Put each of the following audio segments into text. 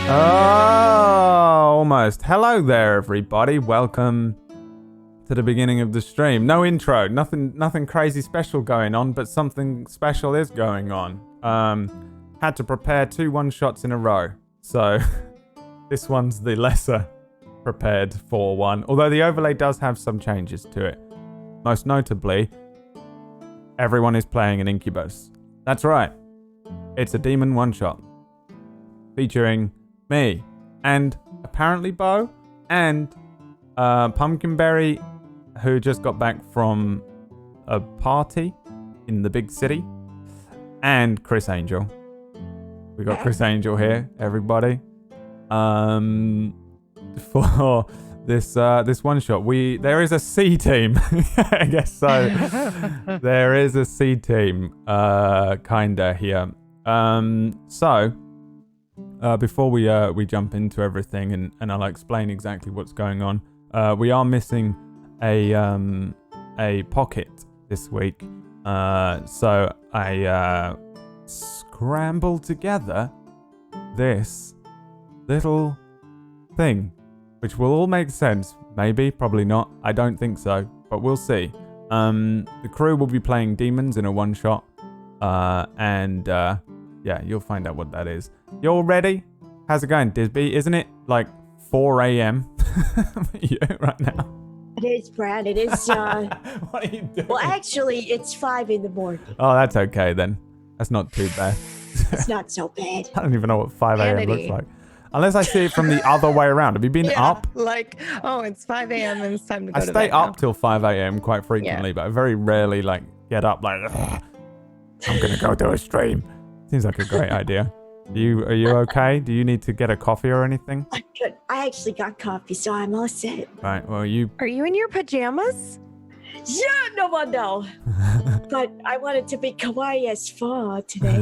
Oh, almost. Hello there, everybody. Welcome to the beginning of the stream. No intro, nothing crazy special going on, but something special is going on. Had to prepare 2 one-shots in a row, so this one's the lesser prepared for one. Although the overlay does have some changes to it. Most notably, everyone is playing an Incubus. That's right. It's a demon one-shot featuring me and apparently Bo and Pumpkinberry, who just got back from a party in the big city, and Chris Angel. We got Chris Angel here, everybody. For this one shot, there is a C team. I guess so. There is a C team, kinda here. Before we jump into everything and I'll explain exactly what's going on, we are missing a pocket this week, so I scrambled together this little thing, which will all make sense. Maybe, probably not. I don't think so, but we'll see. The crew will be playing demons in a one shot, and yeah, you'll find out what that is. You all ready? How's it going, Disby? Isn't it like 4 a.m. right now? It is, Brad. It is. What are you doing? Well, actually, it's 5 in the morning. Oh, that's okay then. That's not too bad. It's not so bad. I don't even know what 5 a.m. looks like. Unless I see it from the other way around. Have you been up? Like, oh, it's 5 a.m. and it's time to go I to stay bed up now. till 5 a.m. quite frequently, but I very rarely like get up like, I'm going to go do a stream. Seems like a great idea. Are you okay? Do you need to get a coffee or anything? I'm good. I actually got coffee, so I'm all set. Right, well, Are you in your pajamas? Yeah, no one know. But I wanted to be kawaii as fuck today.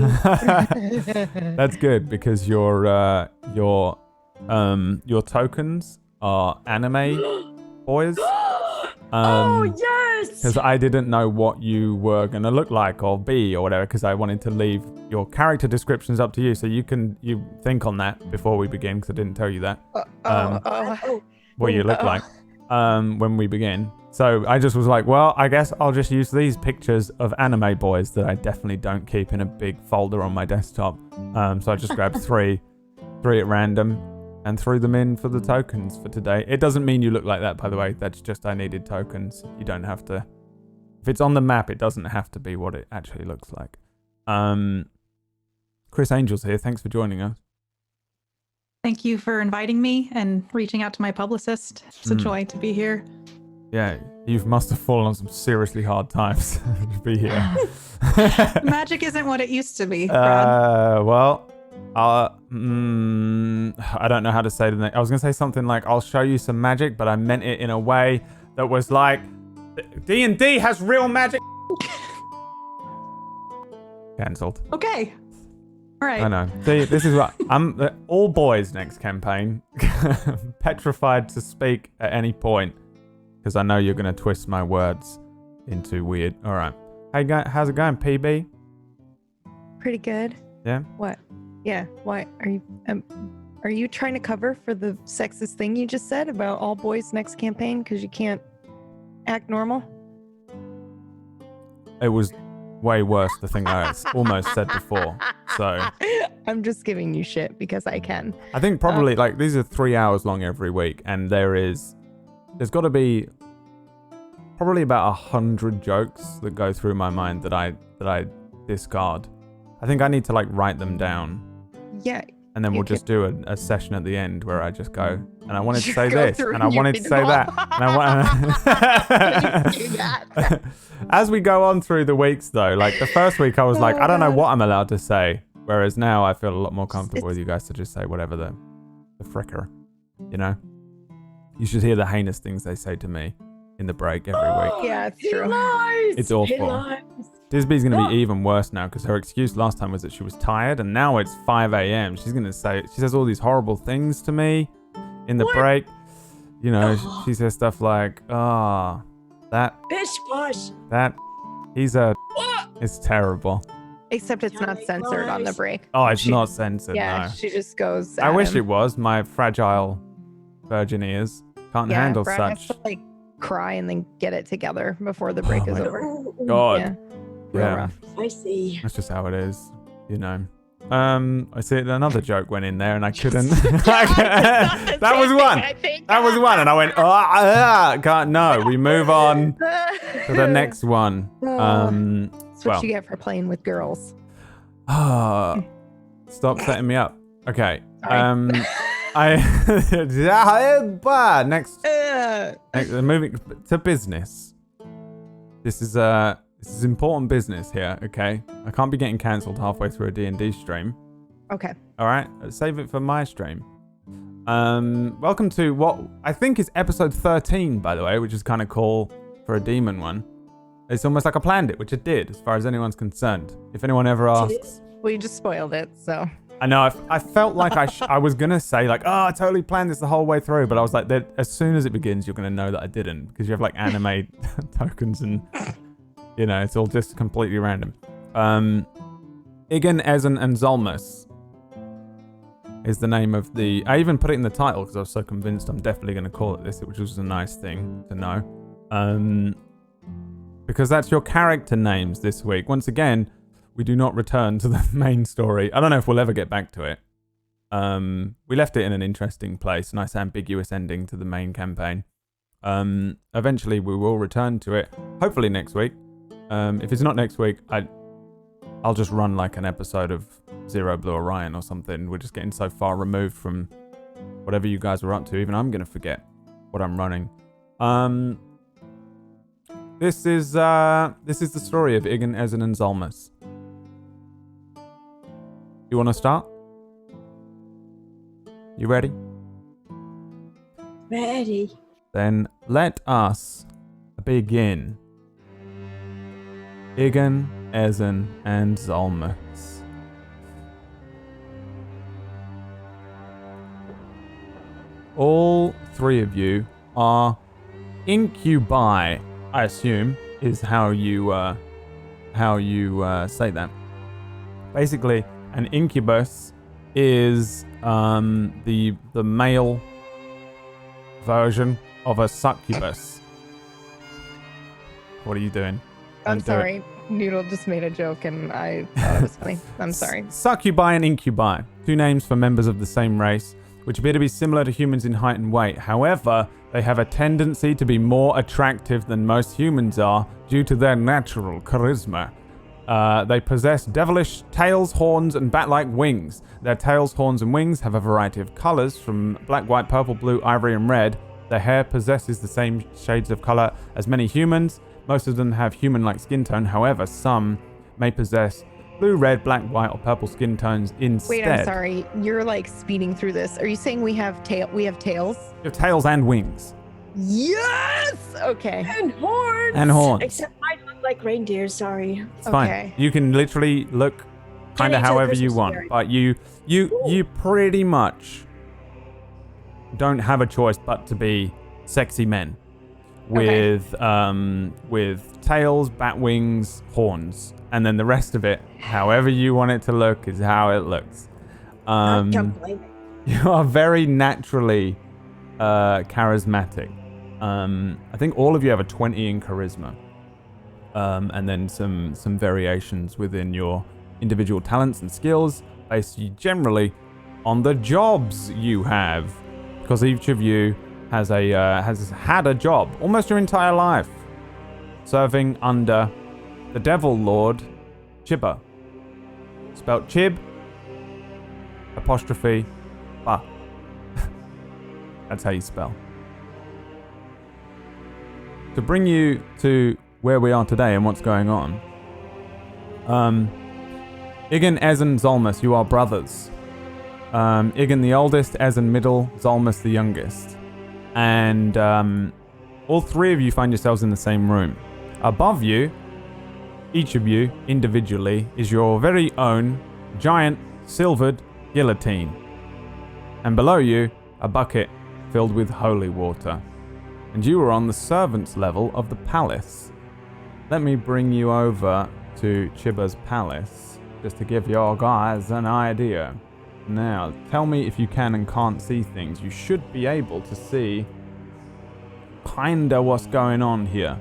That's good because your tokens are anime boys. Oh, yes! Because I didn't know what you were going to look like or be or whatever, because I wanted to leave your character descriptions up to you, so you think on that before we begin, because I didn't tell you that. What you look like when we begin. So I just was like, well, I guess I'll just use these pictures of anime boys that I definitely don't keep in a big folder on my desktop. So I just grabbed three at random and threw them in for the tokens for today. It doesn't mean you look like that, by the way. That's just I needed tokens. You don't have to... If it's on the map, it doesn't have to be what it actually looks like. Chris Angel's here. Thanks for joining us. Thank you for inviting me and reaching out to my publicist. It's a joy to be here. Yeah, you must have fallen on some seriously hard times to be here. Magic isn't what it used to be, Brad. Well... I don't know how to say the name. I was going to say something like, I'll show you some magic, but I meant it in a way that was like, D&D has real magic. Cancelled. Okay. All right. I know. See, this is what I'm all boys next campaign. Petrified to speak at any point because I know you're going to twist my words into weird. All right. Hey, how's it going, PB? Pretty good. Yeah? What? Yeah. Why are you trying to cover for the sexist thing you just said about all boys next campaign because you can't act normal? It was way worse, the thing I almost said before. So I'm just giving you shit because I can. I think probably like these are 3 hours long every week, and there's got to be probably about 100 jokes that go through my mind that I discard. I think I need to like write them down. Yeah. And then we'll just do a session at the end where I just go, and I wanted to say this, and I wanted to say that, and I want. As we go on through the weeks, though, like the first week, I was like, I don't know what I'm allowed to say, whereas now I feel a lot more comfortable with you guys to just say whatever the fricker, you know. You should hear the heinous things they say to me in the break every week. Yeah, it's true. It's awful. Disby's going to be even worse now because her excuse last time was that she was tired, and now it's 5 a.m. She says all these horrible things to me in the break. You know, she says stuff like, that Bish bosh. it's terrible. Except it's not censored on the break. Oh, it's She- not censored, Yeah, no. she just goes. I at wish him. it was. My fragile virgin ears can't handle Brad such. has to like cry and then get it together before the break Oh is my over. Oh, God. Yeah, real Yeah. rough. I see. That's just how it is, you know. I see another joke went in there and I couldn't. That that was one. That was one, and I went, can't. No, we move on to the next one. That's what well. you get for playing with girls. Stop setting me up. Okay. Sorry. Next, moving to business. This is important business here. Okay, I can't be getting cancelled halfway through a D&D stream. Okay. All right, save it for my stream. Welcome to what I think is episode 13, by the way, which is kind of cool for a demon one. It's almost like I planned it, which it did, as far as anyone's concerned. If anyone ever asks. Well, you just spoiled it, so. I know, I felt like I was going to say, like, I totally planned this the whole way through, but I was like, that as soon as it begins, you're going to know that I didn't, because you have, like, anime tokens and, you know, it's all just completely random. Iggan, Ezzen, and Zolmus is the name of the... I even put it in the title, because I was so convinced I'm definitely going to call it this, which was a nice thing to know. Because that's your character names this week. Once again... we do not return to the main story. I don't know if we'll ever get back to it. We left it in an interesting place. Nice ambiguous ending to the main campaign. Eventually we will return to it. Hopefully next week. If it's not next week, I'll just run like an episode of Zero Blue Orion or something. We're just getting so far removed from whatever you guys were up to. Even I'm going to forget what I'm running. This is the story of Iggan, Ezzen, and Zolmus. You want to start? You ready? Ready. Then let us begin. Iggan, Ezzen, and Zolmus. All three of you are incubi, I assume, is how you say that. Basically, an incubus is the male version of a succubus. What are you doing? I'm Don't do it. sorry. Noodle just made a joke and I thought it was funny. I'm sorry. Succubi and incubi, two names for members of the same race, which appear to be similar to humans in height and weight. However, they have a tendency to be more attractive than most humans are due to their natural charisma. They possess devilish tails, horns, and bat-like wings. Their tails, horns, and wings have a variety of colors, from black, white, purple, blue, ivory, and red. Their hair possesses the same shades of color as many humans. Most of them have human-like skin tone. However, some may possess blue, red, black, white, or purple skin tones instead. Wait, I'm sorry. You're like speeding through this. Are you saying we have tails? You have tails and wings. Yes. Okay. And horns. And horns. Except mine look like reindeer. Sorry. It's fine. Okay. You can literally look kind of Getting to the however you Christmas want, spirit. but you pretty much don't have a choice but to be sexy men with tails, bat wings, horns, and then the rest of it, however you want it to look, is how it looks. Not complaining. You are very naturally charismatic. I think all of you have a 20 in charisma. And then some variations within your individual talents and skills based generally on the jobs you have, because each of you has had a job almost your entire life, serving under the Devil Lord Chibba, spelt Chib apostrophe ba. That's how you spell. To bring you to where we are today and what's going on. Iggan, Ezzen, Zolmus, you are brothers. Iggan the oldest, Ezzen middle, Zolmus the youngest. And all three of you find yourselves in the same room. Above you, each of you individually, is your very own giant silvered guillotine. And below you, a bucket filled with holy water. And you are on the servants level of the palace. Let me bring you over to Chibba's palace. just to give your guys an idea. Now, tell me if you can and can't see things. You should be able to see kinda what's going on here.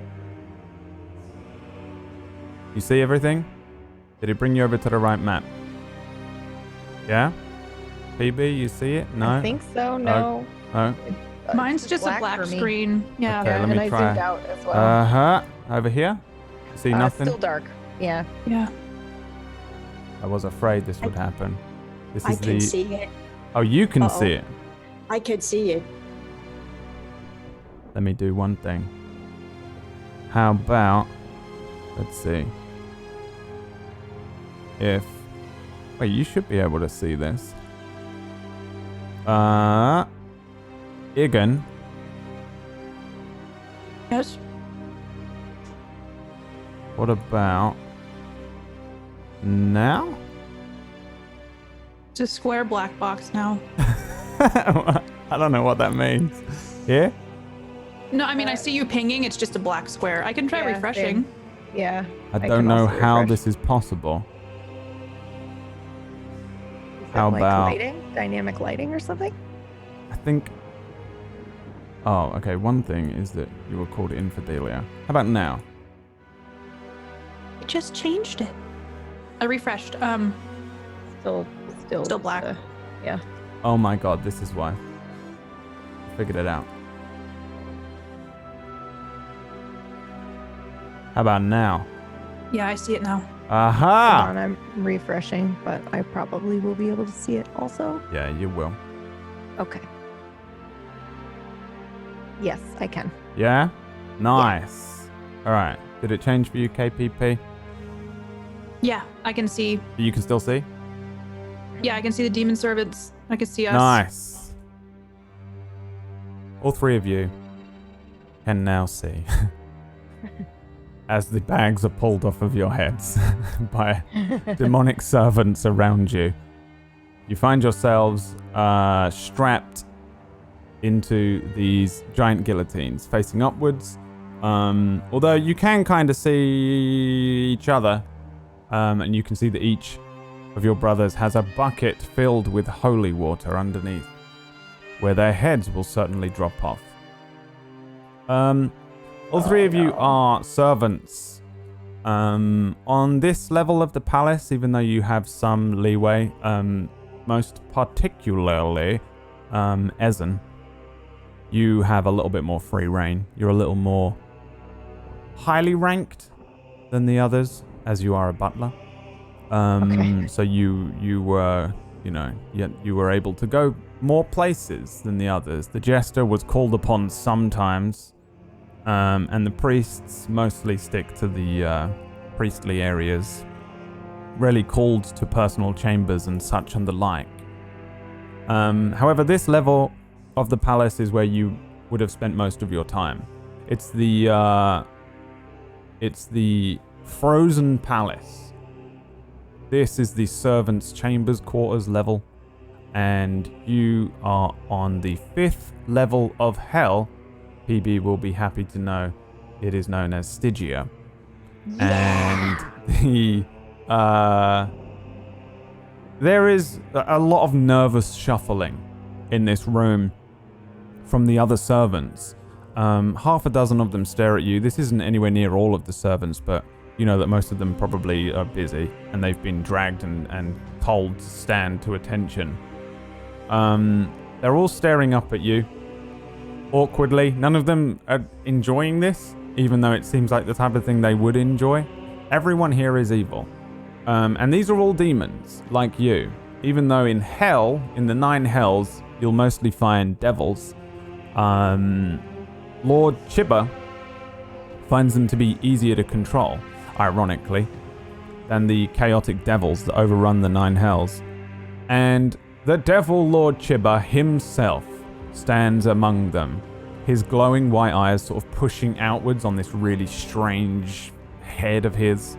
You see everything? Did it bring you over to the right map? Yeah? PB, you see it? No? I think so. No. Oh. Mine's just a black for me. screen. Yeah. Okay, let me and I try. zoomed out as well. Uh-huh. Over here? See nothing? Still dark. Yeah. Yeah. I was afraid this would happen. This I is can see it. Oh, you can Uh-oh. see it. I can see it. Let me do one thing. How about... Let's see. If... Wait, you should be able to see this. Iggan. Yes. What about... Now? It's a square black box now. I don't know what that means. Here? No, I mean, I see you pinging. It's just a black square. I can try Yeah, refreshing. same. Yeah. I can don't know also how refresh. this is possible. Is How that, like, about- lighting? Dynamic lighting or something? I think... Oh, okay. One thing is that you were called Infidelia. How about now? I just changed it. I refreshed. Still black. Yeah. Oh my god, this is why. Figured it out. How about now? Yeah, I see it now. Hold Aha! on, I'm refreshing, but I probably will be able to see it also. Yeah, you will. Okay. Yes, I can. Yeah? Nice. Alright. Did it change for you, KPP? Yeah, I can see. You can still see? Yeah, I can see the demon servants. I can see us. Nice. All three of you can now see. As the bags are pulled off of your heads by demonic servants around you. You find yourselves strapped into these giant guillotines facing upwards. Although you can kind of see each other. And you can see that each of your brothers has a bucket filled with holy water underneath, where their heads will certainly drop off. All three of you are servants. On this level of the palace, even though you have some leeway, most particularly Ezzen, you have a little bit more free reign. You're a little more highly ranked than the others, as you are a butler. Okay. So you were, you were able to go more places than the others. The jester was called upon sometimes, and the priests mostly stick to the priestly areas, rarely called to personal chambers and such and the like. However, this level of the palace is where you would have spent most of your time. It's the Frozen Palace. This is the servants' chambers quarters level, and you are on the 5th level of hell. PB will be happy to know it is known as Stygia. And there is a lot of nervous shuffling in this room from the other servants. Half a dozen of them stare at you. This isn't anywhere near all of the servants, but you know that most of them probably are busy and they've been dragged and told to stand to attention. They're all staring up at you awkwardly. None of them are enjoying this, even though it seems like the type of thing they would enjoy. Everyone here is evil. And these are all demons, like you. Even though in hell, in the 9 hells, you'll mostly find devils. Lord Chibba finds them to be easier to control, ironically, than the chaotic devils that overrun the 9 hells. And the devil Lord Chibba himself stands among them, his glowing white eyes sort of pushing outwards on this really strange head of his.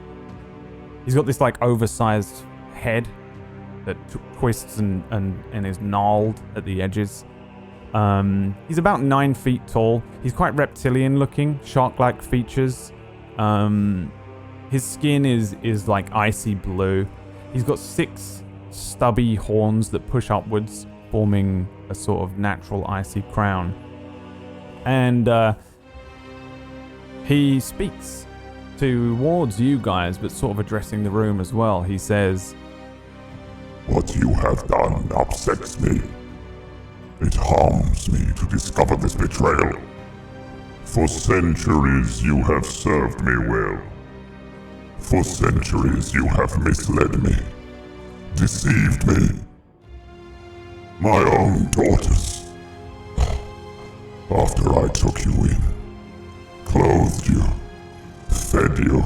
He's got this like oversized head that twists and is gnarled at the edges. He's about 9 feet tall. He's quite reptilian looking, shark-like features. His skin is like icy blue. He's got 6 stubby horns that push upwards, forming a sort of natural icy crown. And he speaks towards you guys, but sort of addressing the room as well. He says, "What you have done upsets me. It harms me to discover this betrayal. For centuries you have served me well. For centuries you have misled me, deceived me. My own daughters. After I took you in, clothed you, fed you,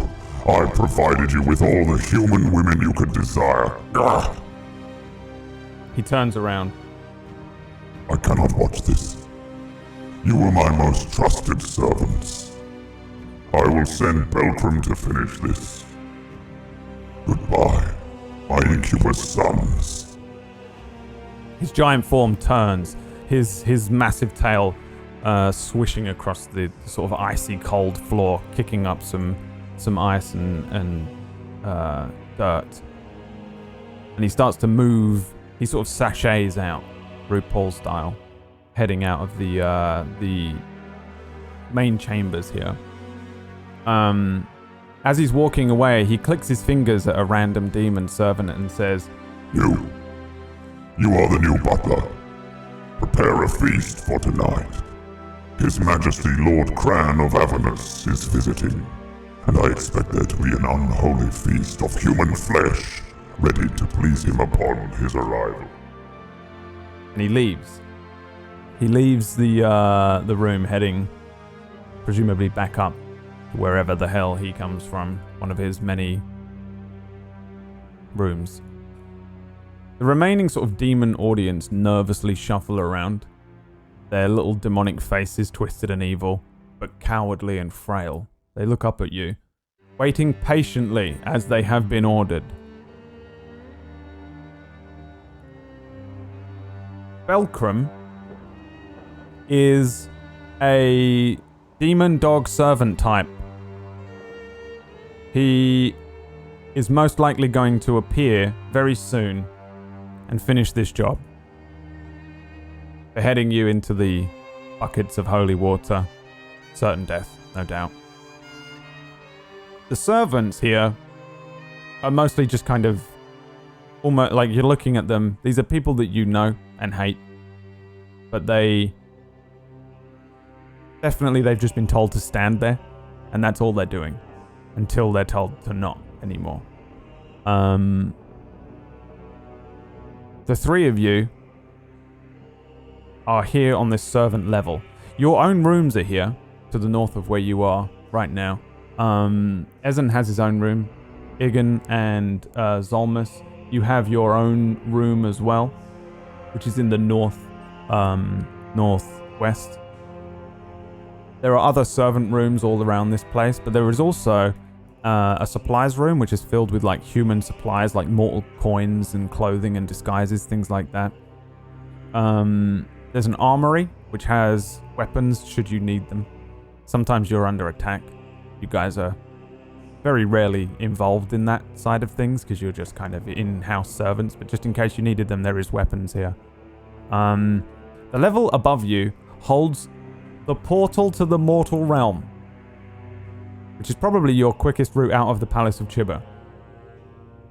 I provided you with all the human women you could desire. Ugh. he turns around. I cannot watch this. You were my most trusted servants. I will send Belcrum to finish this. Goodbye, my incubus sons." His giant form turns, his massive tail swishing across the sort of icy cold floor, kicking up some ice and dirt. And he starts to move. He sort of sachets out, RuPaul style, heading out of the main chambers here. As he's walking away, he clicks his fingers at a random demon servant and says, You are the new butler. Prepare a feast for tonight. His Majesty Lord Cran of Avernus is visiting, and I expect there to be an unholy feast of human flesh ready to please him upon his arrival. and he leaves. He leaves the room, heading presumably back up to wherever the hell he comes from, one of his many rooms. The remaining sort of demon audience nervously shuffle around, their little demonic faces twisted and evil, but cowardly and frail. They look up at you, waiting patiently as they have been ordered. Belcrum is a demon dog servant type. He is most likely going to appear very soon and finish this job, beheading you into the buckets of holy water. Certain death, no doubt. The servants here are mostly just kind of almost like you're looking at them. These are people that you know and hate, but they've just been told to stand there, and that's all they're doing until they're told to not anymore. The three of you are here on this servant level. Your own rooms are here to the north of where you are right now. Ezzen has his own room. Iggan and Zolmus, you have your own room as well, which is in the northwest. There are other servant rooms all around this place, but there is also a supplies room, which is filled with like human supplies, like mortal coins and clothing and disguises, things like that. There's an armory, which has weapons should you need them. Sometimes you're under attack. You guys are very rarely involved in that side of things because you're just kind of in-house servants, but just in case you needed them, there is weapons here. The level above you holds the portal to the mortal realm, which is probably your quickest route out of the Palace of Chiba.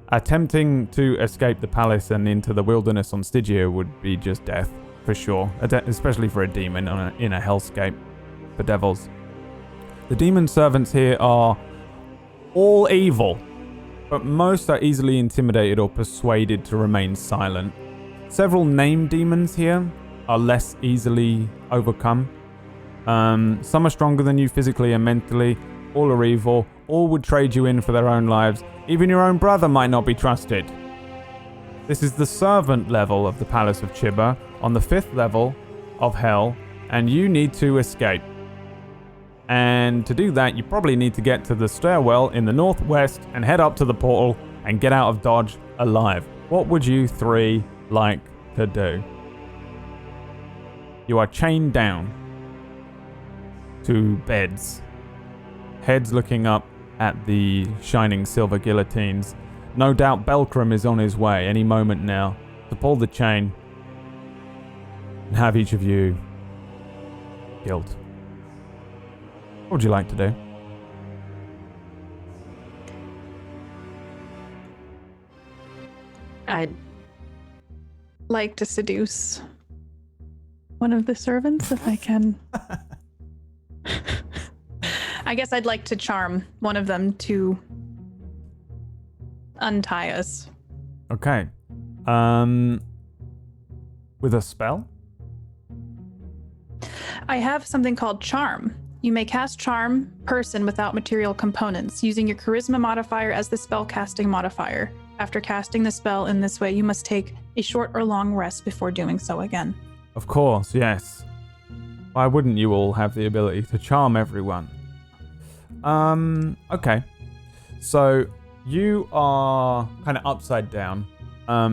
Attempting to escape the palace and into the wilderness on Stygia would be just death, for sure, especially for a demon in a hellscape for devils. The demon servants here are all evil, but most are easily intimidated or persuaded to remain silent. Several named demons here are less easily overcome. Some are stronger than you physically and mentally. All are evil. All would trade you in for their own lives. Even your own brother might not be trusted. This is the servant level of the Palace of Chiba, on the 5th level of Hell, and you need to escape. And to do that, you probably need to get to the stairwell in the northwest and head up to the portal and get out of Dodge alive. What would you three like to do? You are chained down to beds, heads looking up at the shining silver guillotines. No doubt Belcrum is on his way any moment now to pull the chain and have each of you killed. What would you like to do? I'd like to seduce one of the servants if I can. I guess I'd like to charm one of them to untie us. Okay. With a spell? I have something called Charm. You may cast Charm person without material components, using your Charisma modifier as the spell casting modifier. After casting the spell in this way, you must take a short or long rest before doing so again. Of course, yes. Why wouldn't you all have the ability to charm everyone? Okay. So, you are kind of upside down.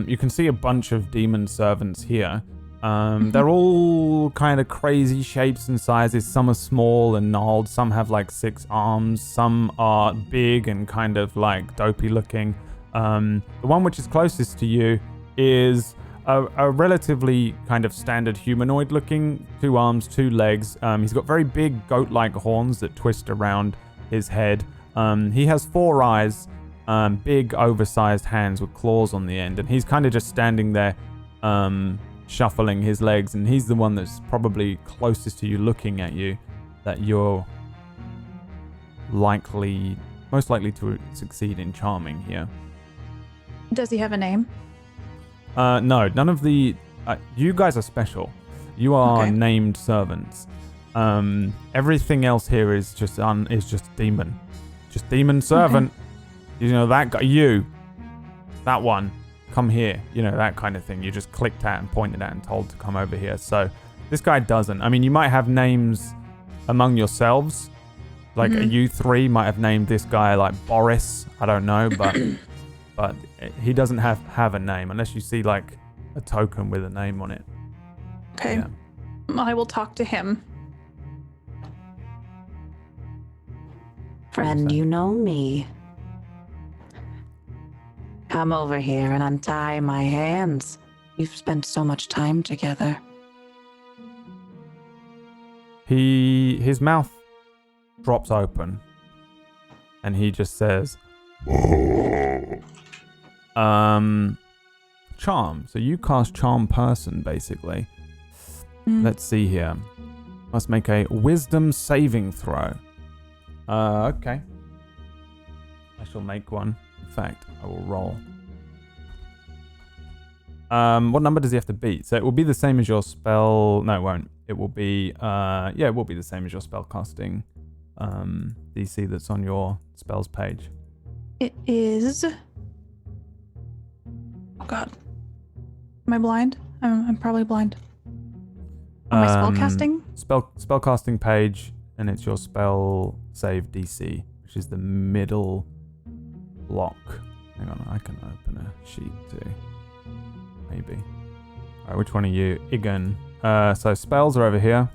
You can see a bunch of demon servants here. They're all kind of crazy shapes and sizes. Some are small and gnarled. Some have like 6 arms. Some are big and kind of like dopey looking. The one which is closest to you is a relatively kind of standard humanoid looking, 2 arms, 2 legs. He's got very big goat-like horns that twist around his head. He has 4 eyes, big oversized hands with claws on the end, and he's kind of just standing there shuffling his legs, and he's the one that's probably closest to you, looking at you, that you're most likely to succeed in charming here. Does he have a name? No, none of the... you guys are special. You are named servants. Everything else here is just demon. Just demon servant. Okay. You know, that guy, that one, come here. You know, that kind of thing. You just clicked at and pointed at and told to come over here. So this guy doesn't. I mean, you might have names among yourselves. Like you 3 might have named this guy like Boris. I don't know, but he doesn't have a name unless you see like a token with a name on it. Okay. Yeah. I will talk to him. Friend, you know me. Come over here and untie my hands. You've spent so much time together. His mouth drops open and he just says, charm. So you cast charm person, basically. Let's see here. Must make a wisdom saving throw. Okay. I shall make one. In fact, I will roll. What number does he have to beat? So it will be the same as your spell. No, it won't. It will be, it will be the same as your spell casting DC that's on your spells page. It is... Oh God. Am I blind? I'm probably blind. On my spellcasting? Spellcasting page, and it's your spell save DC, which is the middle block. Hang on, I can open a sheet too. Maybe. Alright, which one are you? Iggan. So spells are over here.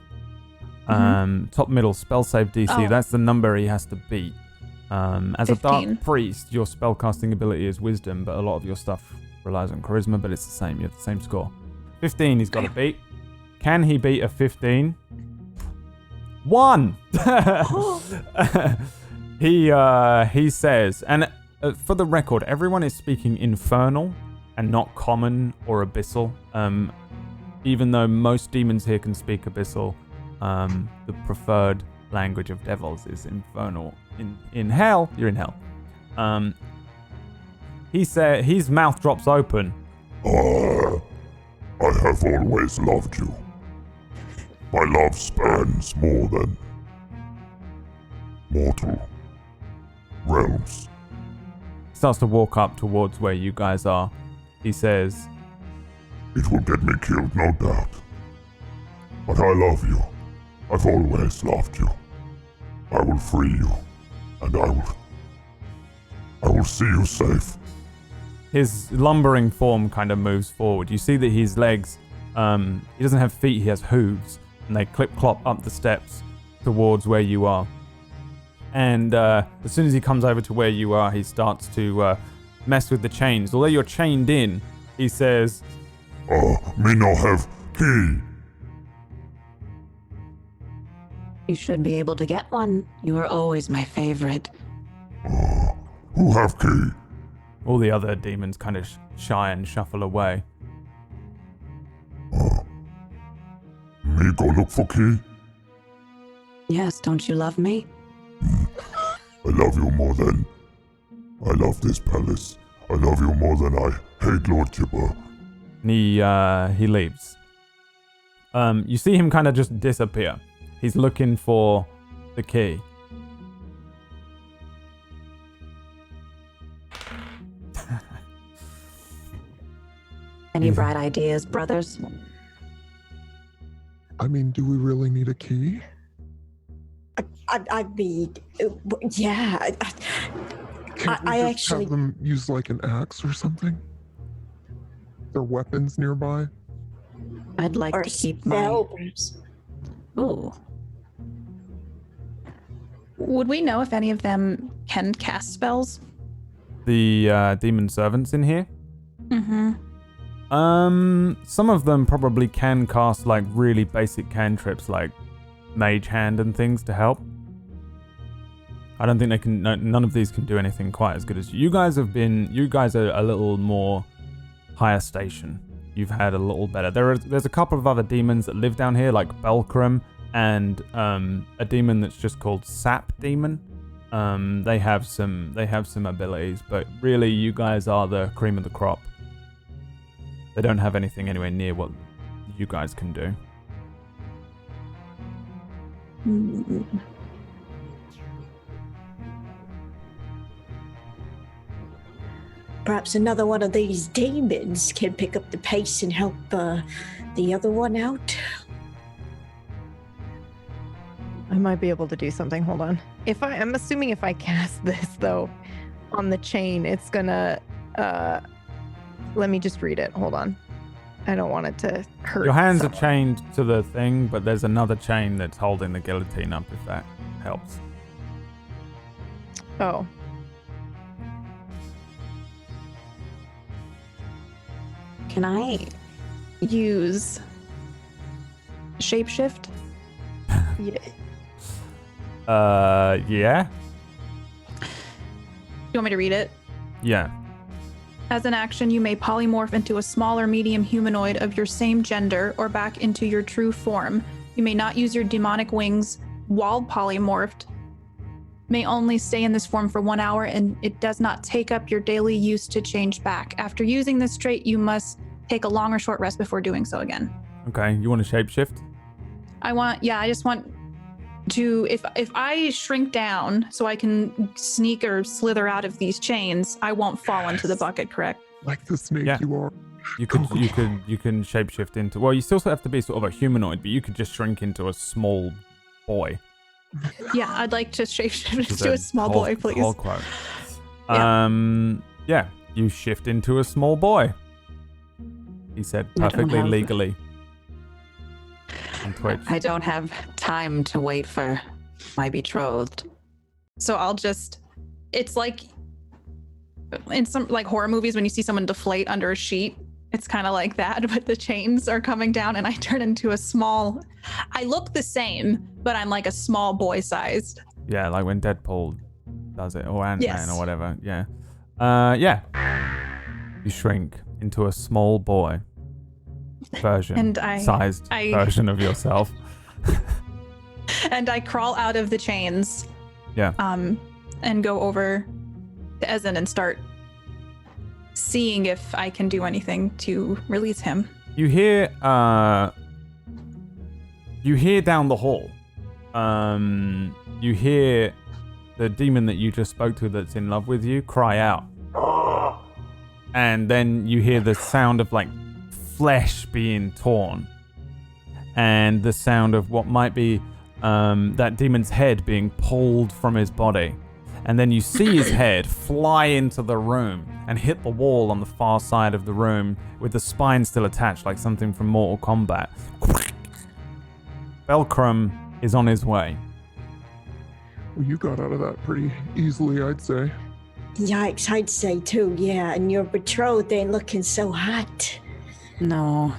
Top middle, spell save DC. Oh. That's the number he has to beat. As 15. a dark priest, your spellcasting ability is wisdom, but a lot of your stuff relies on charisma, but it's the same. You have the same score. 15 he's got to beat. Can he beat a 15? 1! He says, and for the record, everyone is speaking infernal and not common or abyssal. Even though most demons here can speak abyssal, the preferred language of devils is infernal. In hell, you're in hell. He said, his mouth drops open. I have always loved you. My love spans more than mortal realms. Starts to walk up towards where you guys are. He says, It will get me killed, no doubt. But I love you. I've always loved you. I will free you, and I will see you safe. His lumbering form kind of moves forward. You see that his legs, he doesn't have feet, he has hooves, and they clip-clop up the steps towards where you are. And as soon as he comes over to where you are, he starts to mess with the chains. Although you're chained in, he says, Me no have key. You should be able to get one. You are always my favorite. Who have key? all the other demons kind of shy and shuffle away. Me go look for key? Yes, don't you love me? I love you more than I love this palace. I love you more than I hate Lord Chipper. He leaves. You see him kind of just disappear. He's looking for the key. Any bright ideas, brothers? I mean, do we really need a key? I mean, yeah. Can't we I just actually- have them use like an axe or something? There weapons nearby? I'd like Or to keep spell, my... perhaps. Ooh. Would we know if any of them can cast spells? The demon servants in here? Mm-hmm. Some of them probably can cast like really basic cantrips like Mage Hand and things to help. I don't think they can. None of these can do anything quite as good as you guys have been. You guys are a little more higher station. You've had a little better. There's a couple of other demons that live down here, like Belkram and a demon that's just called Sap Demon. They have some abilities, but really you guys are the cream of the crop. They don't have anything anywhere near what you guys can do. Perhaps another one of these demons can pick up the pace and help the other one out. I might be able to do something. Hold on. I'm assuming if I cast this though on the chain, it's gonna let me just read it. Hold on. I don't want it to hurt. Your hands someone. are chained to the thing, but there's another chain that's holding the guillotine up, if that helps. Oh. Can I? Use shapeshift. Yeah. Yeah? You want me to read it? Yeah. As an action, you may polymorph into a small or medium humanoid of your same gender or back into your true form. You may not use your demonic wings while polymorphed. May only stay in this form for 1 hour, and it does not take up your daily use to change back. After using this trait, you must take a long or short rest before doing so again. Okay, you want to shapeshift? I just want to, if I shrink down so I can sneak or slither out of these chains, I won't fall into the bucket, correct? Like the snake Yeah. you are. You can shapeshift into, well, you still have to be sort of a humanoid, but you could just shrink into a small boy. Yeah, I'd like to shapeshift Which is into a small whole- boy, please. whole quote. Yeah. Yeah, you shift into a small boy. He said I don't perfectly have- legally. On Twitch. I don't have time to wait for my betrothed. So I'll just, it's like in some like horror movies when you see someone deflate under a sheet, it's kind of like that, but the chains are coming down and I turn into a small, I look the same, but I'm like a small boy sized. Yeah, like when Deadpool does it, or Ant-Man Yes. or whatever. Yeah. Yeah. You shrink into a small boy version, And sized version of yourself. And I crawl out of the chains. Yeah. And go over to Ezzen and start seeing if I can do anything to release him. You hear down the hall. You hear the demon that you just spoke to that's in love with you cry out. And then you hear the sound of like flesh being torn. And the sound of what might be that demon's head being pulled from his body. And then you see his head fly into the room and hit the wall on the far side of the room with the spine still attached like something from Mortal Kombat. Belkram is on his way. Well, you got out of that pretty easily, I'd say. Yikes, I'd say too, yeah. And your betrothed ain't looking so hot. No,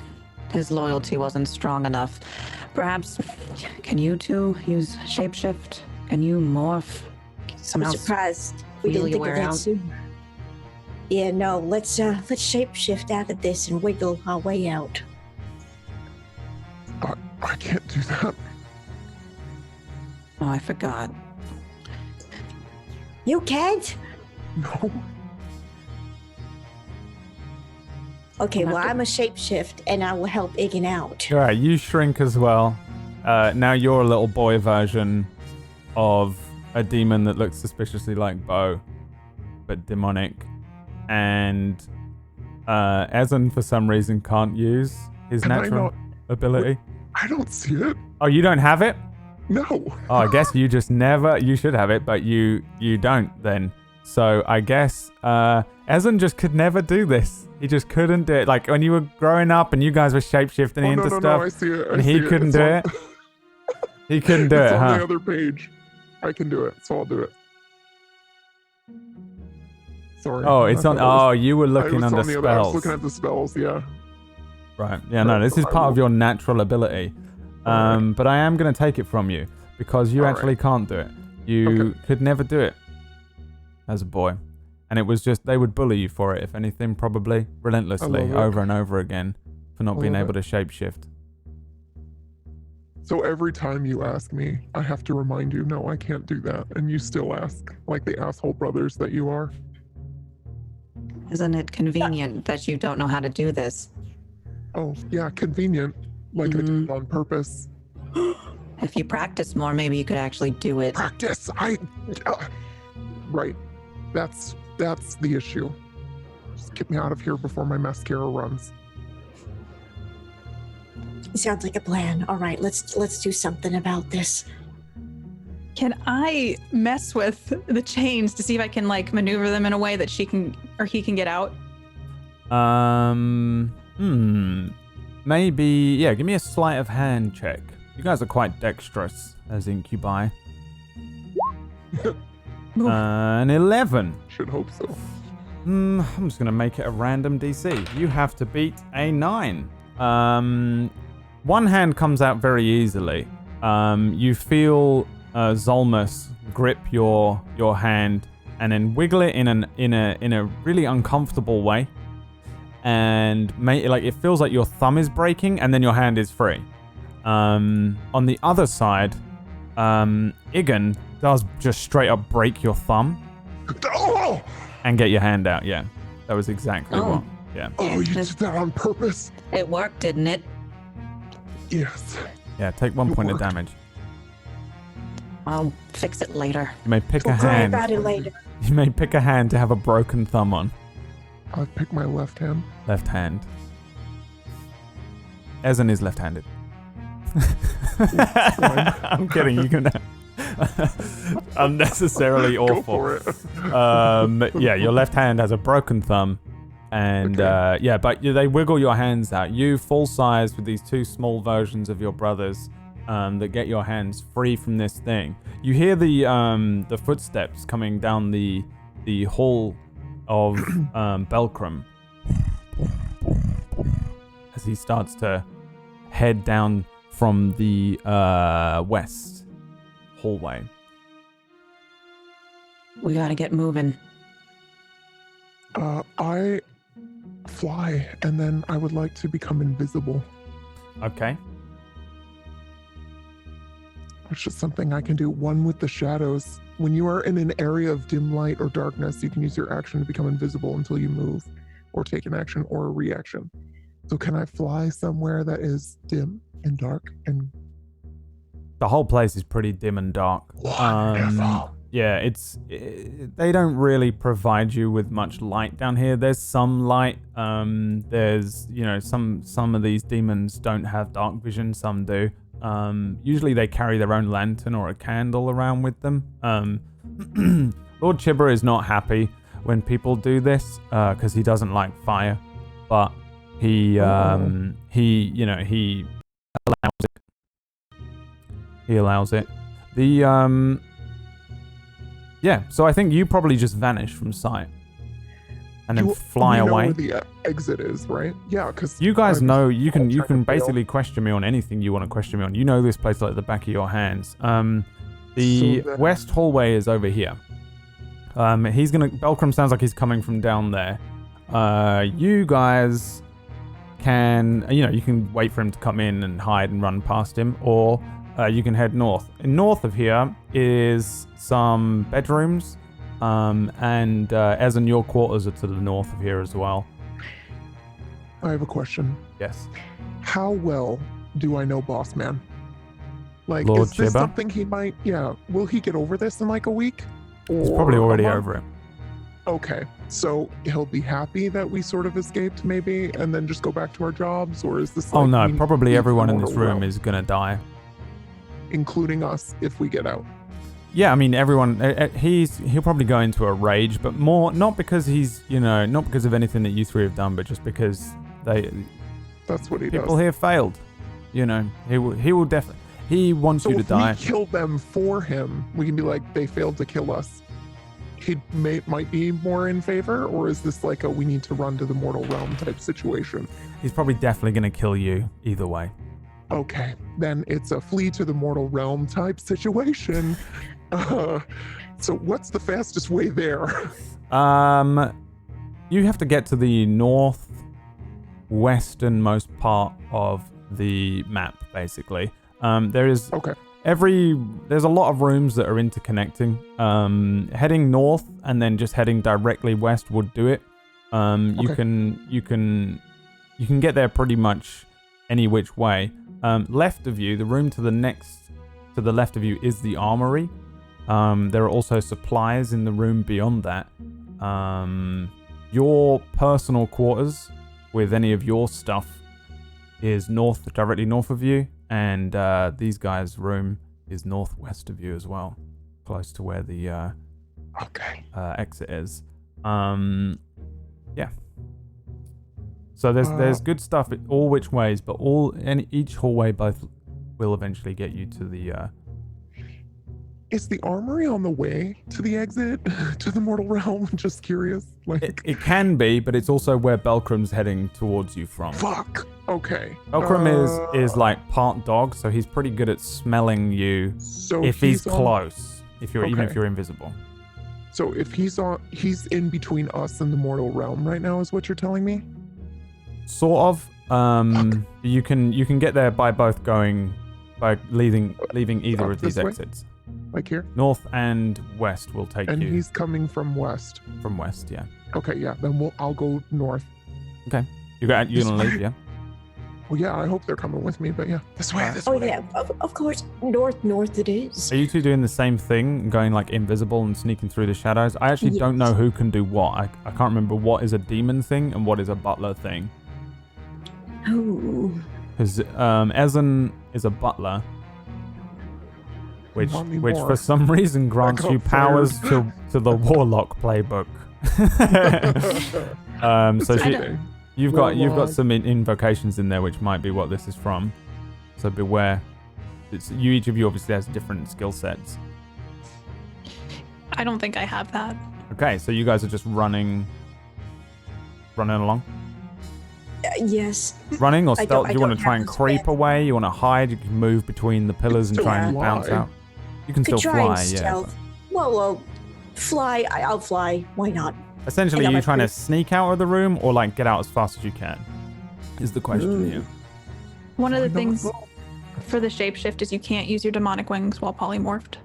his loyalty wasn't strong enough. Perhaps, can you two use shapeshift? Can you morph? I'm Somehow surprised we wheel didn't think your of way that out? sooner. Yeah, no, let's shapeshift out of this and wiggle our way out. I can't do that. Oh, I forgot. You can't? No. Okay, We'll well, have to- I'm a shapeshift and I will help Iggan out. All right, you shrink as well. Now you're a little boy version of a demon that looks suspiciously like Bo, but demonic. And Ezzen, for some reason, can't use his Can I natural not- ability. I don't see it. Oh, you don't have it? No. Oh, I guess you just never. You should have it, but you don't then. So I guess Ezzen just could never do this. He just couldn't do it. Like when you were growing up and you guys were shapeshifting into no, stuff, I see it. and he couldn't It's do on- it. He couldn't do it's it, on the huh? other page. I can do it, so I'll do it. Sorry. Oh, it's I on. thought it was- Oh, you were I looking was under on the other- I was spells. looking at the spells, yeah. Right. Yeah. No, this is I part of will- your natural ability. Alright. But I am going to take it from you because you Alright. actually can't do it. You Okay. could never do it as a boy. And it was just, they would bully you for it, if anything, probably relentlessly, love it. over and over again for not I being love able to shapeshift. So every time you ask me, I have to remind you, no, I can't do that. And you still ask, like the asshole brothers that you are. Isn't it convenient that you don't know how to do this? Oh, yeah, convenient. Like I did Mhm. it on purpose. If you practice more, maybe you could actually do it. Practice. Right. That's the issue. Just get me out of here before my mascara runs. Sounds like a plan. All right, let's do something about this. Can I mess with the chains to see if I can like maneuver them in a way that she can or he can get out? Maybe, yeah, give me a sleight of hand check. You guys are quite dexterous as incubi. An 11. Should hope so. I'm just going to make it a random DC. You have to beat a 9. One hand comes out very easily. You feel Zolmus grip your hand and then wiggle it in a really uncomfortable way. And it feels like your thumb is breaking and then your hand is free. On the other side, Iggan does just straight up break your thumb Oh! and get your hand out. Yeah, that was exactly Oh. what. Yeah, Oh, you did that on purpose? It worked, didn't it? Yes. yeah. Take 1 It point of worked. damage. I'll fix it later. You may pick a We'll cry hand. about it later. You may pick a hand to have a broken thumb on. I pick my left hand. Left hand. Ezzen is left-handed. I'm kidding. You can. Unnecessarily Go awful. for it. Yeah, your left hand has a broken thumb, and Okay. but they wiggle your hands out. You full size with these two small versions of your brothers that get your hands free from this thing. You hear the footsteps coming down the hall of Belcrum as he starts to head down from the west hallway. We gotta get moving. I fly, and then I would like to become invisible, Okay. which is something I can do. One with the shadows. When you are in an area of dim light or darkness, you can use your action to become invisible until you move, or take an action or a reaction. So can I fly somewhere that is dim and dark and The whole place is pretty dim and dark. wonderful? Yeah, they don't really provide you with much light down here. There's some light. There's, some of these demons don't have dark vision, some do. Usually they carry their own lantern or a candle around with them. Lord Chibber is not happy when people do this, because he doesn't like fire, but he allows it. He allows it. Yeah, so I think you probably just vanish from sight. And then fly we know away. where the exit is, right? Yeah, because You guys know you can trying to basically question me on anything you want to question me on. You know this place like the back of your hands. The west hallway is over here. Belcrum sounds like he's coming from down there. You guys can, you can wait for him to come in and hide and run past him, or you can head north. And north of here is some bedrooms. And Ezzen, your quarters are to the north of here as well. I have a question. Yes. How well do I know Boss Man? Like, Lord is this Jibba? something he might, will he get over this in like a week? He's probably Or a already month? over it. Okay, so he'll be happy that we sort of escaped maybe, and then just go back to our jobs, or is this like... Oh no, we probably leave everyone the in this mortal room realm, is gonna die. including us, if we get out? Yeah, I mean everyone. He'll probably go into a rage, but more not because he's not because of anything that you three have done, but just because That's what he does. people here failed. He will definitely. He wants So you to if die. we kill them for him, we can be like, they failed to kill us. He might be more in favor, or is this like a we need to run to the mortal realm type situation? He's probably definitely gonna kill you either way. Okay, then it's a flee to the mortal realm type situation. So what's the fastest way there? You have to get to the northwesternmost part of the map, basically. There is Okay. there's a lot of rooms that are interconnecting. Heading north and then just heading directly west would do it. You can get there pretty much any which way. Left of you, the room to the left of you is the armory. There are also supplies in the room beyond that. Your personal quarters with any of your stuff is directly north of you, and these guys' room is northwest of you as well, close to where the exit is. Yeah. So there's good stuff all which ways, but each hallway both will eventually get you to the. Is the armory on the way to the exit to the mortal realm? Just curious. Like It can be, but it's also where Belcrum's heading towards you from. fuck. Okay. Belcrum is like part dog, so he's pretty good at smelling you So if he's on- close. Even if Okay. you're invisible. So if he's in between us and the mortal realm right now, is what you're telling me? Sort of. You can get there by leaving either Up of these this way? exits. Like here? North and west will take And you he's coming from west. from west. Yeah. Okay, yeah. Then I'll go north. You're This gonna way? leave, yeah. Well, yeah. I hope they're coming with me, but yeah, this way. This Oh way. yeah, of course. North it is. Are you two doing the same thing, going like invisible and sneaking through the shadows? I actually don't know Yes. who can do what. I can't remember what is a demon thing and what is a butler thing. Oh. Because Ezzen is a butler, which Tell me for more. some reason grants got you powers to the warlock playbook. So Interesting. you've got Warlock. some invocations in there, which might be what this is from. So beware. Each of you obviously has different skill sets. I don't think I have that. Okay, so you guys are just running along. Yes. Running or I stealth? don't- Do you I want to don't try have and the creep spell. away? You want to hide? You can move between the pillars and still try and fly. bounce out. You can Could still try fly, and yeah. stealth. Well, fly. I'll fly. Why not? Essentially, I got are you my trying to creep. sneak out of the room or like get out as fast as you can? Is the question here. One of the Why not? things for the shapeshift is you can't use your demonic wings while polymorphed.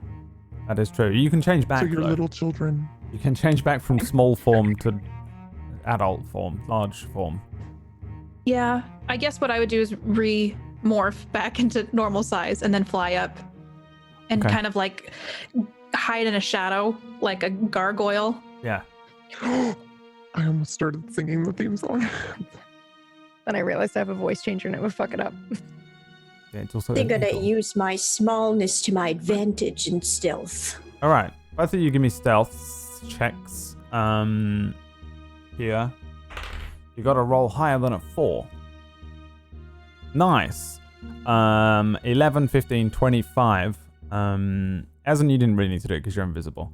That is true. You can change back. So you're though. little children. You can change back from small form to adult form, large form. Yeah, I guess what I would do is re-morph back into normal size and then fly up and Okay. kind of like hide in a shadow like a gargoyle. Yeah. I almost started singing the theme song. Then I realized I have a voice changer and it would fuck it up. Yeah, it's also They're gonna illegal. use my smallness to my advantage in stealth. All right. Both of you give me stealth checks. Here. You got to roll higher than a 4. Nice. 11, 15, 25. Ezzen, you didn't really need to do it because you're invisible.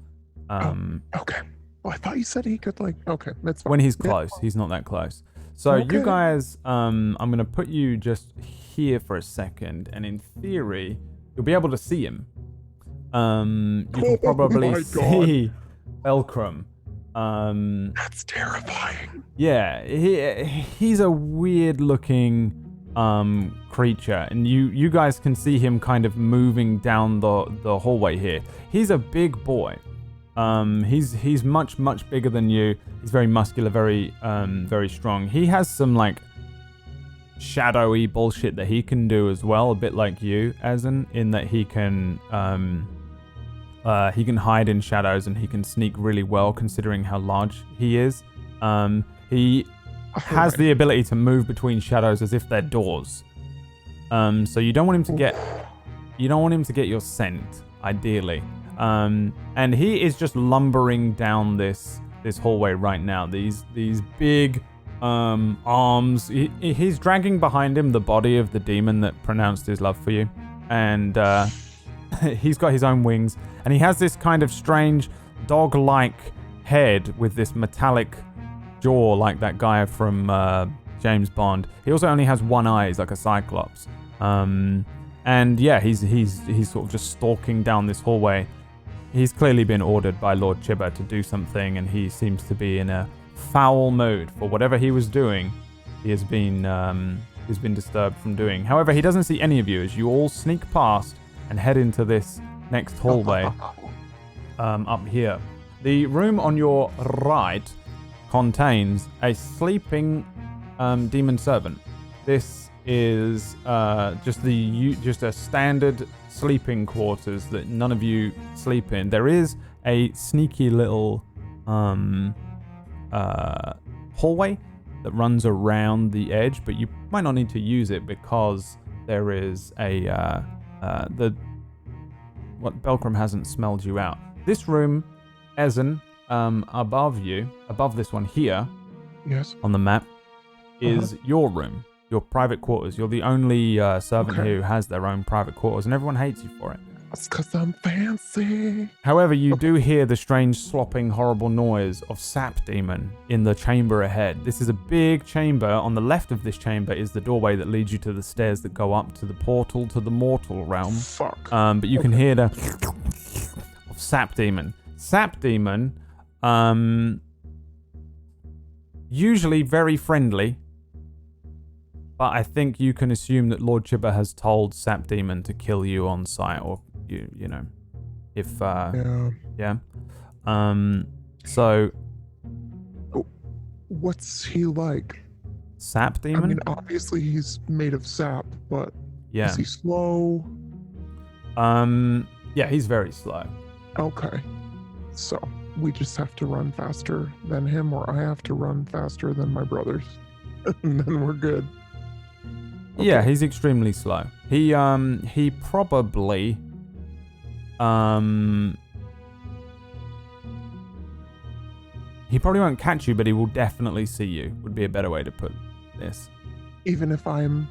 Okay. Oh, I thought you said he could okay, that's fine. When he's Yeah. close. He's not that close. So you Okay. guys, I'm going to put you just here for a second, and in theory, you'll be able to see him. You can Oh probably my God. see Belcrum. That's terrifying. Yeah, he's a weird looking creature, and you guys can see him kind of moving down the hallway here. He's a big boy. He's much bigger than you. He's very muscular, very strong. He has some like shadowy bullshit that he can do as well, a bit like you, Ezzen, in that he can hide in shadows and he can sneak really well considering how large he is. He has the ability to move between shadows as if they're doors. So you don't want him to get your scent, ideally. And he is just lumbering down this hallway right now. These big arms. He's dragging behind him the body of the demon that pronounced his love for you, and he's got his own wings, and he has this kind of strange dog-like head with this metallic jaw, like that guy from James Bond. He also only has one eye, he's like a cyclops. And yeah, he's sort of just stalking down this hallway. He's clearly been ordered by Lord Chibba to do something, and he seems to be in a foul mood for whatever he was doing. He's been disturbed from doing. However, he doesn't see any of you as you all sneak past and head into this next hallway up here. The room on your right contains a sleeping demon servant. This is just a standard sleeping quarters that none of you sleep in. There is a sneaky little hallway that runs around the edge, but you might not need to use it because there is what Belcrum hasn't smelled you out. This room, Ezzen, above this one here, Yes. on the map, is your room, your private quarters. You're the only servant here who has their own private quarters, and everyone hates you for it. That's because I'm fancy. However, you do hear the strange, slopping, horrible noise of Sap Demon in the chamber ahead. This is a big chamber. On the left of this chamber is the doorway that leads you to the stairs that go up to the portal to the mortal realm. Fuck. But you can hear the of Sap Demon. Sap Demon, usually very friendly, but I think you can assume that Lord Chibba has told Sap Demon to kill you on sight, or you know, if yeah. So what's he like? Sap Demon? I mean, obviously he's made of sap, but Yeah. is he slow? Yeah, he's very slow. Okay. So we just have to run faster than him, or I have to run faster than my brothers. And then we're good. Yeah, he's extremely slow. He probably won't catch you, but he will definitely see you, would be a better way to put this. Even if I'm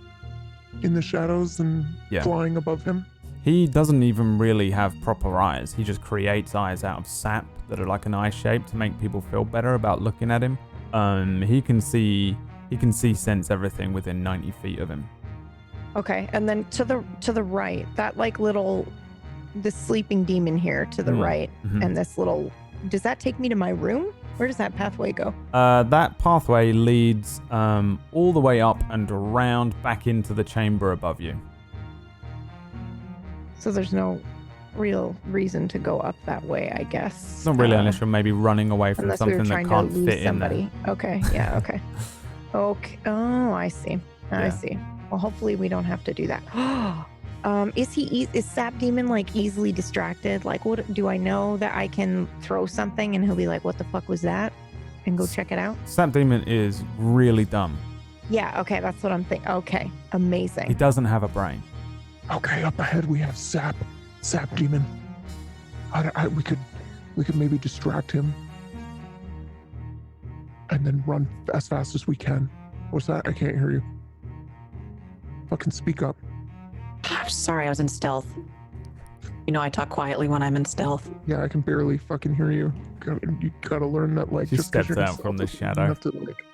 in the shadows and flying above him? He doesn't even really have proper eyes. He just creates eyes out of sap that are like an eye shape to make people feel better about looking at him. He can sense everything within 90 feet of him. Okay, and then to the right, that like this sleeping demon here to the right, and this little, does that take me to my room? Where does that pathway go? That pathway leads all the way up and around back into the chamber above you. So there's no real reason to go up that way, I guess. Not really, unless you're maybe running away from unless something we were that trying can't to lose fit in somebody. there. Okay, yeah, okay. Okay, oh, I see. I see. Well, hopefully we don't have to do that. Is Sap Demon like easily distracted? Like, what do I know that I can throw something and he'll be like, "What the fuck was that?" and go check it out? Sap Demon is really dumb. Yeah. Okay, that's what I'm thinking. Okay, amazing. He doesn't have a brain. Okay, up ahead we have Sap Demon. We could maybe distract him and then run as fast as we can. What's that? I can't hear you. Fucking speak up. I'm sorry, I was in stealth. You know I talk quietly when I'm in stealth. Yeah, I can barely fucking hear you. You gotta learn that, like, She just 'cause steps you're out from the stealth, you shadow. have to, like,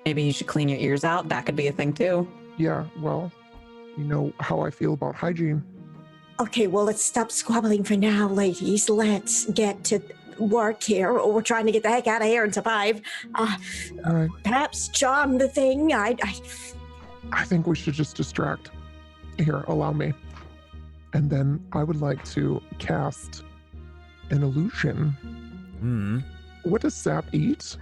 Maybe you should clean your ears out. That could be a thing too. yeah, well, you know how I feel about hygiene. Okay, well, let's stop squabbling for now, ladies. Let's get to work here, or we're trying to get the heck out of here and survive. All right. Perhaps charm the thing. I I think we should just distract. Here, allow me. And then I would like to cast an illusion. Hmm. What does Sap eat?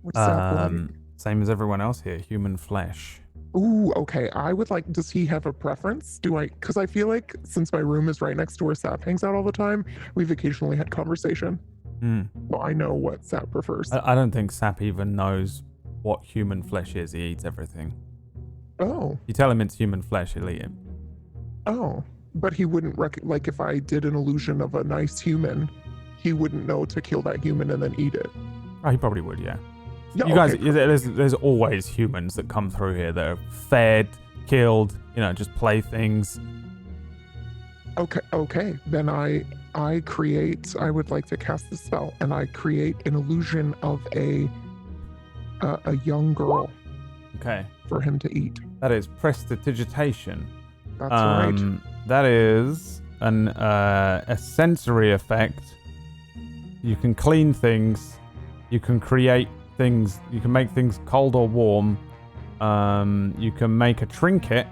What's Sap like? Same as everyone else here. Human flesh. Ooh, okay. I would like, does he have a preference? Because I feel like since my room is right next to where Sap hangs out all the time, we've occasionally had conversation. Well, I know what Sap prefers. I don't think Sap even knows what human flesh is. He eats everything. Oh, You tell him it's human flesh, he'll eat it. oh. But he wouldn't, like if I did an illusion of a nice human, he wouldn't know to kill that human and then eat it. Oh, he probably would, yeah. Yeah, You guys, okay, there's always humans that come through here that are fed, killed, just playthings. Okay. Then I would like to cast the spell, and I create an illusion of a young girl Okay. for him to eat. That is prestidigitation. That's right. That is a sensory effect. You can clean things. You can create things. You can make things cold or warm. You can make a trinket.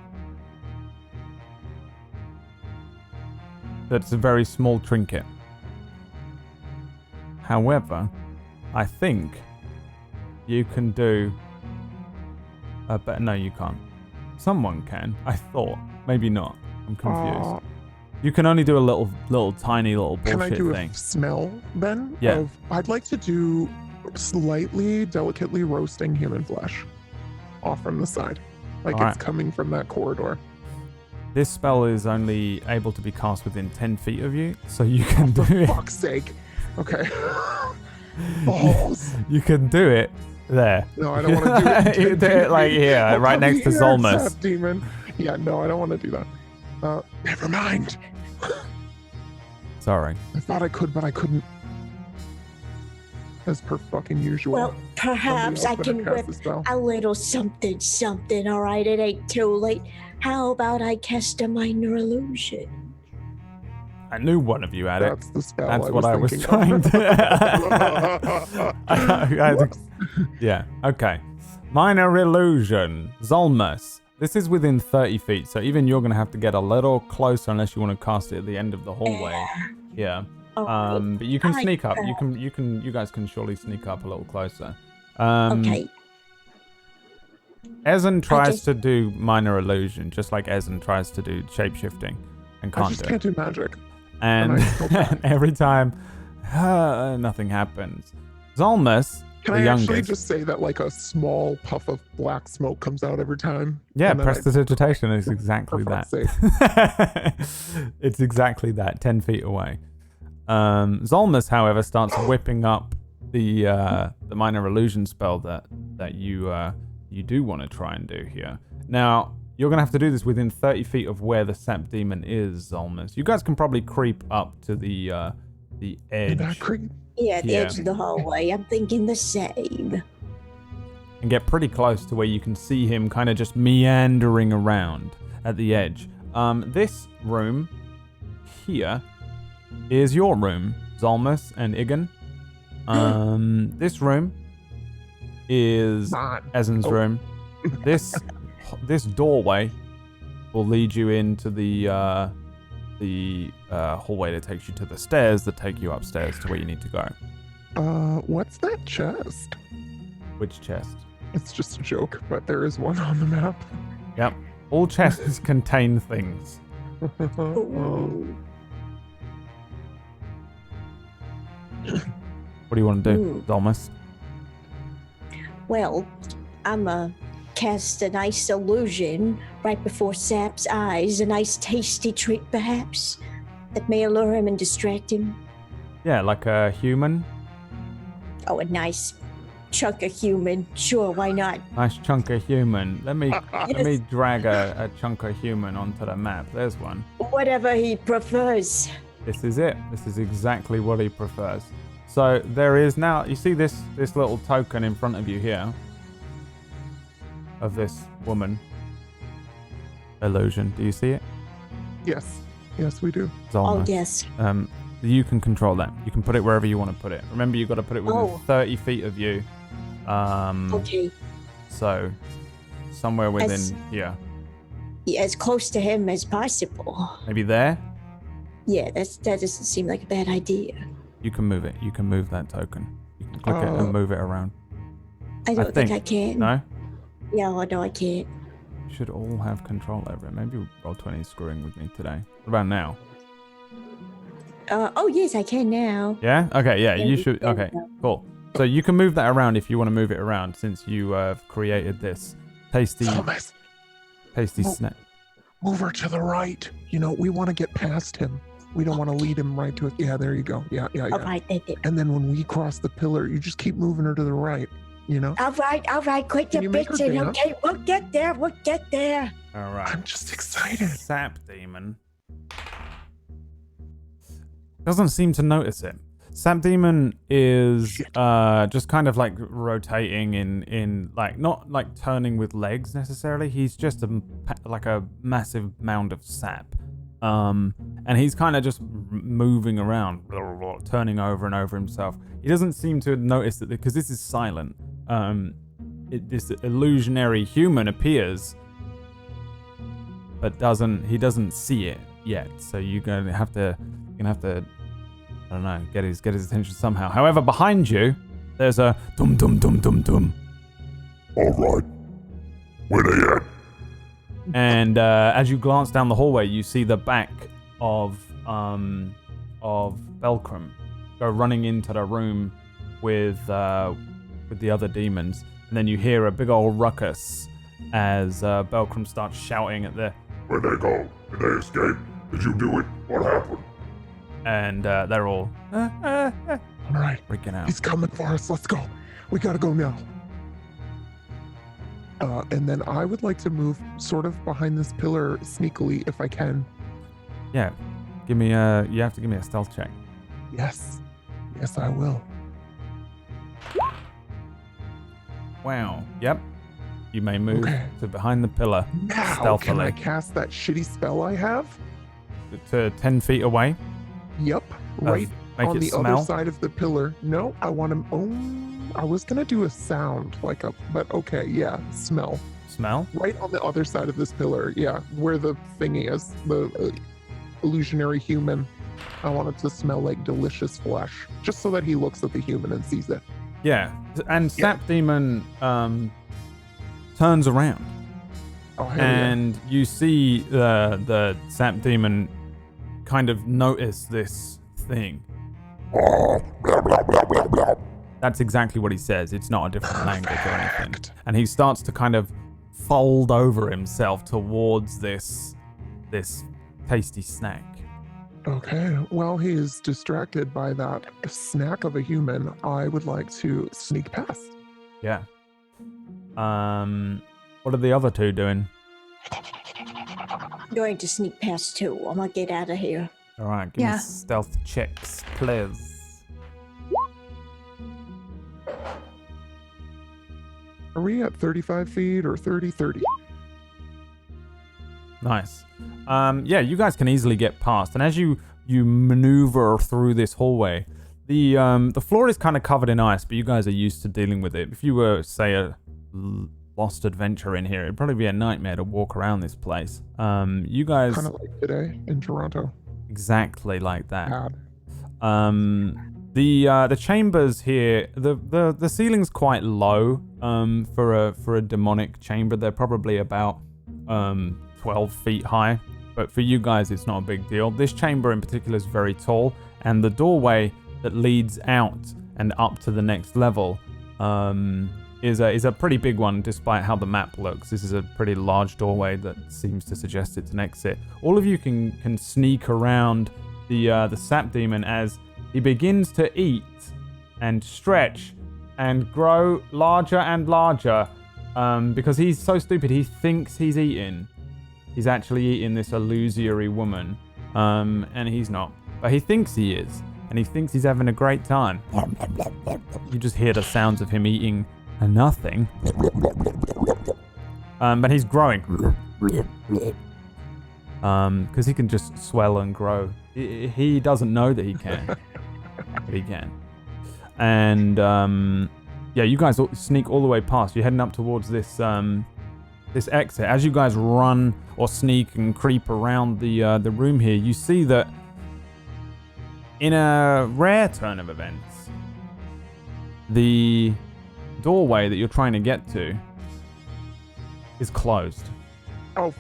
That's a very small trinket. However, I think you can do. But no, you can't. Someone can. I thought. Maybe not. I'm confused. You can only do a little tiny bullshit Can I do thing. a smell then? Yeah. I'd like to do slightly delicately roasting human flesh off from the side. Like All it's right. coming from that corridor. This spell is only able to be cast within 10 feet of you, so you can do For it. fuck's sake. Okay. Balls. You can do it there. No, I don't want to do it. You do it like here, Oh, right come next to here, Zolmus. Sap demon. Yeah, no, I don't want to do that. Never mind. Sorry. I thought I could, but I couldn't. As per fucking usual. well, perhaps I Somebody else can better whip cast the spell. a little something. All right, it ain't too late. How about I cast a minor illusion? I knew one of you had it. That's the spell. That's what I was thinking trying of. to. Yeah, okay. Minor illusion. Zolmus. This is within 30 feet, so even you're going to have to get a little closer unless you want to cast it at the end of the hallway. Yeah. All right. But you can I sneak up. can. You guys can surely sneak up a little closer. Okay. Ezzen tries just- to do minor illusion, just like Ezzen tries to do shapeshifting, and I can't just do can't it. do magic. And and I feel bad. every time, nothing happens. Zolmus, Can the I youngest. actually just say that like a small puff of black smoke comes out every time? Yeah, And then I- prestidigitation is exactly for that. fuck's sake. It's exactly that, 10 feet away. Zolmus, however, starts whipping up the minor illusion spell that you do want to try and do here. Now, you're going to have to do this within 30 feet of where the sap demon is, Zolmus. You guys can probably creep up to the edge That creep. Yeah, at the Yeah. edge of the hallway. I'm thinking the same. and get pretty close to where you can see him kind of just meandering around at the edge. This room here is your room, Zolmus and Iggan. This room is Not. Ezzen's Oh. room. This doorway will lead you into the hallway that takes you to the stairs that take you upstairs to where you need to go. What's that chest? Which chest? It's just a joke, but there is one on the map. Yep. All chests contain things. Ooh. What do you want to do, Ooh. Zolmus? Well, I'ma cast a nice illusion right before Sap's eyes, a nice tasty treat perhaps, that may allure him and distract him. Yeah, like a human. Oh, a nice chunk of human. Sure, why not? Nice chunk of human. Let me Yes. drag a chunk of human onto the map. There's one. Whatever he prefers. This is it. This is exactly what he prefers. So there is now, you see this little token in front of you here of this woman illusion. Do you see it? Yes. Yes, we do. Zolmus. Oh, yes. You can control that. You can put it wherever you want to put it. Remember, you've got to put it within 30 feet of you. Okay. So somewhere within As- here. Yeah, as close to him as possible. Maybe there. Yeah, that doesn't seem like a bad idea. You can move it. You can move that token. You can click it and move it around. I don't think I can. No? Yeah, no, I can't. You should all have control over it. Maybe Roll20 is screwing with me today. What about now? Oh, yes, I can now. Yeah? Okay, yeah, Yeah, you we should. can Okay, now. cool. So you can move that around if you want to move it around since you have created this tasty Zolmus, snack. move her to the right. You know, we want to get past him. We don't want to lead him right to it. Yeah, there you go. Yeah. All right, then. And then when we cross the pillar, you just keep moving her to the right, you know? All right, quit Can your you make her bitching, dance? okay? We'll get there. All right. I'm just excited. Sap demon doesn't seem to notice it. Sap demon is just kind of like rotating in like not like turning with legs necessarily. He's just like a massive mound of sap. And he's kind of just moving around, turning over and over himself. He doesn't seem to notice that because this is silent. This illusionary human appears, but he doesn't see it yet. So you're gonna have to, I don't know, get his attention somehow. However, behind you, there's a dum dum dum dum dum. All right. Where they at? And as you glance down the hallway, you see the back of Belcrum go running into the room with the other demons, and then you hear a big old ruckus as Belcrum starts shouting at the. Where'd they go? Did they escape? Did you do it? What happened? And they're all All right. freaking out. He's coming for us. Let's go. We gotta go now. And then I would like to move sort of behind this pillar sneakily if I can. Yeah, you have to give me a stealth check. Yes. Yes, I will. Wow. Yep. You may move Okay. to behind the pillar Now stealthily can I cast that shitty spell I have? to 10 feet away. Yep. Right Make on it the smell. other side of the pillar. No, I want to. Oh, I was gonna do a sound but okay, yeah, smell. Smell. Right on the other side of this pillar, yeah, where the thingy is, the illusionary human. I want it to smell like delicious flesh, just so that he looks at the human and sees it. Yeah. And Sap Demon turns around. Oh, hell yeah. And you see the Sap Demon kind of notice this thing. Oh, blah, blah, blah, blah, blah. That's exactly what he says. It's not a different language or anything. Perfect. And he starts to kind of fold over himself towards this tasty snack. Okay, while he is distracted by that snack of a human, I would like to sneak past. Yeah. What are the other two doing? I'm going to sneak past too. I'm gonna get out of here. All right, give Yeah. me stealth checks, please. Are we at 35 feet or 30? Nice. Yeah, you guys can easily get past, and as you maneuver through this hallway, the floor is kind of covered in ice, but you guys are used to dealing with it. If you were, say, a lost adventure in here, it'd probably be a nightmare to walk around this place. You guys Kind of like today in Toronto. exactly like that. Bad. The chambers here, the ceiling's quite low. For a demonic chamber, they're probably about 12 feet high. But for you guys, it's not a big deal. This chamber in particular is very tall, and the doorway that leads out and up to the next level is a pretty big one, despite how the map looks. This is a pretty large doorway that seems to suggest it's an exit. All of you can sneak around the Sap Demon as he begins to eat and stretch and grow larger and larger because he's so stupid. He thinks he's eating. He's actually eating this illusory woman, and he's not. But he thinks he is, and he thinks he's having a great time. You just hear the sounds of him eating nothing. But he's growing. Because he can just swell and grow. He doesn't know that he can. But he can. And yeah, you guys sneak all the way past. You're heading up towards this this exit. As you guys run or sneak and creep around the room here, you see that in a rare turn of events, the doorway that you're trying to get to is closed. Oh.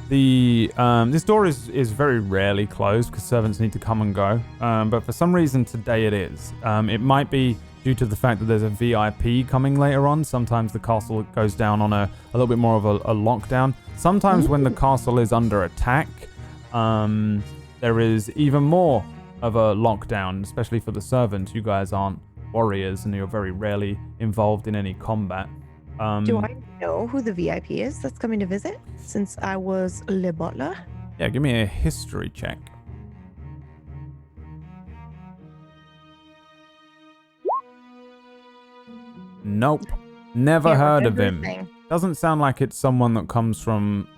This door is very rarely closed because servants need to come and go. But for some reason today it is. It might be due to the fact that there's a VIP coming later on. Sometimes the castle goes down on a little bit more of a lockdown. Sometimes when the castle is under attack, there is even more of a lockdown, especially for the servants. You guys aren't warriors and you're very rarely involved in any combat. Do I know who the VIP is that's coming to visit, since I was Le Butler? Yeah, give me a history check. Nope. Never heard of him. Doesn't sound like it's someone that comes from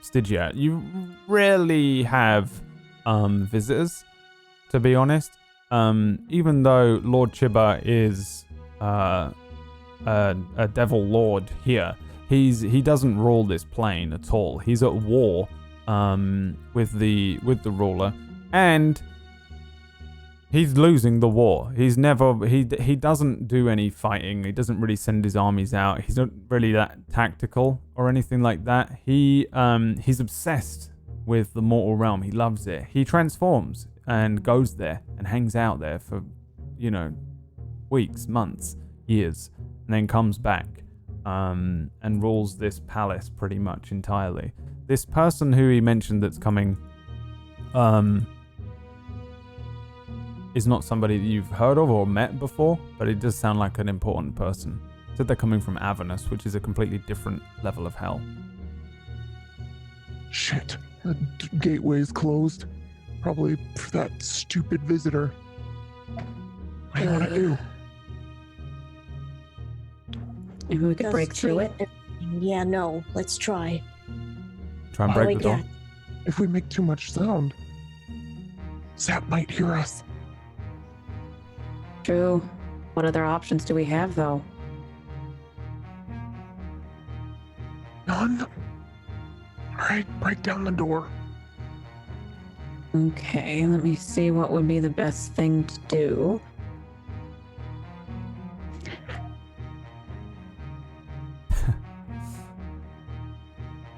Stygia. You rarely have visitors, to be honest. Even though Lord Chiba is a devil lord here, he doesn't rule this plane at all. He's at war with the ruler, and he's losing the war. He doesn't do any fighting. He doesn't really send his armies out. He's not really that tactical or anything like that. He's obsessed with the mortal realm. He loves it. He transforms and goes there and hangs out there for, weeks, months, years, and then comes back and rules this palace pretty much entirely. This person who he mentioned that's coming is not somebody that you've heard of or met before, but it does sound like an important person. Said they're coming from Avernus, which is a completely different level of hell. Shit, the gateway's closed. Probably for that stupid visitor. What do you want to do? Maybe we could break through it. Yeah, no, let's try. Try and break the door. If we make too much sound, Zap might hear us. True. What other options do we have, though? None. All right, break down the door. Okay, let me see what would be the best thing to do.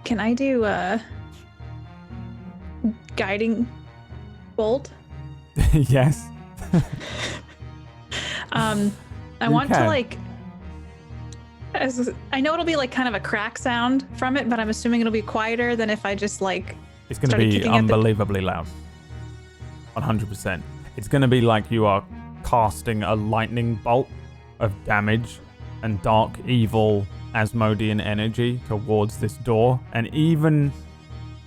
Can I do a guiding bolt? Yes. I want to I know it'll be like kind of a crack sound from it, but I'm assuming it'll be quieter than if I just it's going to be unbelievably loud. 100%. It's going to be like you are casting a lightning bolt of damage and dark, evil Asmodean energy towards this door. And even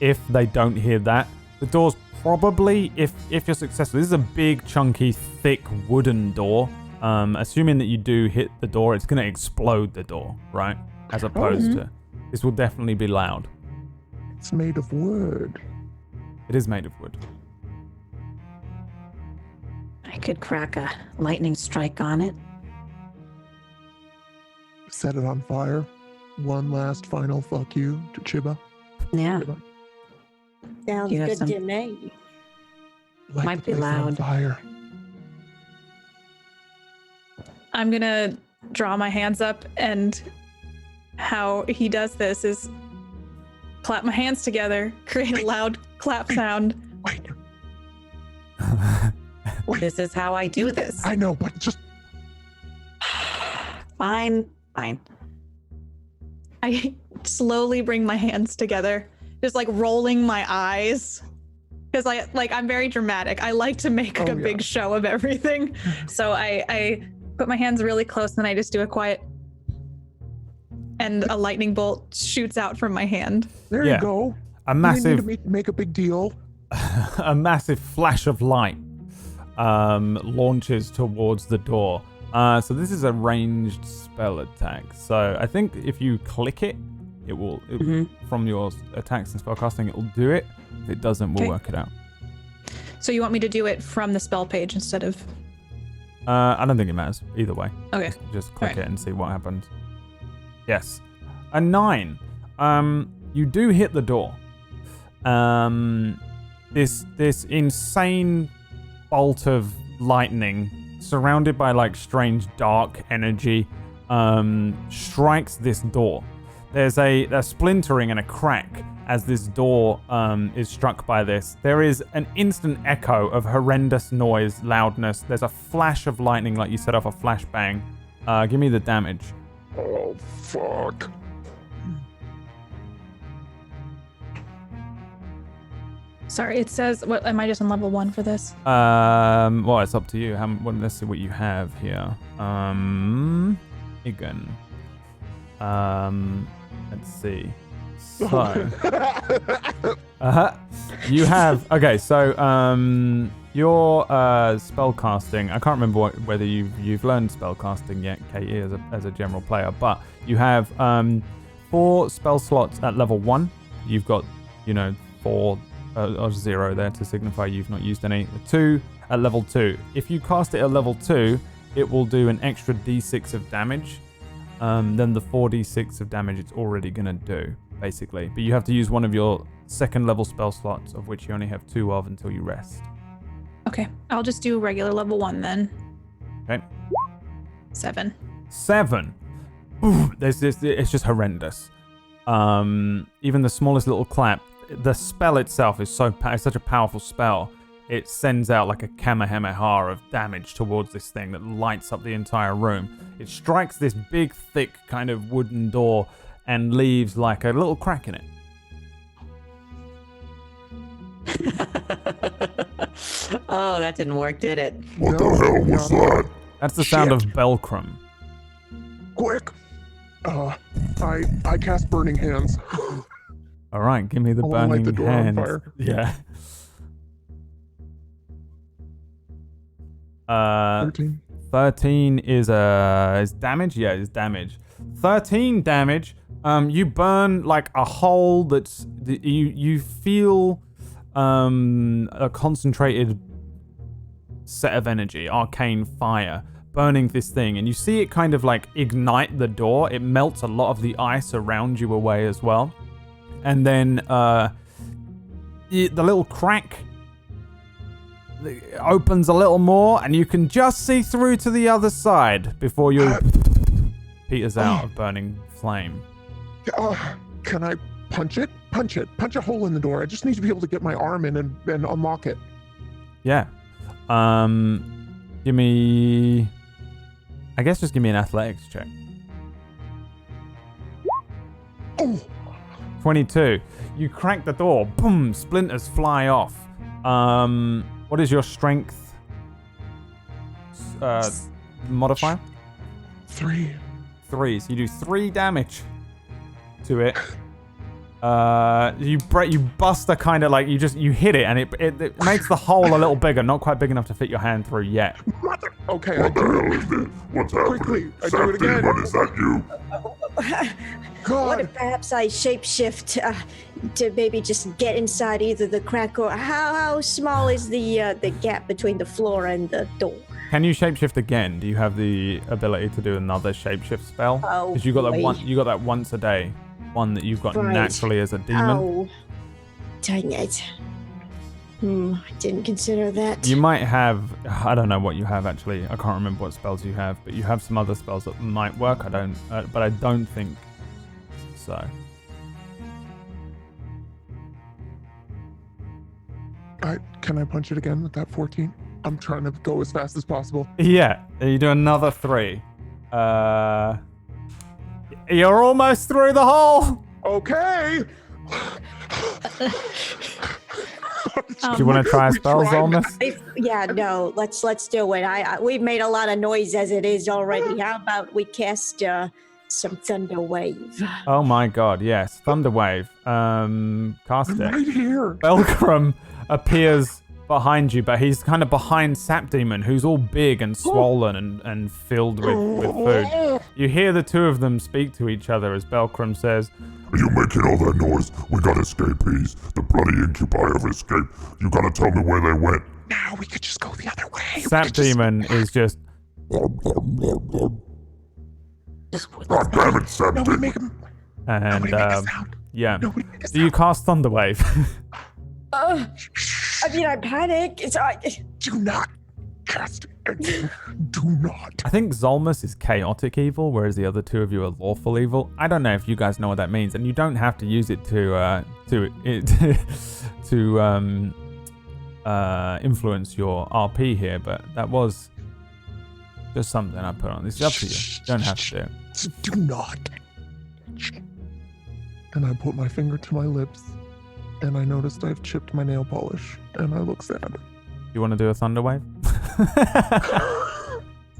if they don't hear that, the door's probably, if you're successful, this is a big, chunky, thick wooden door. Assuming that you do hit the door, it's going to explode the door, right? As opposed to, this will definitely be loud. It's made of wood. It is made of wood. I could crack a lightning strike on it. Set it on fire. One last final fuck you to Chiba. Yeah. Chiba. Sounds You have good some- to me. Light Might the be place on loud. fire. I'm gonna draw my hands up, and how he does this is clap my hands together, create a loud clap sound. Wait, This is how I do this. I know, but just Fine. I slowly bring my hands together, just rolling my eyes. Because I'm very dramatic. I like to make a big show of everything. So I put my hands really close, and I just do a quiet, and a lightning bolt shoots out from my hand. There Yeah. you go. A You massive, need to make a big deal. a massive flash of light launches towards the door. So this is a ranged spell attack. So I think if you click it, it will from your attacks and spellcasting, it will do it. If it doesn't, we'll work it out. So you want me to do it from the spell page instead of? I don't think it matters either way. Okay. Just click it and see what happens. Yes, a 9. You do hit the door. This insane bolt of lightning, surrounded by like strange dark energy, strikes this door. There's a splintering and a crack as this door is struck by this. There is an instant echo of horrendous noise, loudness. There's a flash of lightning, like you set off a flashbang. Give me the damage. Oh, fuck. Sorry, it says, what, am I just on level 1 for this? Well, it's up to you. Let's see what you have here. Iggan. Let's see. So, you have, okay, so, your spellcasting, I can't remember whether you've learned spellcasting yet, Katie, as a general player, but you have 4 spell slots at level 1. You've got, 4 or 0 there to signify you've not used any. 2 at level 2. If you cast it at level 2, it will do an extra d6 of damage than the 4d6 of damage it's already going to do, basically. But you have to use one of your second level spell slots, of which you only have 2 of until you rest. Okay, I'll just do regular level 1 then. Okay. 7. 7. Ooh, it's just horrendous. Even the smallest little clap. The spell itself is it's such a powerful spell. It sends out like a kamehameha of damage towards this thing that lights up the entire room. It strikes this big, thick kind of wooden door and leaves like a little crack in it. Oh, that didn't work, did it? What the hell was that? That's the sound of Shit. Belcrum. Quick. I cast Burning Hands. All right, give me the I wanna light burning the door on hands. fire. Yeah. 13. 13 is damage. Yeah, it's damage. 13 damage. You burn like a hole that's you feel a concentrated set of energy, arcane fire, burning this thing, and you see it kind of like ignite the door. It melts a lot of the ice around you away as well, and then the little crack opens a little more, and you can just see through to the other side before you peters out of burning flame. Can I punch it? Punch a hole in the door. I just need to be able to get my arm in and unlock it. Yeah. Give me... I guess just give me an athletics check. Oh, 22. You crack the door. Boom! Splinters fly off. What is your strength modifier? 3. 3. So you do 3 damage to it. You bust a kind of like you hit it, and it makes the hole a little bigger, not quite big enough to fit your hand through yet. Mother. Okay, I What the do hell it. is this? What's happening? Quickly, I do Sam it again. Demon, is that you? What God. if perhaps I shapeshift to maybe just get inside either the crack, or how small is the gap between the floor and the door? Can you shapeshift again? Do you have the ability to do another shapeshift spell? Oh, Because you got that boy. one. You got that once a day. One that you've got Right. naturally as a demon. Oh, dang it. I didn't consider that. You might have. I don't know what you have actually. I can't remember what spells you have, but you have some other spells that might work. I don't. But I don't think so. Can I punch it again with that 14? I'm trying to go as fast as possible. Yeah. You do another 3. You're almost through the hole. Okay. Do you want to try a spell, Zolmus? Yeah, no, let's do it. We've made a lot of noise as it is already. How about we cast some thunder wave? Oh my god, yes. Thunder wave. Cast I'm it. right here. Belcrum appears behind you, but he's kind of behind Sap Demon, who's all big and swollen and filled with food. You hear the two of them speak to each other as Belcrum says, Are you making all that noise? We got escapees. The bloody incubi have escaped. You gotta tell me where they went. Now we could just go the other way. Sap Demon is just... God damn it, Sap Nobody Demon. make him. And, Nobody make a sound. yeah. Nobody make a Do you sound. cast Thunder Wave? I mean, I panic. Do not cast it. Do not. I think Zolmus is chaotic evil, whereas the other two of you are lawful evil. I don't know if you guys know what that means, and you don't have to use it to influence your RP here, but that was just something I put on. It's up to you. You don't have to do it. Do not. And I put my finger to my lips, and I noticed I've chipped my nail polish, and I look sad. You want to do a Thunder Wave?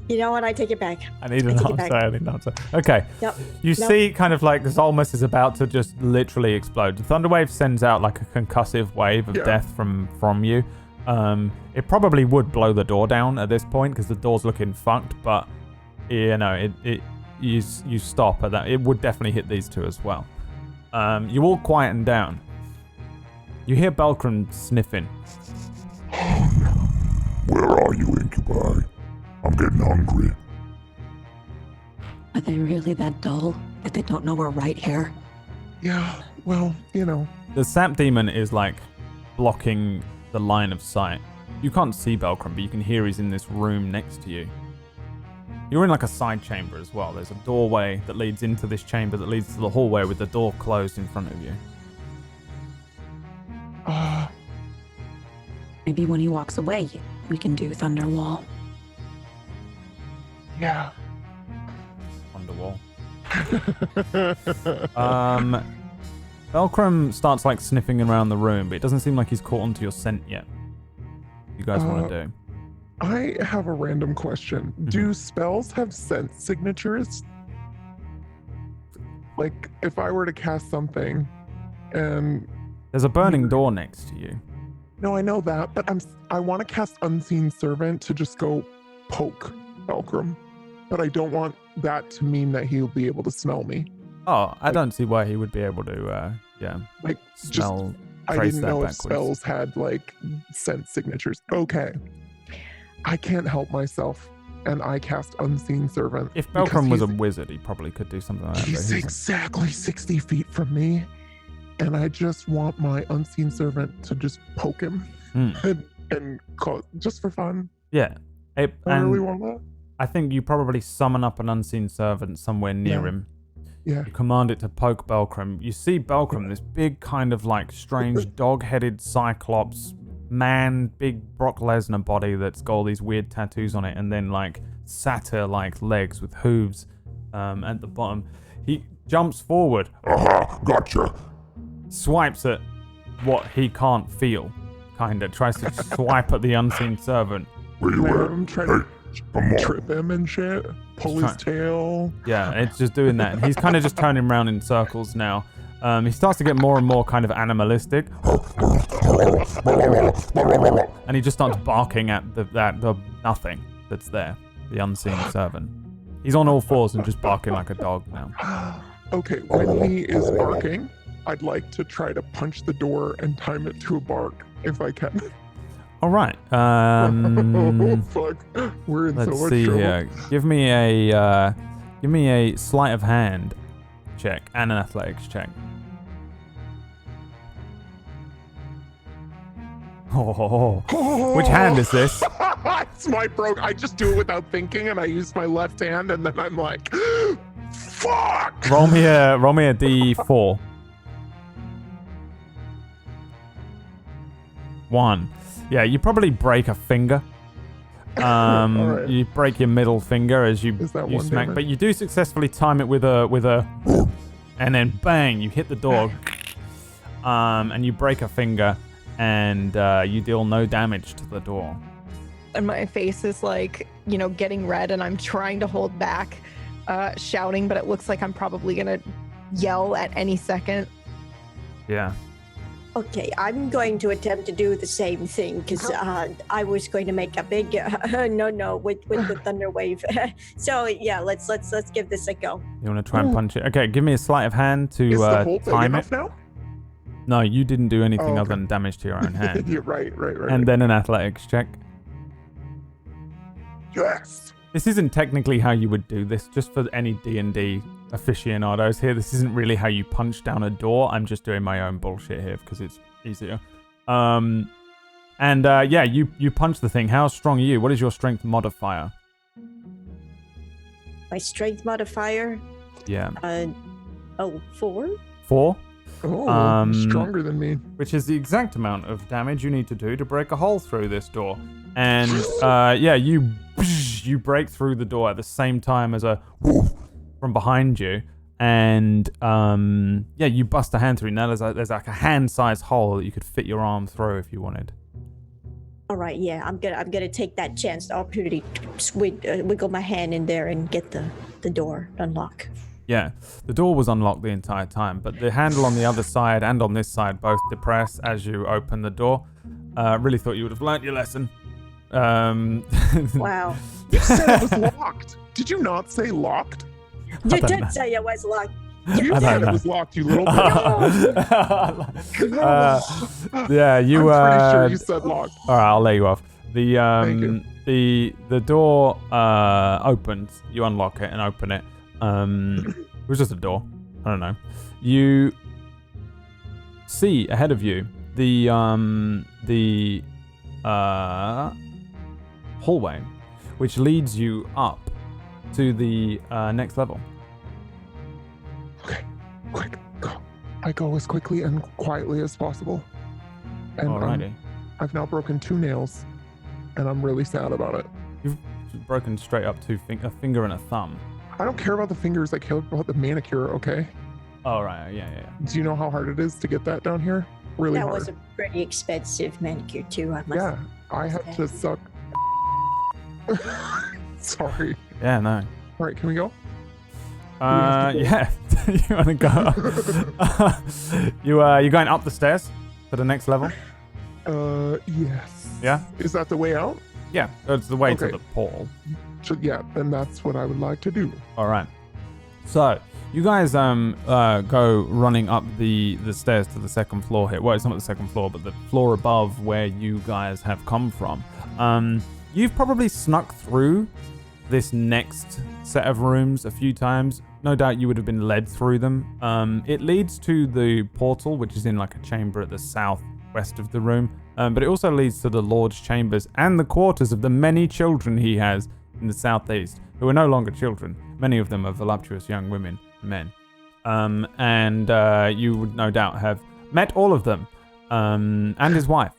You know what? I take it back. I need an answer. I need an answer. Okay. Yep. You Nope. see kind of like Zolmus is about to just literally explode. The Thunder Wave sends out like a concussive wave of death from you. It probably would blow the door down at this point because the door's looking fucked, but you know, you stop at that. It would definitely hit these two as well. You all quieten down. You hear Belcrum sniffing. Where are you, incubi? I'm getting hungry. Are they really that dull that they don't know we're right here? Yeah, well, you know. The Sap Demon is like blocking the line of sight. You can't see Belcrum, but you can hear he's in this room next to you. You're in like a side chamber as well. There's a doorway that leads into this chamber that leads to the hallway with the door closed in front of you. Maybe when he walks away, we can do Thunderwall. Yeah. On the wall. Belcrum starts like sniffing around the room, but it doesn't seem like he's caught onto your scent yet. You guys want to do? I have a random question. Do spells have scent signatures? Like, if I were to cast something and... There's a burning door next to you. No, I know that, but I want to cast Unseen Servant to just go poke Belcrum. But I don't want that to mean that he'll be able to smell me. Oh, I don't see why he would be able to, Like, smell, I trace didn't that know if backwards. spells had, like, scent signatures. Okay. I can't help myself, and I cast Unseen Servant. If because Belcrum was a he's- wizard, he probably could do something like that. but He's he's- exactly 60 feet from me, and I just want my Unseen Servant to just poke him and call just for fun. Yeah. I really And want that. I think you probably summon up an unseen servant somewhere near Yeah. him. Yeah. You command it to poke Belcrum. You see Belcrum, this big kind of like strange dog-headed cyclops man, big Brock Lesnar body that's got all these weird tattoos on it, and then like satyr-like legs with hooves at the bottom. He jumps forward, Aha, gotcha. swipes at what he can't feel, kind of tries to swipe at the unseen servant. Where you Can I have at? him try Hey, to come on. trip him and shit? Pull his tail? Yeah, it's just doing that. And he's kind of just turning around in circles now. He starts to get more and more kind of animalistic. And he just starts barking at the nothing that's there, the unseen servant. He's on all fours and just barking like a dog now. Okay, when he is barking, I'd like to try to punch the door and time it to a bark if I can. All right. Oh, fuck. We're in so Let's much see trouble. here. Give me a sleight of hand check and an athletics check. Oh, which hand is this? It's my broke. I just do it without thinking, and I use my left hand, and then I'm like, fuck! Roll me a d4. 1. Yeah, you probably break a finger. Alright. You break your middle finger as you Is that you one smack, damage? but you do successfully time it with a, and then bang, you hit the door, and you break a finger, and you deal no damage to the door. And my face is like, getting red, and I'm trying to hold back, shouting, but it looks like I'm probably gonna yell at any second. Yeah. Okay, I'm going to attempt to do the same thing because I was going to make a big no with the thunder wave. So yeah, let's give this a go. You want to try and punch it? Okay, give me a sleight of hand to Is the hole big time enough it. now? No, you didn't do anything Oh, other okay. than damage to your own hand. You're right. And then an athletics check. Yes. This isn't technically how you would do this, just for any D&D aficionados here. This isn't really how you punch down a door. I'm just doing my own bullshit here because it's easier. You punch the thing. How strong are you? What is your strength modifier? My strength modifier, Yeah. 4. 4? Oh, stronger than me. Which is the exact amount of damage you need to do to break a hole through this door. And you break through the door at the same time as a from behind you, and you bust a hand through. Now there's like a hand-sized hole that you could fit your arm through if you wanted. All right, yeah, I'm gonna take that chance, the opportunity to wiggle my hand in there and get the door unlocked. Yeah, the door was unlocked the entire time, but the handle on the other side and on this side both depress as you open the door. Really thought you would have learnt your lesson. Wow. You said it was locked. Did you not say locked? You did say it was locked. You I said don't it know. was locked, you little Yeah, you. I'm pretty sure you said locked. All right, I'll let you off. Thank you. The door opens. You unlock it and open it. It was just a door. I don't know. You see ahead of you the hallway, which leads you up to the next level. Okay, quick, go. I go as quickly and quietly as possible. And Alrighty. I've now broken 2 nails, and I'm really sad about it. You've broken straight up a finger and a thumb. I don't care about the fingers, I care about the manicure, okay? Oh, right. Yeah. Do you know how hard it is to get that down here? Really That hard. was a pretty expensive manicure too, I must. Yeah, I had to suck. Sorry. Yeah, no. All right, can we go? Yeah. You want to go? You're going up the stairs to the next level? Yes. Yeah? Is that the way out? Yeah, it's the way to Okay. the portal. Yeah, then that's what I would like to do. All right. So you guys go running up the stairs to the second floor here. Well, it's not the second floor, but the floor above where you guys have come from. You've probably snuck through this next set of rooms a few times. No doubt you would have been led through them. It leads to the portal, which is in like a chamber at the southwest of the room. But it also leads to the Lord's chambers and the quarters of the many children he has in the southeast, who are no longer children. Many of them are voluptuous young women and men. You would no doubt have met all of them, and his wife,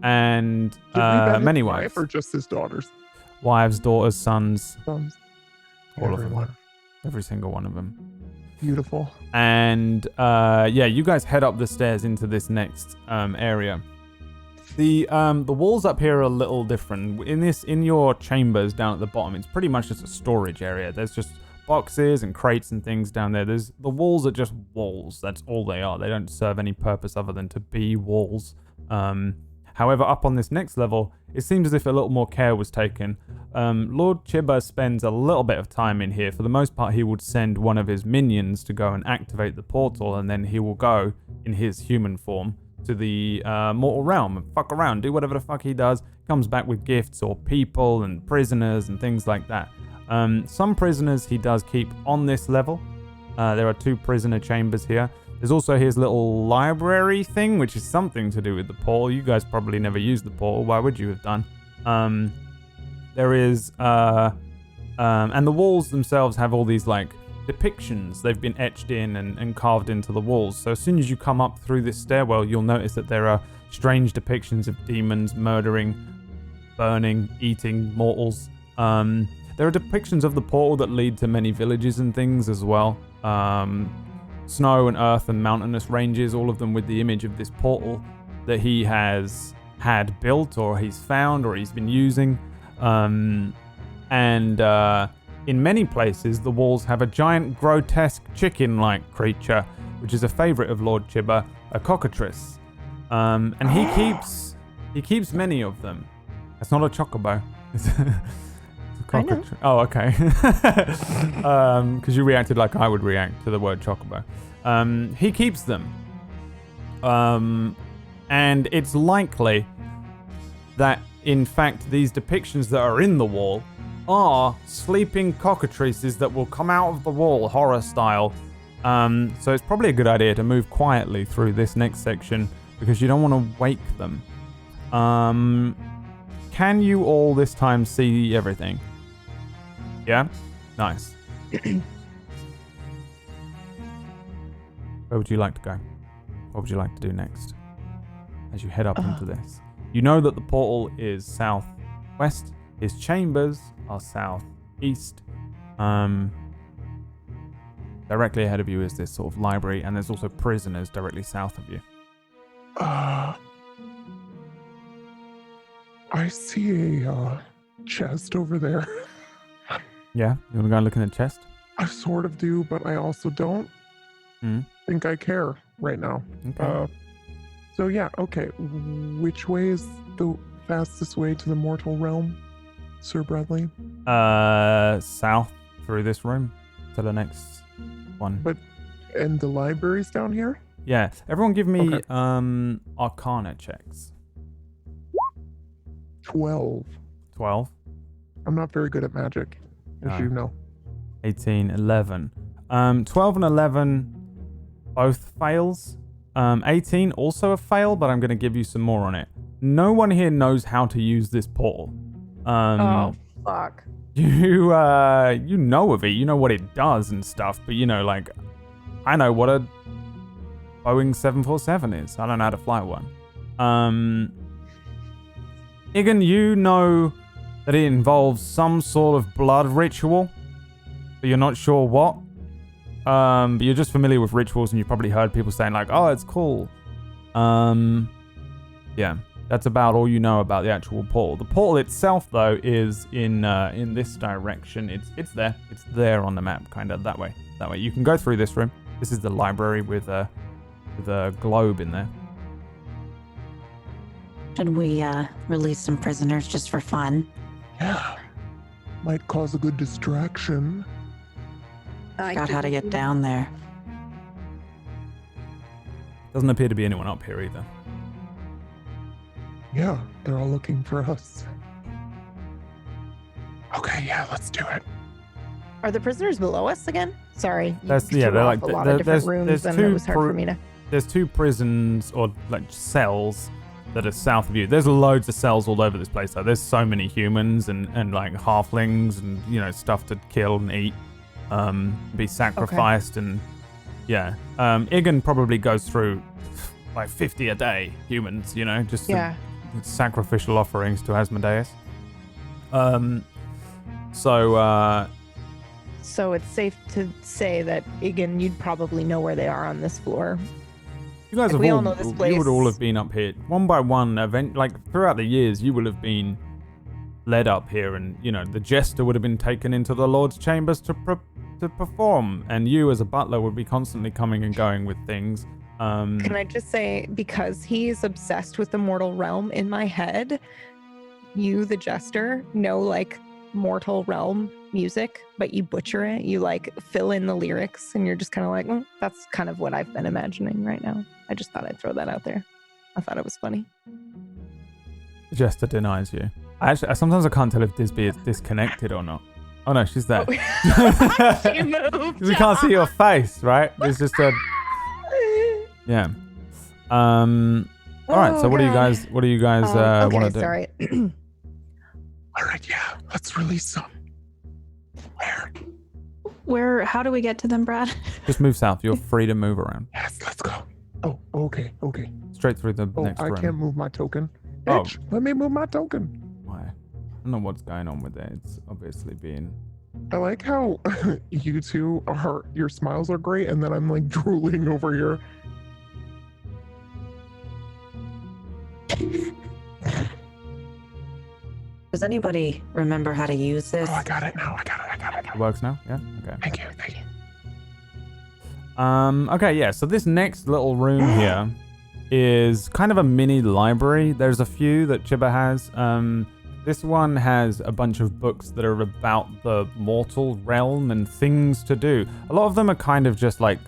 and Did we bet his many wife wives. or just his daughters? Wives, daughters, sons, Sons. all of them. Everyone. Every single one of them. Beautiful. And you guys head up the stairs into this next area. The walls up here are a little different. In your chambers down at the bottom, it's pretty much just a storage area. There's just boxes and crates and things down there. The walls are just walls. That's all they are. They don't serve any purpose other than to be walls. However, up on this next level, it seems as if a little more care was taken. Lord Chiba spends a little bit of time in here. For the most part, he would send one of his minions to go and activate the portal, and then he will go in his human form to the mortal realm and fuck around, do whatever the fuck he does. Comes back with gifts or people and prisoners and things like that. Some prisoners he does keep on this level. There are 2 prisoner chambers here. There's also his little library thing, which is something to do with the portal. You guys probably never used the portal. Why would you have done? There is, and the walls themselves have all these like depictions. They've been etched in and carved into the walls. So as soon as you come up through this stairwell, you'll notice that there are strange depictions of demons murdering, burning, eating mortals. There are depictions of the portal that lead to many villages and things as well. Snow and earth and mountainous ranges, all of them with the image of this portal that he has had built or he's found or he's been using. And in many places, the walls have a giant, grotesque chicken-like creature, which is a favorite of Lord Chibba, a cockatrice. And he keeps many of them. It's not a chocobo. It's a cockatrice. Oh, okay. Because you reacted like I would react to the word chocobo. He keeps them. And it's likely that, in fact, these depictions that are in the wall are sleeping cockatrices that will come out of the wall, horror style. So it's probably a good idea to move quietly through this next section because you don't want to wake them. Can you all this time see everything? Yeah? Nice. Where would you like to go? What would you like to do next as you head up into this? You know that the portal is southwest. His chambers are southeast. Directly ahead of you is this sort of library, and there's also prisoners directly south of you. I see a chest over there. Yeah? You want to go and look in the chest? I sort of do, but I also don't think I care right now. Okay. So yeah, okay. Which way is the fastest way to the mortal realm, Sir Bradley? South through this room to the next one. And the library's down here? Yeah. Everyone give me Okay. Arcana checks. 12. 12. I'm not very good at magic, as you know. 18, 11. 12 and 11 both fails. 18 also a fail, but I'm going to give you some more on it. No one here knows how to use this portal. Oh, fuck. You know of it. You know what it does and stuff, but you know, like, I know what a Boeing 747 is. I don't know how to fly one. Iggan, you know that it involves some sort of blood ritual, but you're not sure what. But you're just familiar with rituals, and you've probably heard people saying like, "Oh, it's cool." Yeah, that's about all you know about the actual portal. The portal itself, though, is in this direction. It's there. It's there on the map, kind of that way. That way, you can go through this room. This is the library with a globe in there. Should we release some prisoners just for fun? Yeah. Might cause a good distraction. Forgot how to get down there. Doesn't appear to be anyone up here either. Yeah, they're all looking for us. Okay, yeah, let's do it. Are the prisoners below us again? Sorry. They're like a lot of different rooms, and it was hard for me to. There's two prisons or like cells that are south of you. There's loads of cells all over this place though. There's so many humans and like halflings and, you know, stuff to kill and eat, be sacrificed. And yeah. Iggan probably goes through like 50 a day humans, you know, just sacrificial offerings to Asmodeus. So it's safe to say that, Iggan, you'd probably know where they are on this floor. You guys all know this place. You would all have been up here one by one. Like throughout the years, you will have been led up here, and you know the jester would have been taken into the Lord's chambers to perform, and you as a butler would be constantly coming and going with things. Can I just say, because he's obsessed with the mortal realm, in my head, you, the jester, know like mortal realm music, but you butcher it. You like fill in the lyrics, and you're just kind of like, that's kind of what I've been imagining right now. I just thought I'd throw that out there. I thought it was funny. The jester denies you. I sometimes I can't tell if Disby is disconnected or not. Oh no, she's there. She moved. We can't see your face, right? There's just a yeah. All right. So what do you guys want to do? Sorry. All right, yeah, let's release some. Where? How do we get to them, Brad? Just move south. You're free to move around. Yes, let's go. Oh, okay. Straight through the next room. I can't move my token. Oh. Bitch, let me move my token. Why? I don't know what's going on with it. It's obviously being... I like how you two your smiles are great, and then I'm like drooling over here. Does anybody remember how to use this? Oh, I got it now. I got it. It works now? Yeah? Okay. Thank you. Okay, yeah, so this next little room here is kind of a mini library. There's a few that Chiba has. This one has a bunch of books that are about the mortal realm and things to do. A lot of them are kind of just like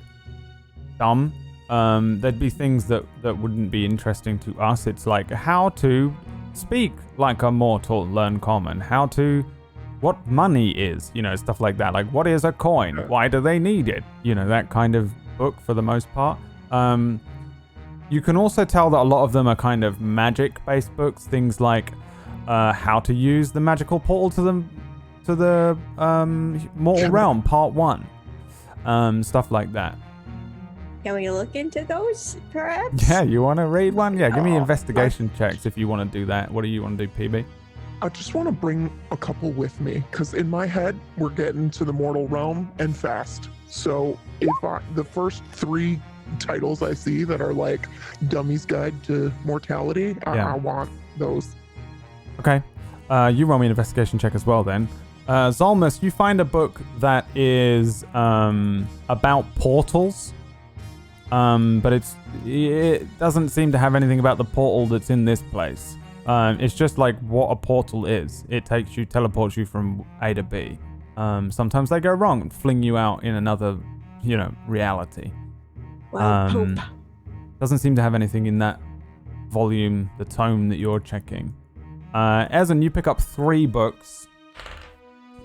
dumb. There'd be things that wouldn't be interesting to us. It's like how to speak like a mortal, learn common, what money is, stuff like that. Like, what is a coin? Why do they need it? That kind of book for the most part. You can also tell that a lot of them are kind of magic-based books. Things like how to use the magical portal to the mortal realm, part 1. Stuff like that. Can we look into those, perhaps? Yeah, you want to read one? Yeah, give me investigation checks if you want to do that. What do you want to do, PB? I just want to bring a couple with me, because in my head, we're getting to the mortal realm and fast. So if the first 3 titles I see that are like Dummy's Guide to Mortality, I want those. Okay. You roll me an investigation check as well then. Zolmus, you find a book that is about portals. But it doesn't seem to have anything about the portal that's in this place. It's just like what a portal is. It teleports you from A to B. Sometimes they go wrong and fling you out in another, reality. Well, poop. Doesn't seem to have anything in that volume, the tome that you're checking. Ezzen, you pick up 3 books.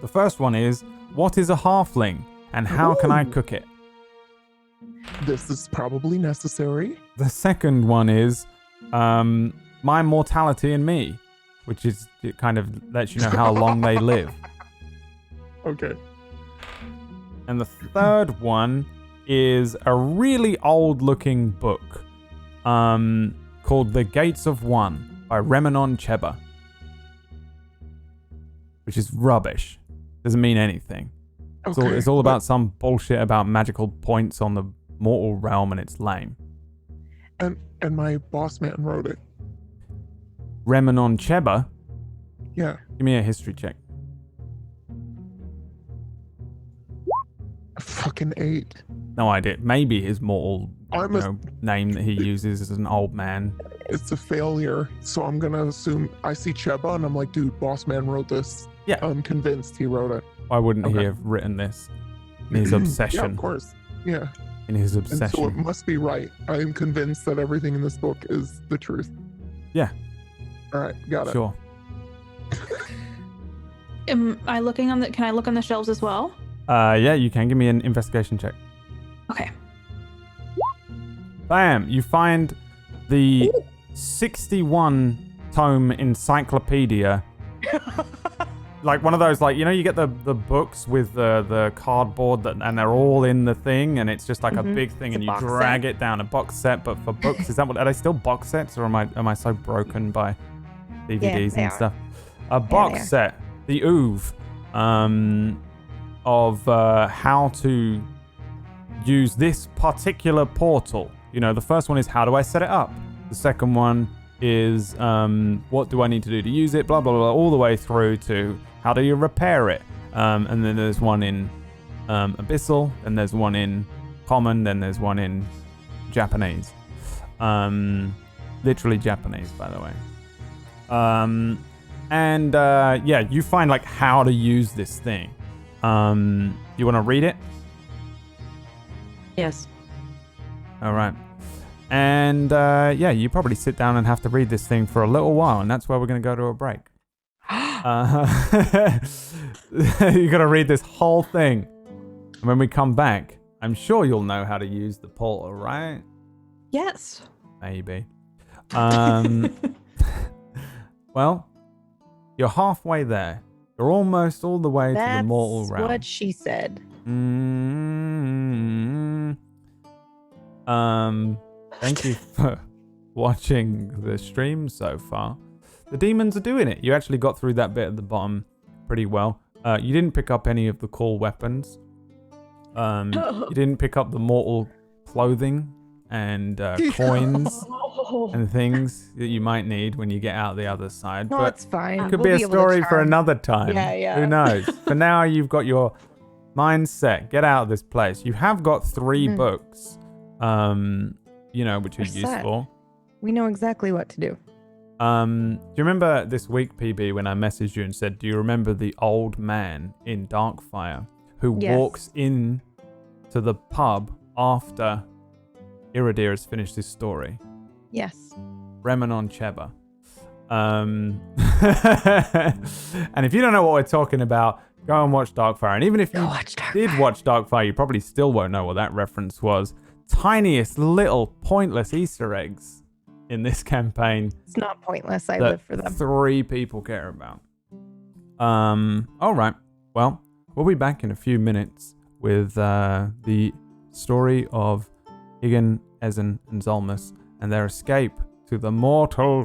The first one is, What is a Halfling and How Can I Cook It? This is probably necessary. The second one is My Mortality and Me, which is, it kind of lets you know how long they live. Okay. And the third one is a really old-looking book called The Gates of One by Remenon Cheba, which is rubbish. Doesn't mean anything. Okay, It's all about some bullshit about magical points on the mortal realm, and it's lame. And my boss man wrote it. Remenon Cheba? Yeah. Give me a history check. A fucking 8. No idea. Maybe his mortal name that he uses is an old man. It's a failure. So I'm gonna assume I see Cheba and I'm like, dude, boss man wrote this. Yeah. I'm convinced he wrote it. Why wouldn't he have written this? In his obsession. Yeah, of course. Yeah. In his And obsession. so it must be right. I am convinced that everything in this book is the truth. Yeah. All right, got it. Sure. Am I looking on can I look on the shelves as well? Yeah, you can. Give me an investigation check. Okay. Bam! You find the 61 tome encyclopedia. Like one of those, like, you get the books with the cardboard and they're all in the thing, and it's just like a big thing, and you drag it down, a box set. But for books, are they still box sets, or am I so broken by DVDs and stuff? A box set, the oeuvre, of how to use this particular portal. The first one is how do I set it up? The second one is what do I need to do to use it? Blah blah blah, all the way through to how do you repair it? And then there's one in Abyssal, and there's one in Common, then there's one in Japanese. Literally Japanese, by the way. You find like how to use this thing. You want to read it? Yes. All right. And you probably sit down and have to read this thing for a little while, and that's where we're going to go to a break. You got to read this whole thing. And when we come back, I'm sure you'll know how to use the portal, right? Yes. Maybe. Well, you're halfway there. You're almost all the way to the mortal realm. That's what she said. Thank you for watching the stream so far. The demons are doing it. You actually got through that bit at the bottom pretty well. You didn't pick up any of the cool weapons. You didn't pick up the mortal clothing and coins. and things that you might need when you get out the other side. No, but it's fine. it could We'll be a able to story for charm. another time. Yeah, yeah. Who knows? For now, you've got your mind set. Get out of this place. You have got 3 books, which are We're set. useful. We know exactly what to do. Do you remember this week, PB, when I messaged you and said, do you remember the old man in Darkfire who Yes. walks in to the pub after Iridir has finished his story? Yes. Remenon Cheba. And if you don't know what we're talking about, go and watch Darkfire. And even if you did watch Darkfire, you probably still won't know what that reference was. Tiniest little pointless Easter eggs in this campaign. It's not pointless. I that live for them. 3 people care about. All right. Well, we'll be back in a few minutes with the story of Iggan, Ezzen, and Zolmus and their escape to the mortal.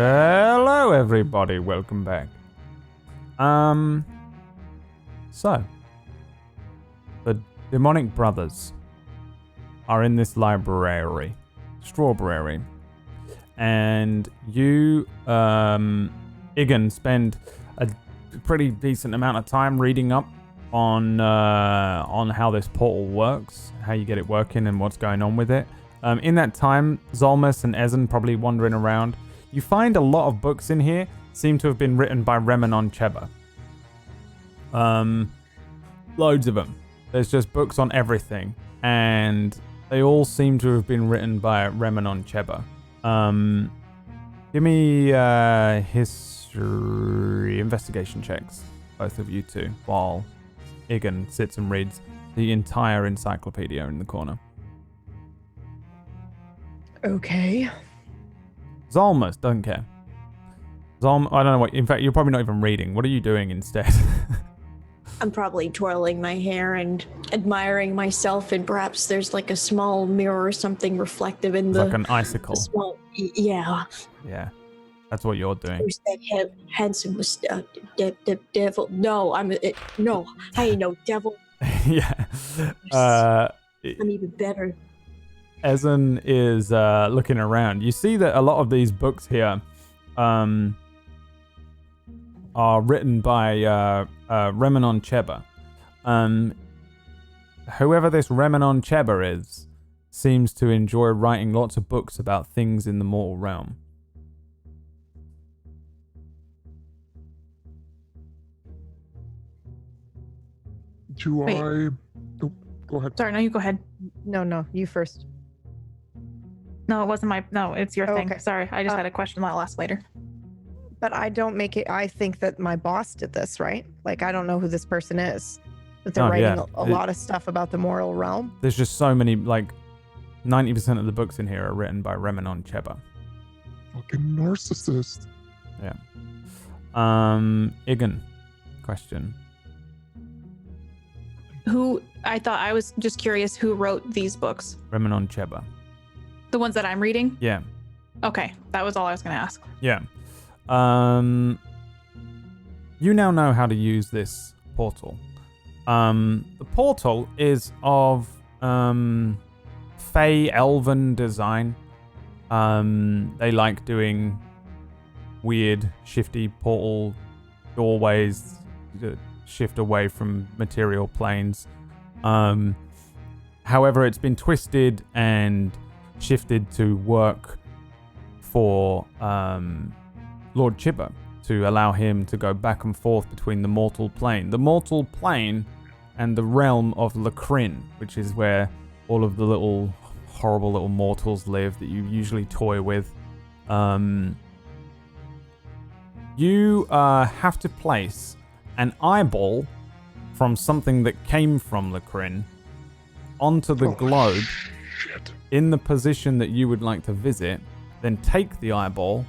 Hello, everybody. Welcome back. So, the demonic brothers are in this library, Strawberry, and you, Iggan, spend a pretty decent amount of time reading up on how this portal works, how you get it working, and what's going on with it. In that time, Zolmus and Ezzen probably wandering around. You find a lot of books in here seem to have been written by Remenon Cheba. Loads of them. There's just books on everything, and they all seem to have been written by Remenon Cheba. Give me history investigation checks. both of you two, while Iggan sits and reads the entire encyclopedia in the corner. Okay. Zolmus doesn't care. I don't know what. In fact, you're probably not even reading. What are you doing instead? I'm probably twirling my hair and admiring myself, and perhaps there's like a small mirror or something reflective in It's the like an icicle. Yeah. Yeah, that's what you're doing. Who's that handsome devil? No, no. I ain't no devil. Yeah. I'm even better. Ezzen is looking around. You see that a lot of these books here are written by Remenon Cheba. Whoever this Remenon Cheba is seems to enjoy writing lots of books about things in the mortal realm. Wait. Oh, go ahead. Sorry, no, you go ahead. No, you first. No, it wasn't my. No, it's your thing. Okay. Sorry, I just had a question that'll ask later. But I don't make it. I think that my boss did this, right? Like, I don't know who this person is. But they're writing a lot of stuff about the moral realm. There's just so many, like, 90% of the books in here are written by Remenon Cheba. Fucking narcissist. Yeah. Iggan, question. I was just curious who wrote these books. Remenon Cheba. The ones that I'm reading? Yeah. Okay, that was all I was going to ask. Yeah. You now know how to use this portal. The portal is of Fey Elven design. They like doing weird, shifty portal doorways to shift away from material planes. However, it's been twisted and shifted to work for Lord Chibba, to allow him to go back and forth between the mortal plane. The mortal plane and the realm of Lacrin, which is where all of the little horrible little mortals live that you usually toy with. You have to place an eyeball from something that came from Lacrin onto the globe in the position that you would like to visit, then take the eyeball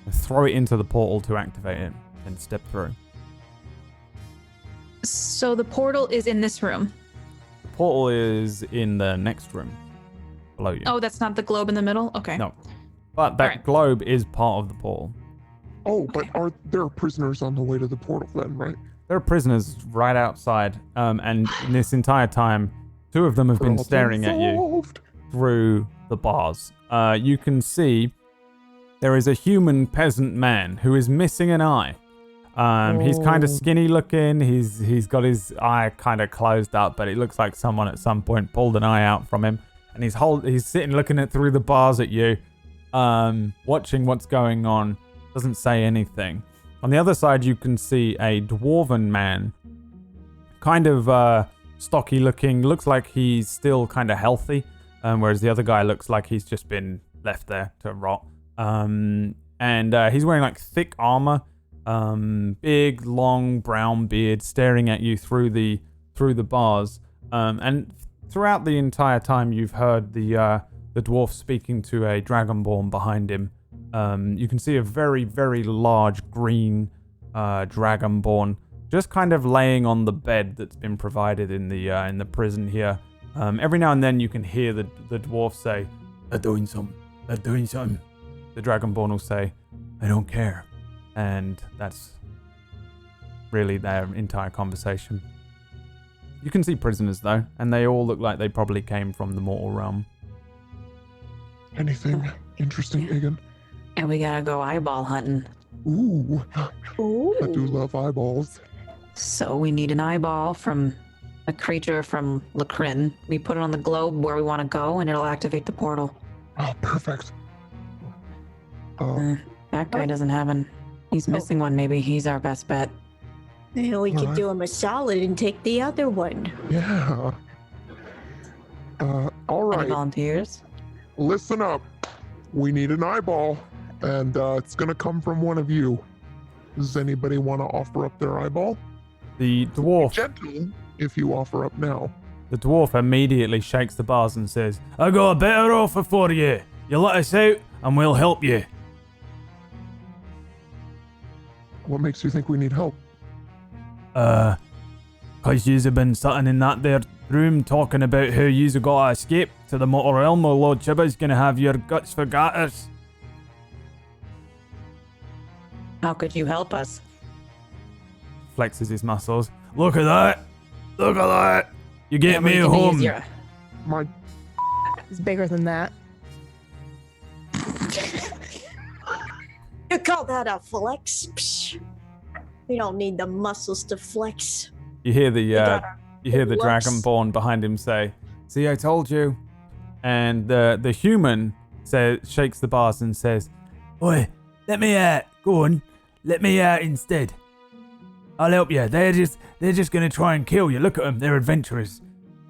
and throw it into the portal to activate it, and step through. So the portal is in this room. The portal is in the next room below you. Oh, that's not the globe in the middle? Okay. No. But that Alright. globe is part of the portal. Oh, but are there prisoners on the way to the portal then, right? There are prisoners right outside, and in this entire time, two of them have been staring at you through the bars. You can see there is a human peasant man who is missing an eye. He's kind of skinny looking. He's got his eye kind of closed up, but it looks like someone at some point pulled an eye out from him. And he's sitting looking through the bars at you, watching what's going on. Doesn't say anything. On the other side, you can see a dwarven man, kind of stocky looking. Looks like he's still kind of healthy, whereas the other guy looks like he's just been left there to rot. And he's wearing like thick armor, big long brown beard, staring at you through the bars. And throughout the entire time, you've heard the dwarf speaking to a dragonborn behind him. You can see a very, very large green dragonborn just kind of laying on the bed that's been provided in the prison here. Every now and then you can hear the dwarf say, "They're doing something. They're doing something." The dragonborn will say, "I don't care." And that's really their entire conversation. You can see prisoners though, and they all look like they probably came from the mortal realm. Anything interesting, Iggan? And we gotta go eyeball hunting. Ooh, Ooh. I do love eyeballs. So we need an eyeball from a creature from Lacrin. We put it on the globe where we want to go, and it'll activate the portal. Oh, perfect. That guy doesn't have one. He's missing one. Maybe he's our best bet. Yeah, we could Alright. do him a solid and take the other one. Yeah. All Any right. volunteers? Listen up. We need an eyeball, and it's gonna come from one of you. Does anybody want to offer up their eyeball? The dwarf, Gentle if you offer up now. the dwarf immediately shakes the bars and says, "I got a better offer for you. You let us out, and we'll help you." What makes you think we need help? Cause yous have been sitting in that there room talking about how yous have got to escape to the mortal realm, or Lord Chibba's gonna have your guts for garters. How could you help us? Flexes his muscles. Look at that! Look at that! You get me Everybody home. use your- My It's bigger than that. You call that a flex? Psh. We don't need the muscles to flex. You hear the looks. dragonborn behind him say, "See, I told you." And the human shakes the bars and says, "Oi, let me out. Go on, let me out instead. I'll help you. They're just gonna try and kill you. Look at them. They're adventurers.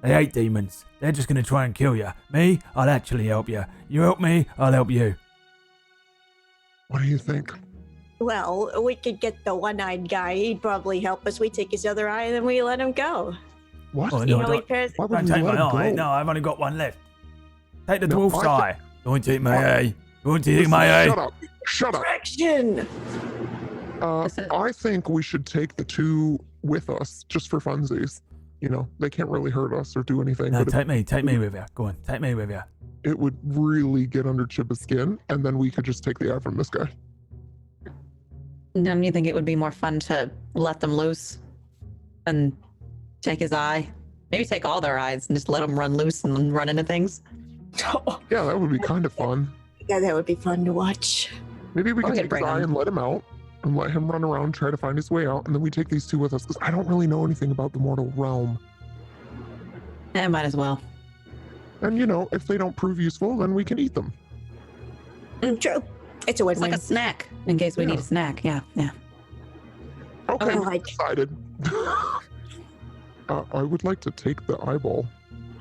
They hate demons. They're just gonna try and kill you. Me, I'll actually help you. You help me, I'll help you." what do you think? Well, we could get the one-eyed guy. He'd probably help us. We take his other eye and then we let him go. What? Oh, You no, know, he pairs. Why would don't we take let my him eye. go? No, I've only got one left. Take the No, dwarf's I eye. Don't take my eye. Don't take Listen, my eye. Shut up. Shut up. Correction. I think we should take the two with us just for funsies. You know, they can't really hurt us or do anything. No, but take me with you. Go on, take me with you. it would really get under Chibba's skin, and then we could just take the eye from this guy. Don't you think it would be more fun to let them loose and take his eye? Maybe take all their eyes and just let them run loose and run into things. Yeah, that would be kind of fun. Yeah, that would be fun to watch. Maybe we Or could we take could his bring eye him. and let him out and let him run around, try to find his way out, and then we take these two with us because I don't really know anything about the mortal realm. Might as well. And you know, if they don't prove useful, then we can eat them. True. It's a It's win-win. like a snack in case we Yeah. need a snack. Yeah. Okay, Oh, like- decided. I would like to take the eyeball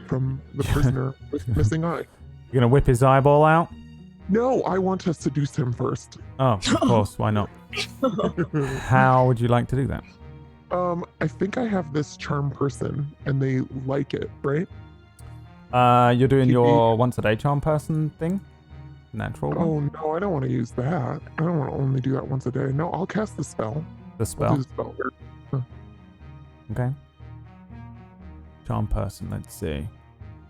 from the prisoner with missing eye. You're gonna whip his eyeball out? No, I want to seduce him first. Oh, of course. Why not? How would you like to do that? I think I have this charm person, and they like it, right? You're doing Keep your once a day charm person thing? Natural one? Oh no, I don't want to use that. I don't want to only do that once a day. No, I'll cast the spell. The I'll spell. do the spell. Okay. Charm person, let's see.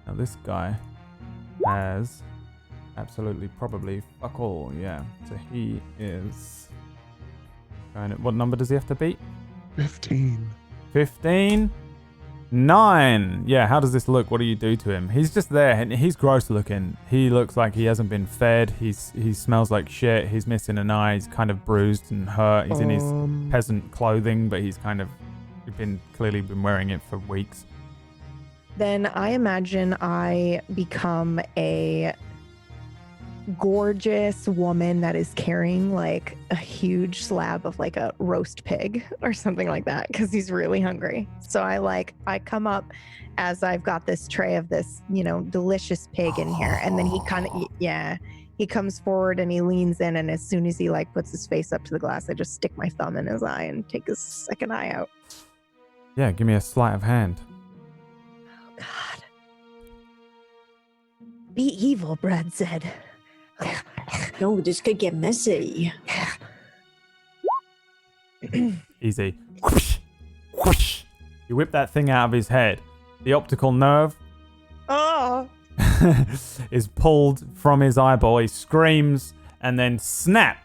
Now this guy has absolutely probably fuck all, yeah. So he is kind of, what number does he have to beat? 15. 15? 9! Yeah, how does this look? What do you do to him? He's just there and he's gross looking. He looks like he hasn't been fed. He smells like shit. He's missing an eye. He's kind of bruised and hurt. He's in his peasant clothing, but he's kind of clearly been wearing it for weeks. Then I imagine I become a gorgeous woman that is carrying like a huge slab of like a roast pig or something like that because he's really hungry. So I come up as I've got this tray of this, delicious pig in here, and then he he comes forward and he leans in, and as soon as he like puts his face up to the glass, I just stick my thumb in his eye and take his second eye out. Yeah, give me a sleight of hand. God. Be evil, Brad said. No, this could get messy. Easy. Whoosh, whoosh. You whip that thing out of his head. The optical nerve Oh. is pulled from his eyeball. He screams and then snap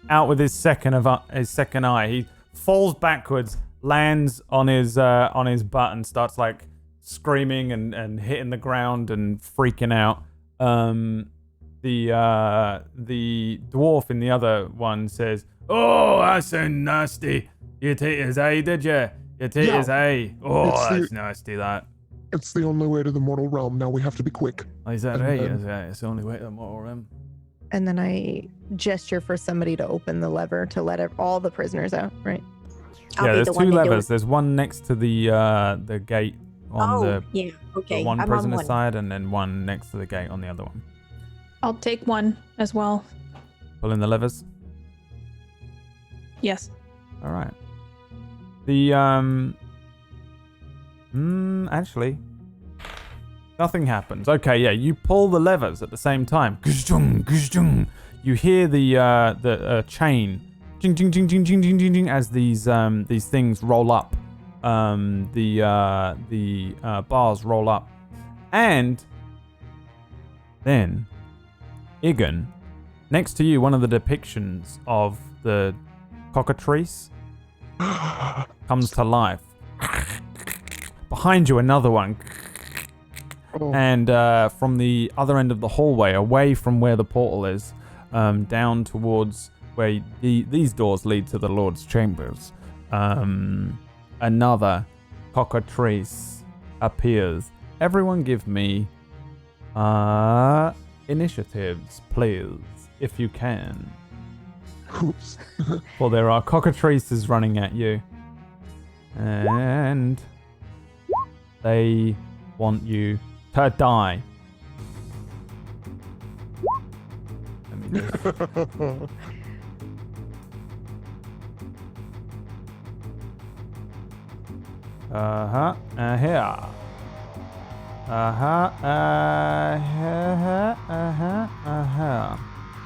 out with his second eye. He falls backwards, lands on his butt, and starts like screaming and hitting the ground and freaking out. The dwarf in the other one says, "Oh, that's so nasty. You take his eye, did you? You take Yeah. his eye. Oh, It's that's nasty, that." It's the only way to the mortal realm. Now we have to be quick. Oh, is that And right? then- Is that, it's the only way to the mortal realm. And then I gesture for somebody to open the lever to let all the prisoners out, right? I'll Yeah, be there's the two one to do levers. it. There's one next to the gate on Oh, the yeah. Okay. one I'm on prisoner one. side, and then one next to the gate on the other one. I'll take one as well. Pulling the levers. Yes. All right. The actually, nothing happens. Okay, yeah, you pull the levers at the same time. You hear the chain, jing jing jing jing jing jing jing jing, as these things roll up. The bars roll up, and then Iggan, next to you, one of the depictions of the cockatrice comes to life. Behind you, another one. Oh. And from the other end of the hallway, away from where the portal is, down towards where these doors lead to the Lord's chambers, another cockatrice appears. Everyone give me initiatives, please, if you can. Oops. Well, there are cockatrices running at you, and they want you to die. Let me just... here.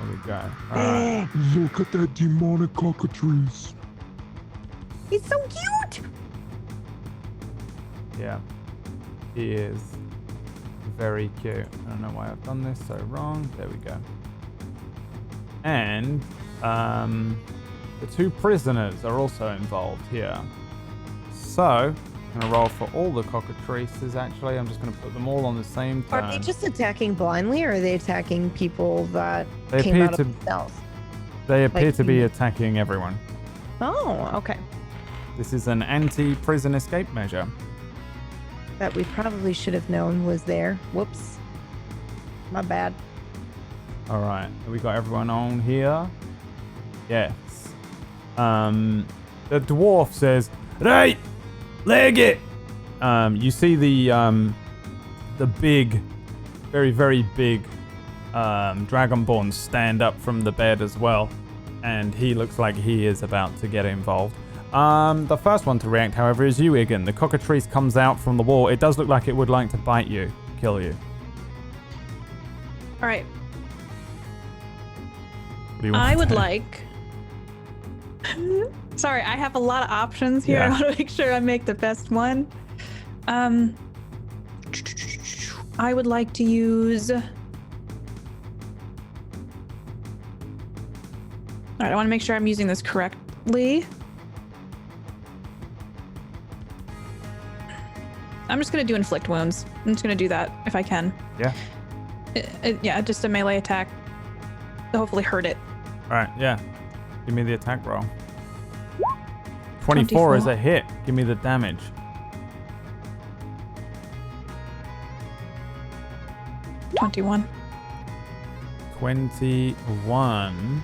There we go. Right. Look at that demonic cockatrice. He's so cute. Yeah. He is very cute. I don't know why I've done this so wrong. There we go. And the two prisoners are also involved here. So, I'm going to roll for all the cockatrices, actually. I'm just going to put them all on the same turn. Are they just attacking blindly, or are they attacking people that They came appear out to- of themselves? They appear like- to be attacking everyone. Oh, okay. This is an anti-prison escape measure. That we probably should have known was there. Whoops. My bad. All right, we got everyone on here. Yes. The dwarf says, "Right, leg it." You see the big, very very big dragonborn stand up from the bed as well, and he looks like he is about to get involved. The first one to react, however, is you, Iggan. The cockatrice comes out from the wall. It does look like it would like to bite you, kill you. All right. What do you want I to would do? like. Sorry, I have a lot of options here. Yeah. I want to make sure I make the best one. I would like to use. All right, I want to make sure I'm using this correctly. I'm just going to do inflict wounds. I'm just going to do that if I can. Yeah. Yeah, just a melee attack. To hopefully hurt it. All right, yeah. Give me the attack roll. 24 is a hit. Give me the damage. $21. 21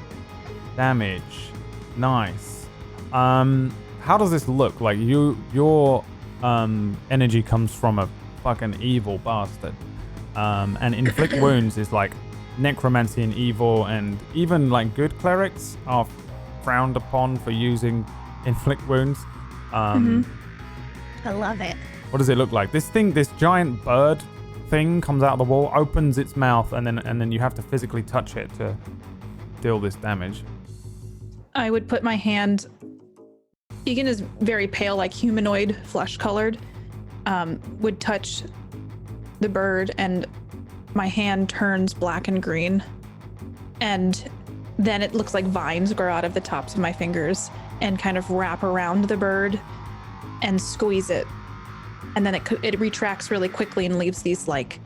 damage. Nice. How does this look? Like your energy comes from a fucking evil bastard. And inflict wounds is like necromancy and evil, and even like good clerics are frowned upon for using inflict wounds. I love it. What does it look like? This giant bird thing comes out of the wall, opens its mouth, and then you have to physically touch it to deal this damage. I would put my hand. Iggan is very pale, like humanoid, flesh colored. Would touch the bird, and my hand turns black and green. And then it looks like vines grow out of the tops of my fingers and kind of wrap around the bird and squeeze it. And then it retracts really quickly and leaves these like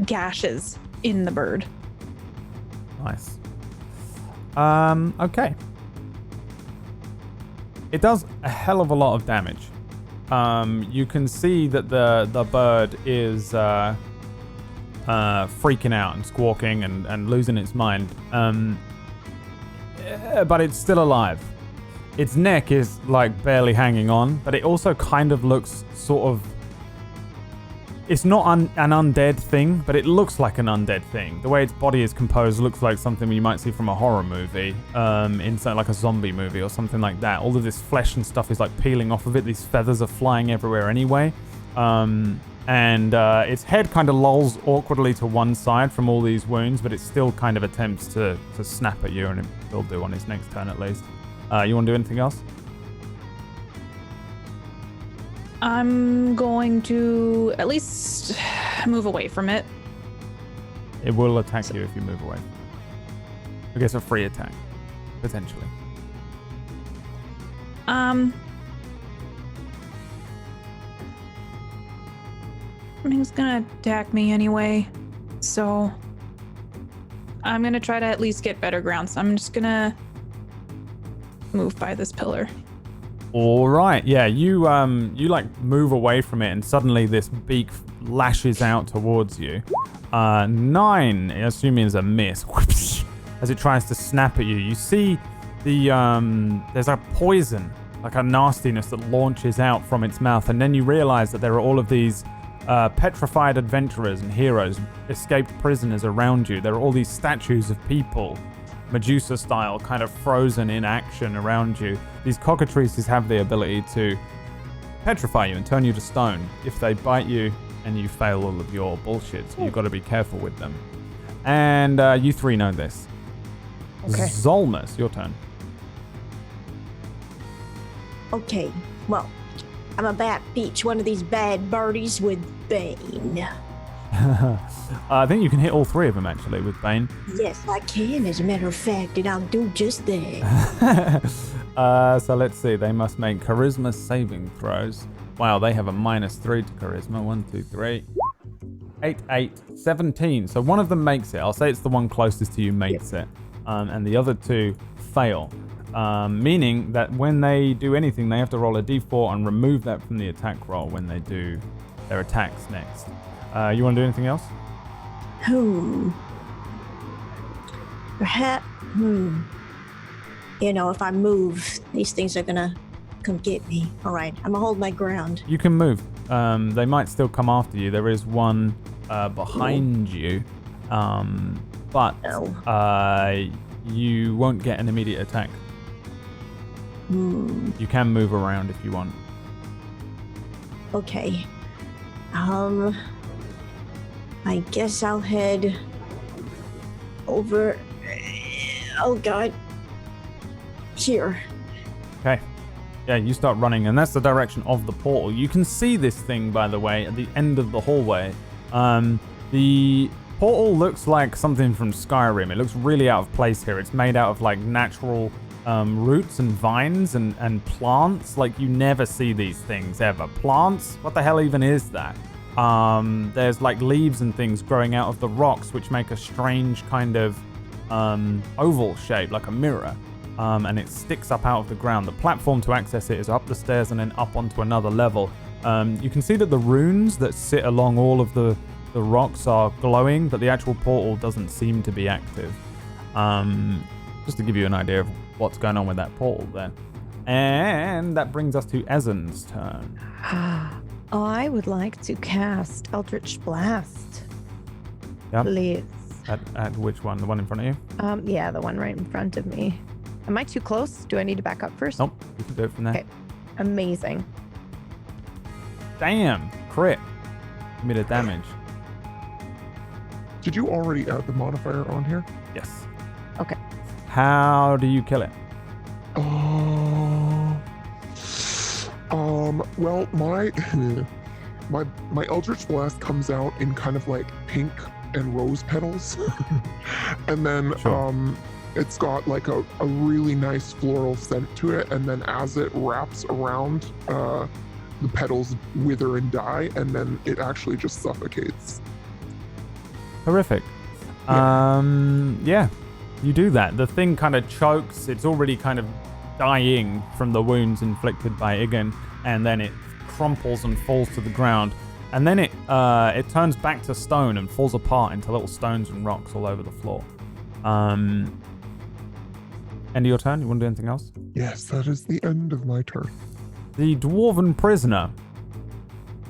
gashes in the bird. Nice. Okay. It does a hell of a lot of damage. You can see that the bird is freaking out and squawking and losing its mind. But it's still alive. Its neck is like barely hanging on, but it also kind of looks sort of It's not an undead thing, but it looks like an undead thing. The way its body is composed looks like something you might see from a horror movie, in something like a zombie movie or something like that. All of this flesh and stuff is like peeling off of it. These feathers are flying everywhere anyway. And its head kind of lolls awkwardly to one side from all these wounds, but it still kind of attempts to snap at you, and it will do on his next turn at least. You want to do anything else? I'm going to at least move away from it. It will attack you if you move away. I guess a free attack, potentially. I mean, it's gonna attack me anyway, so I'm gonna try to at least get better ground. So I'm just gonna move by this pillar. All right, yeah, you like move away from it, and suddenly this beak lashes out towards you. 9, assuming is a miss, as it tries to snap at you. You see there's a poison, like a nastiness that launches out from its mouth, and then you realize that there are all of these petrified adventurers and heroes, escaped prisoners around you. There are all these statues of people, Medusa style, kind of frozen in action around you. These cockatrices have the ability to petrify you and turn you to stone if they bite you and you fail all of your bullshit, so you've got to be careful with them. And you 3 know this. Okay. Zolmus, your turn. Okay, well, I'm about to beat one of these bad birdies with Bane. I think you can hit all 3 of them, actually, with Bane. Yes, I can, as a matter of fact, and I'll do just that. So let's see. They must make charisma saving throws. Wow, they have a -3 to charisma. 1, 2, 3. 8, 8, 17. So one of them makes it. I'll say it's the one closest to you makes it. And the other 2 fail. Meaning that when they do anything, they have to roll a d4 and remove that from the attack roll when they do their attacks next. You want to do anything else? Perhaps, You know, if I move, these things are gonna come get me. All right, I'm gonna hold my ground. You can move. They might still come after you. There is one behind you, but you won't get an immediate attack. You can move around if you want. Okay. I guess I'll head over. Oh God. Here. Okay. Yeah, you start running, and that's the direction of the portal. You can see this thing, by the way, at the end of the hallway. The portal looks like something from Skyrim. It looks really out of place here. It's made out of like natural roots and vines and plants. Like, you never see these things ever. Plants? What the hell even is that? There's like leaves and things growing out of the rocks, which make a strange kind of oval shape, like a mirror. And it sticks up out of the ground. The platform to access it is up the stairs and then up onto another level. You can see that the runes that sit along all of the rocks are glowing, but the actual portal doesn't seem to be active. Just to give you an idea of what's going on with that portal there. And that brings us to Ezzen's turn. I would like to cast Eldritch Blast. Yep. Please. At which one? The one in front of you? Yeah, the one right in front of me. Am I too close? Do I need to back up first? Nope, you can do it from there. Okay. Amazing. Damn, crit. A bit of damage. Did you already add the modifier on here? Yes. Okay. How do you kill it? Well, my Eldritch Blast comes out in kind of like pink and rose petals. And then it's got like a really nice floral scent to it, and then as it wraps around, the petals wither and die, and then it actually just suffocates. Horrific. Yeah, you do that. The thing kind of chokes. It's already kind of dying from the wounds inflicted by Iggan, and then it crumples and falls to the ground. And then it turns back to stone and falls apart into little stones and rocks all over the floor. End of your turn? You want to do anything else? Yes, that is the end of my turn. The dwarven prisoner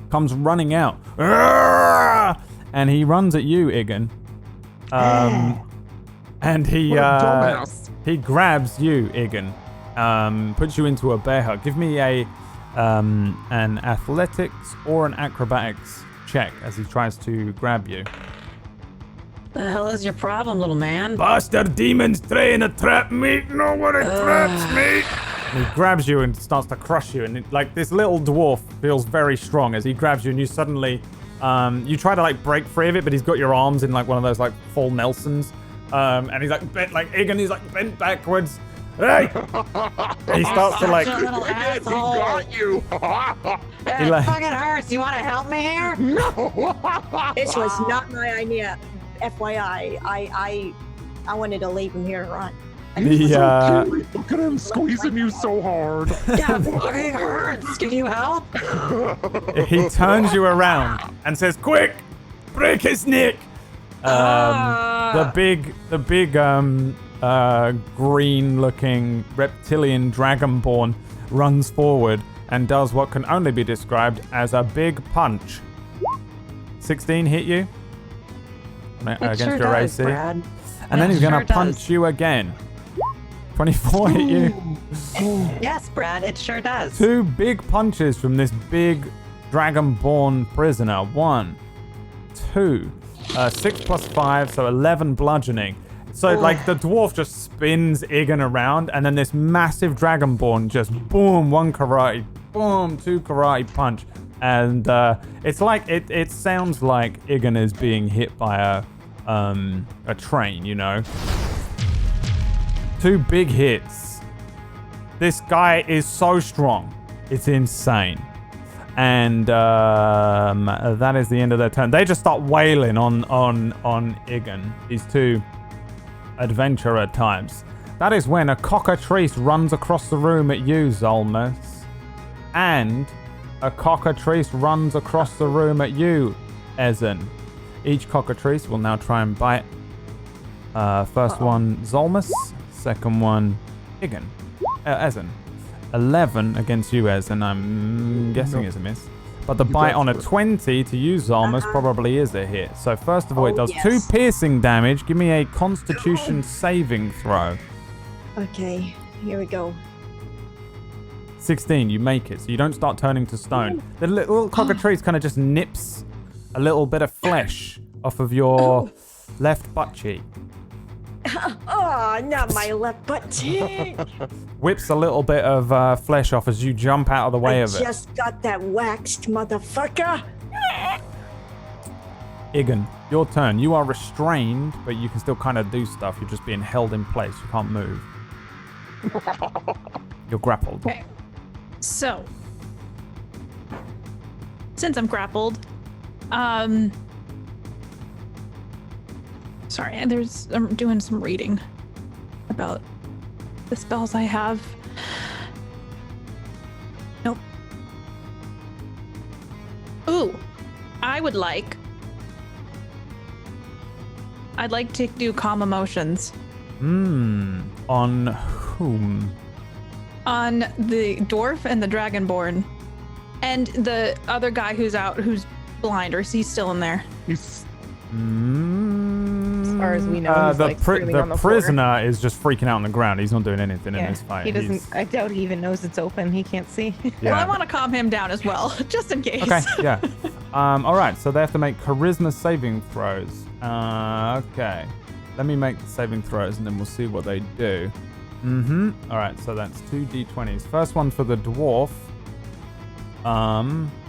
comes running out. Arrgh! and he runs at you, Iggan. And he What a dumbass. he grabs you, Iggan. Puts you into a bear hug. Give me an athletics or an acrobatics check as he tries to grab you. The hell is your problem, little man? Bastard demons trying to trap me. Nobody traps me. And he grabs you and starts to crush you. And like this little dwarf feels very strong as he grabs you, and you suddenly, you try to like break free of it, but he's got your arms in like one of those like full Nelsons. And he's like bent like Iggan. He's like bent backwards. Hey! And he starts to like. Such a little He asshole. got you. It like- fucking hurts. You want to help me here? This was not my idea. FYI, I wanted to leave him here and run. The Look at him squeezing you so hard. That fucking hurts. Can you help? he turns you around and says, "Quick, break his neck." The big green-looking reptilian dragonborn runs forward and does what can only be described as a big punch. 16 hit you against It sure your does, AC, Brad. and then he's gonna Sure does. punch you again. 24 hit you. Yes, Brad, it sure does. 2 big punches from this big dragonborn prisoner. 1, 2, 6 plus 5, so 11 bludgeoning. So like the dwarf just spins Iggan around, and then this massive dragonborn just boom, 1 karate, boom, 2 karate punch, and it's like it sounds like Iggan is being hit by a train, you know. 2 big hits. This guy is so strong, it's insane. And that is the end of their turn. They just start wailing on Iggan. These 2 adventurer types. That is when a cockatrice runs across the room at you, Zolmus. And a cockatrice runs across the room at you, Ezzen. Each cockatrice will now try and bite. First one, Zolmus. Second one, Iggan. Ezzen. 11 against you, Ezzen. I'm guessing is a miss. But the bite on a 20 to you, Zolmus, probably is a hit. So first of all, it does 2 piercing damage. Give me a Constitution saving throw. Okay, here we go. 16, you make it. So you don't start turning to stone. The little cockatrice kind of just nips a little bit of flesh off of your left butt cheek. Oh, not my left butt cheek. Whips a little bit of flesh off as you jump out of the way I of it. just got that waxed motherfucker. Iggan, your turn. You are restrained, but you can still kind of do stuff. You're just being held in place. You can't move. You're grappled. Okay. So, since I'm grappled, sorry, I'm doing some reading about the spells I have. Nope. Ooh, I'd like to do calm emotions. On whom? On the dwarf and the dragonborn. And the other guy who's blind, or is he still in there? He's As far as we know, he's like screaming on the floor. prisoner is just freaking out on the ground. He's not doing anything in this fight. He doesn't. He's- I doubt he even knows it's open. He can't see. Yeah. Well, I want to calm him down as well, just in case. Okay, yeah. All right, so they have to make charisma saving throws. Okay. Let me make the saving throws and then we'll see what they do. All right, so that's 2 d20s. First one for the dwarf.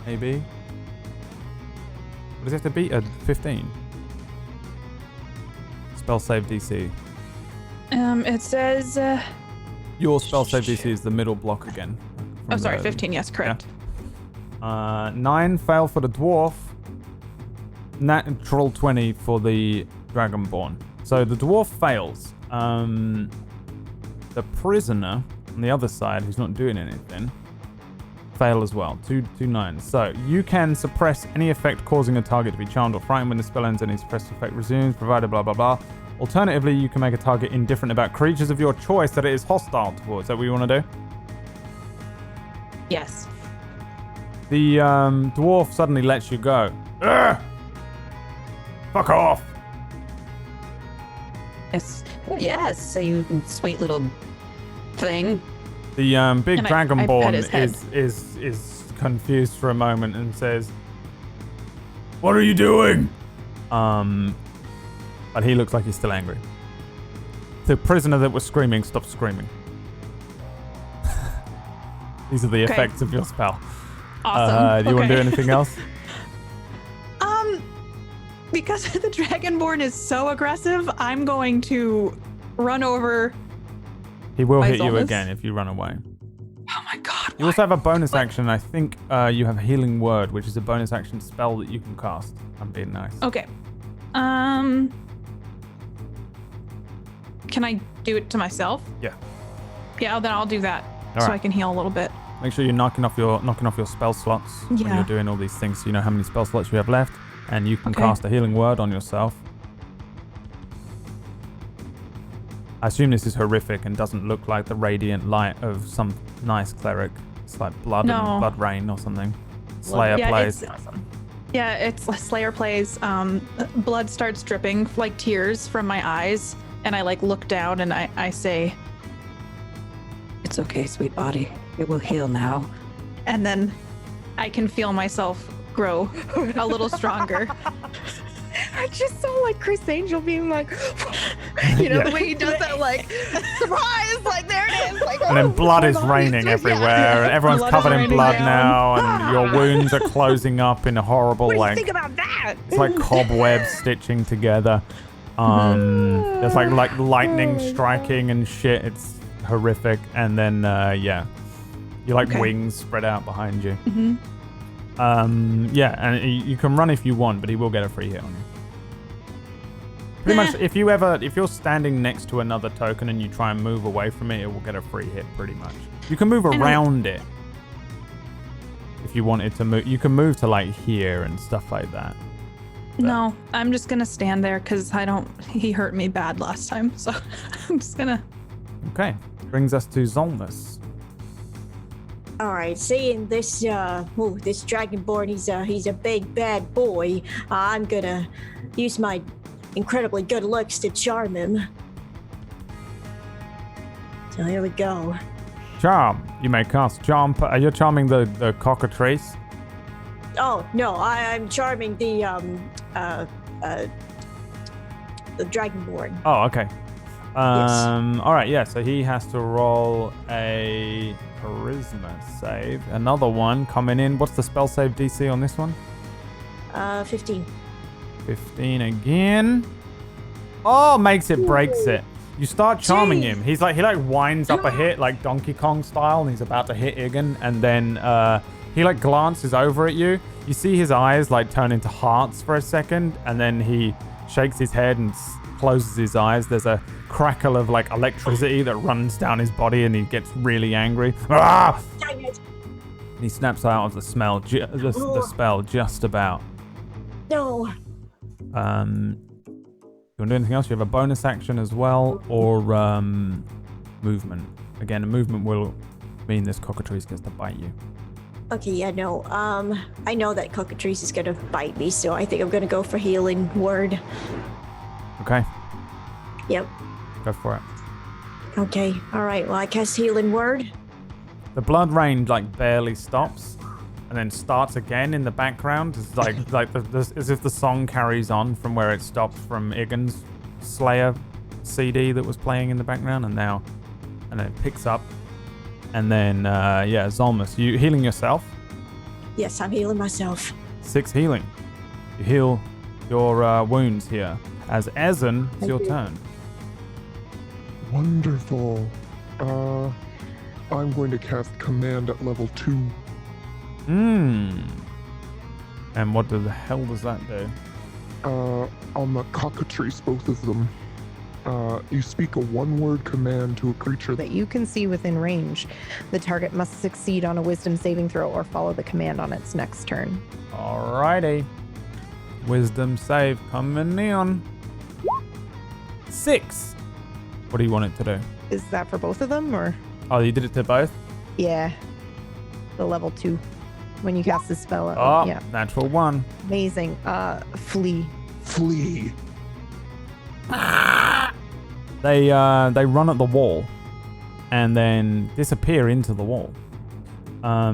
Maybe. What does he have to beat? A 15. Spell save DC. It says. Your spell save DC is the middle block again. Oh, sorry, the- 15. Yes, correct. 9 fail for the dwarf. Natural 20 for the dragonborn. So the dwarf fails. The prisoner on the other side, who's not doing anything, fail as well. 2 9s. So you can suppress any effect causing a target to be charmed or frightened when the spell ends. Any suppressed effect resumes, provided blah blah blah. Alternatively, you can make a target indifferent about creatures of your choice that it is hostile towards. Is that what you want to do? Yes. The dwarf suddenly lets you go. Urgh! Fuck off. Yes, so you sweet little thing. The big And I pet dragonborn his head. is confused for a moment and says, "What are you doing?" But he looks like he's still angry. The prisoner that was screaming stopped screaming. These are the Okay. effects of your spell. Awesome. Do you want to do Okay. anything else? Because the dragonborn is so aggressive, I'm going to run over. He will By hit you Zolmus? again if you run away. Oh my god. You also have a bonus action. I think you have Healing Word, which is a bonus action spell that you can cast. I'm being nice. Okay. Can I do it to myself? Yeah. Yeah, then I'll do that All so right. I can heal a little bit. Make sure you're knocking off your spell slots when Yeah. you're doing all these things, so you know how many spell slots you have left, and you can Okay. cast a Healing Word on yourself. I assume this is horrific and doesn't look like the radiant light of some nice cleric. It's like blood No. and blood rain or something. Slayer Yeah, plays. Yeah, it's Slayer plays. Blood starts dripping like tears from my eyes, and I like look down and I say, It's okay, sweet body. It will heal now. and then I can feel myself grow a little stronger. I just saw like Chris Angel being like, you know, Yeah. the way he does that, like, surprise, like, there it is. Like, And then oh, blood my is body's raining just- everywhere, and everyone's Blood is covered in raining blood down. now, and your wounds are closing up in a horrible, What do you like, think about that? it's like cobwebs stitching together. There's like lightning striking and shit. It's horrific. And then yeah, you like Okay. wings spread out behind you. Mm-hmm. Yeah, and you can run if you want, but he will get a free hit on you. Pretty much, if you're standing next to another token and you try and move away from it, it will get a free hit. Pretty much, you can move around it if you wanted to move. You can move to like here and stuff like that. No, I'm just gonna stand there because he hurt me bad last time, so I'm just gonna. Okay, brings us to Zolmus. All right, seeing this this dragonborn, he's a big bad boy. I'm gonna use my incredibly good looks to charm him. So here we go. Charm. You may cast charm. You're charming the cockatrice. Oh no, I'm charming the dragonborn. Oh, okay. All right. Yeah. So he has to roll a charisma save. Another one coming in. What's the spell save DC on this one? 15. 15 again. Oh, makes it, breaks it. You start charming him. He winds up a hit like Donkey Kong style, and he's about to hit Iggan, and then he like glances over at you. You see his eyes like turn into hearts for a second, and then he shakes his head and closes his eyes. There's a crackle of like electricity that runs down his body, and he gets really angry. Ah! Dang it. And he snaps out of the spell just about. No. You want to do anything else? You have a bonus action as well, or movement. Again, a movement will mean this cockatrice gets to bite you. Okay, yeah, no. I know that cockatrice is gonna bite me, so I think I'm gonna go for healing word. Okay, Yep. go for it. Okay. All right. Well, I cast healing word. The blood rain like barely stops, and then starts again in the background. It's like as if the song carries on from where it stopped from Iggan's Slayer CD that was playing in the background, and then it picks up, and then yeah, Zolmus, you healing yourself. Yes, I'm healing myself. 6 healing. You heal your wounds here. As Ezzen, it's your turn. Wonderful. I'm going to cast command at level 2. And what the hell does that do? On the cockatrice, both of them. You speak a one-word command to a creature That you can see within range. The target must succeed on a wisdom saving throw or follow the command on its next turn. Alrighty. Wisdom save coming in. 6. What do you want it to do? Is that for both of them, or? Oh, you did it to both? Yeah. The level 2. When you cast the spell. Oh, Yeah. natural 1. Amazing. Flee Flee. They run at the wall and then disappear into the wall.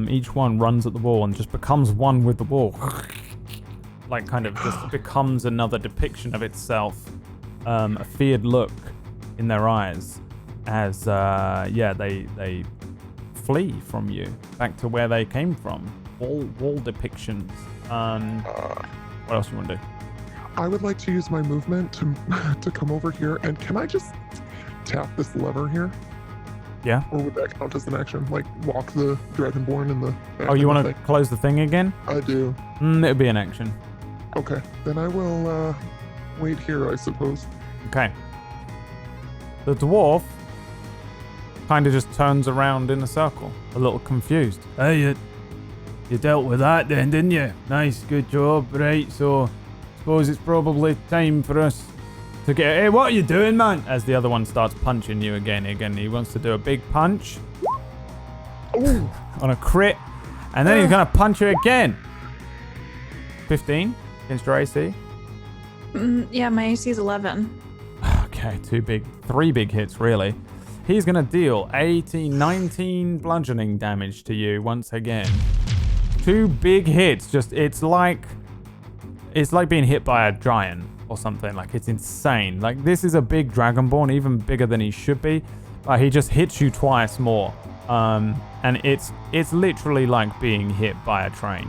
Each one runs at the wall and just becomes one with the wall. Like kind of just becomes another depiction of itself. A feared look in their eyes as they flee from you back to where they came from. Wall depictions. What else you want to do? I would like to use my movement to come over here, and can I just tap this lever here? Yeah. Or would that count as an action? Like walk the Dragonborn in the. Oh, you want to close the thing again? I do. It'll be an action. Okay, then I will wait here, I suppose. Okay. The dwarf kind of just turns around in a circle, a little confused. Hey, you dealt with that then, didn't you? Nice, good job. Right, so suppose it's probably time for us to get... Hey, what are you doing, man? As the other one starts punching you again. He wants to do a big punch. Ooh. On a crit. And then he's going to punch you again. 15 against your AC. Yeah, my AC is 11. Okay, 3 big hits, really. He's going to deal 19 bludgeoning damage to you once again. 2 big hits. It's like being hit by a giant or something. Like, it's insane. Like, this is a big Dragonborn, even bigger than he should be. But he just hits you twice more. And it's literally like being hit by a train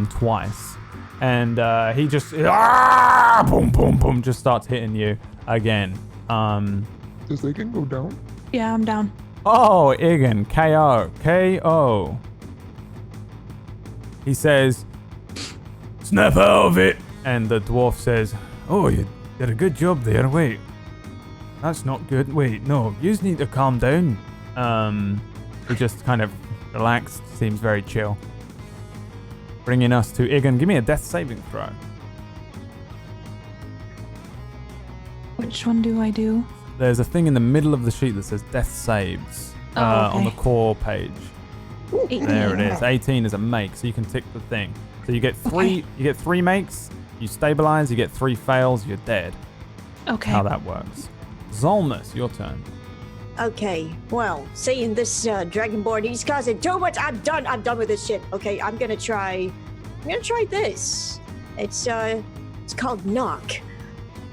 twice. And he just boom, boom, boom, just starts hitting you again. Does Iggan go down? Yeah, I'm down. Oh, Iggan, KO. KO. He says, snap out of it. And the dwarf says, oh, you did a good job there. Wait, that's not good. Wait, no, you just need to calm down. He just kind of relaxed, seems very chill. Bringing us to Iggan. Give me a death saving throw. Which one do I do? There's a thing in the middle of the sheet that says death saves on the core page. 18. There it is. 18 is a make, so you can tick the thing. So you get 3. Okay. You get 3 makes. You stabilize. You get 3 fails. You're dead. Okay. How that works. Zolmus, your turn. Okay, well, seeing this Dragonborn, he's causing too much. I'm done with this shit. Okay, I'm gonna try this. It's called knock.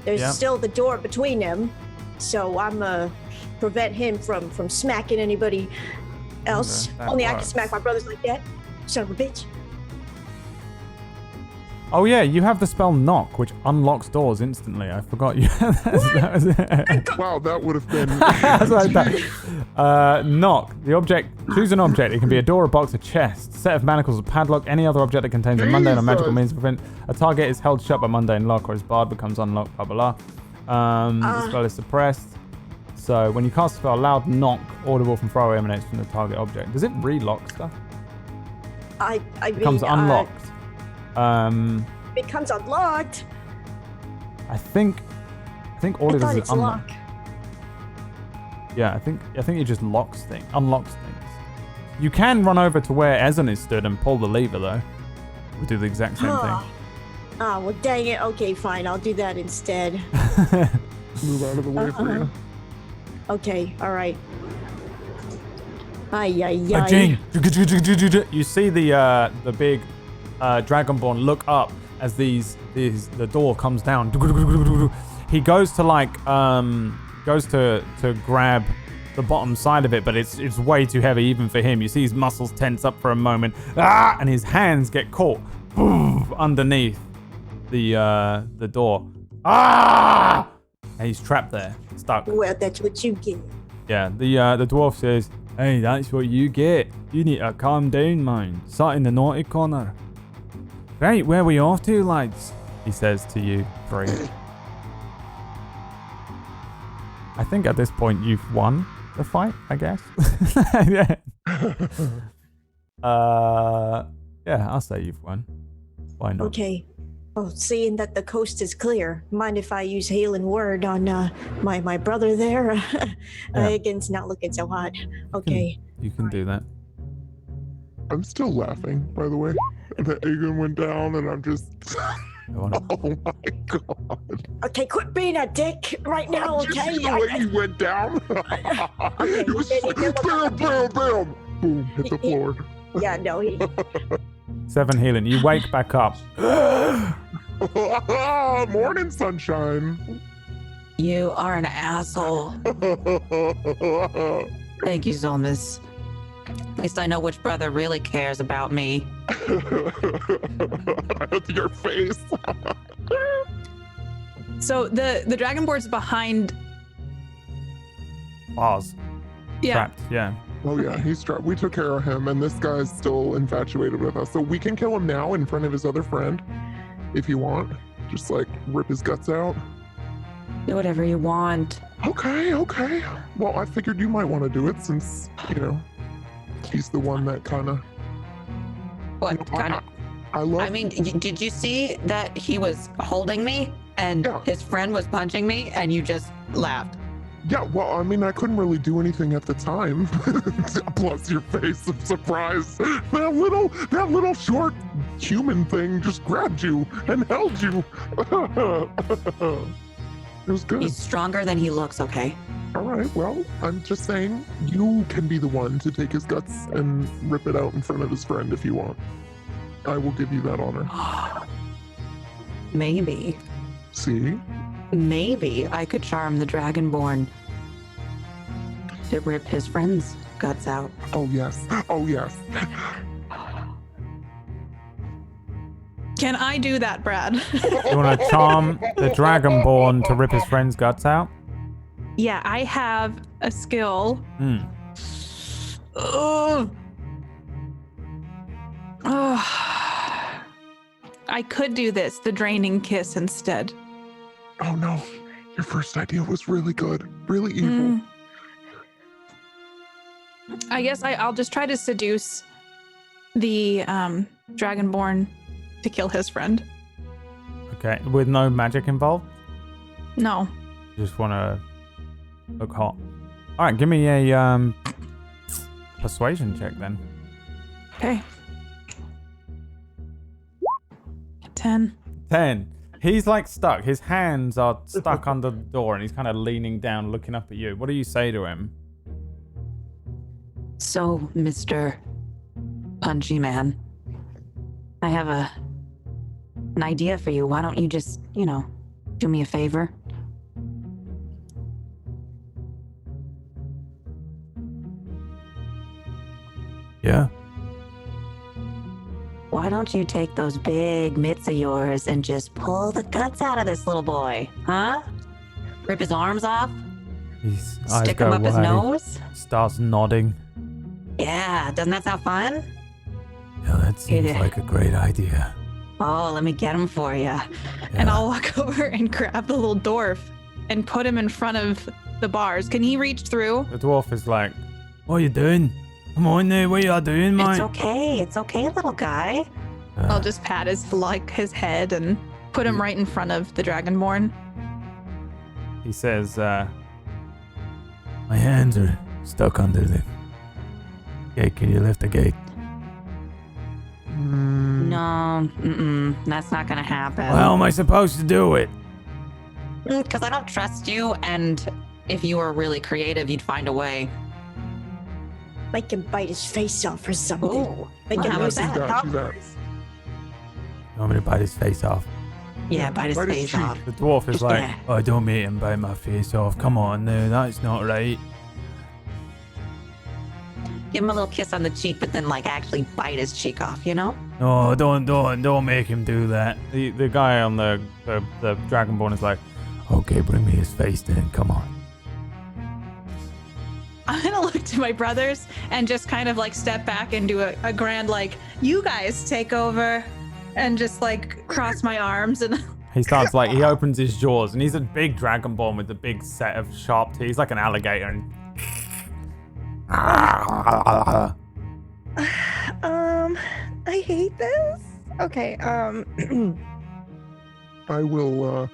There's still the door between them, so I'm prevent him from smacking anybody else. Okay, Only I works. can smack my brothers like that. Son of a bitch. Oh yeah, you have the spell knock, which unlocks doors instantly. I forgot you. That was it. Wow, that would have been. That's what I thought. Knock. The object. Choose an object. It can be a door, a box, a chest, set of manacles, a padlock, any other object that contains a mundane or magical means to prevent a target is held shut by mundane lock, or his barred becomes unlocked. Blah blah blah. The spell is suppressed. So when you cast a spell, loud knock audible from far away emanates from the target object. Does it relock stuff? I Becomes mean, unlocked. becomes unlocked. I think all I it thought is it's unlock. lock. Yeah, I think it just unlocks things. You can run over to where Ezzen is stood and pull the lever though. We do the exact same thing. Ah, well, dang it. Okay, fine. I'll do that instead. Move out of the way for you. Okay, all right. Ay. You see the big Dragonborn look up as the door comes down. He goes to grab the bottom side of it, but it's way too heavy even for him. You see his muscles tense up for a moment, and his hands get caught underneath the door. And he's trapped there, stuck. Well, that's what you get. Yeah, the dwarf says, "Hey, that's what you get. You need to calm down, man. Sat in the naughty corner." Right, where are we off to, lads? He says to you 3. I think at this point you've won the fight, I guess. Yeah. Yeah, I'll say you've won. Why not? Okay. Well, seeing that the coast is clear, mind if I use healing word on my brother there? Iggan's not looking so hot. Okay. You can do that. I'm still laughing, by the way. That Iggan went down, and I'm just. Oh my god. Okay, quit being a dick right now, Did you okay? see the way he went down? Okay, It was he did look bam. Boom, hit the floor. Yeah, no, he. 7 healing. You wake back up. Morning, sunshine. You are an asshole. Thank you, Zolmus. At least I know which brother really cares about me. Your face. So the dragonborn's behind. Bars. Yeah. Trapped. Yeah. Oh yeah, he's trapped. We took care of him, and this guy's still infatuated with us. So we can kill him now in front of his other friend, if you want. Just like rip his guts out. Do whatever you want. Okay. Well, I figured you might want to do it since, he's the one that kind of. What kind of? I love. I mean, did you see that he was holding me and Yeah. his friend was punching me and you just laughed? Yeah, well, I mean, I couldn't really do anything at the time. Plus your face of surprise. That little short human thing just grabbed you and held you. It was good. He's stronger than he looks, okay? All right, well, I'm just saying you can be the one to take his guts and rip it out in front of his friend if you want. I will give you that honor. Maybe. See? Maybe I could charm the Dragonborn to rip his friend's guts out. Oh, yes. Can I do that, Brad? You want to charm the Dragonborn to rip his friend's guts out? Yeah, I have a skill. Ugh. Ugh. I could do this, the draining kiss instead. Oh, no. Your first idea was really good. Really evil. I guess I'll just try to seduce the Dragonborn to kill his friend. Okay, with no magic involved? No. You just want to look hot. All right, give me a persuasion check then. Okay. 10. 10. He's like stuck. His hands are stuck under the door and he's kind of leaning down, looking up at you. What do you say to him? So, Mr. Punchy Man, I have an idea for you. Why don't you just, do me a favor? Yeah. Why don't you take those big mitts of yours and just pull the guts out of this little boy, huh? Rip his arms off? His eyes Stick go him up his wide. nose? Starts nodding. Yeah, doesn't that sound fun? Yeah, that seems Yeah. like a great idea. Oh, let me get him for you. And I'll walk over and grab the little dwarf and put him in front of the bars. Can he reach through? The dwarf is like, what are you doing? Come on there, what are you doing, mate? It's okay, little guy. I'll just pat his head and put him right in front of the Dragonborn. He says, my hands are stuck under the gate. Can you lift the gate? No, that's not gonna happen. How am I supposed to do it? Because I don't trust you, and if you were really creative, you'd find a way. Make him bite his face off or something. Ooh, Make well, him how lose about his that? She's that. You want me to bite his face off? Yeah, bite his bite his face cheek. off. The dwarf is like, Yeah. oh, don't make him bite my face off. Come on, no, that's not right. Give him a little kiss on the cheek, but then actually bite his cheek off, No, don't make him do that. The guy on the Dragonborn is like, okay, bring me his face then, come on. I'm gonna look to my brothers and just kind of step back and do a grand you guys take over, and just cross my arms and He starts he opens his jaws and he's a big Dragonborn with a big set of sharp teeth. He's like an alligator and I hate this. Okay, I will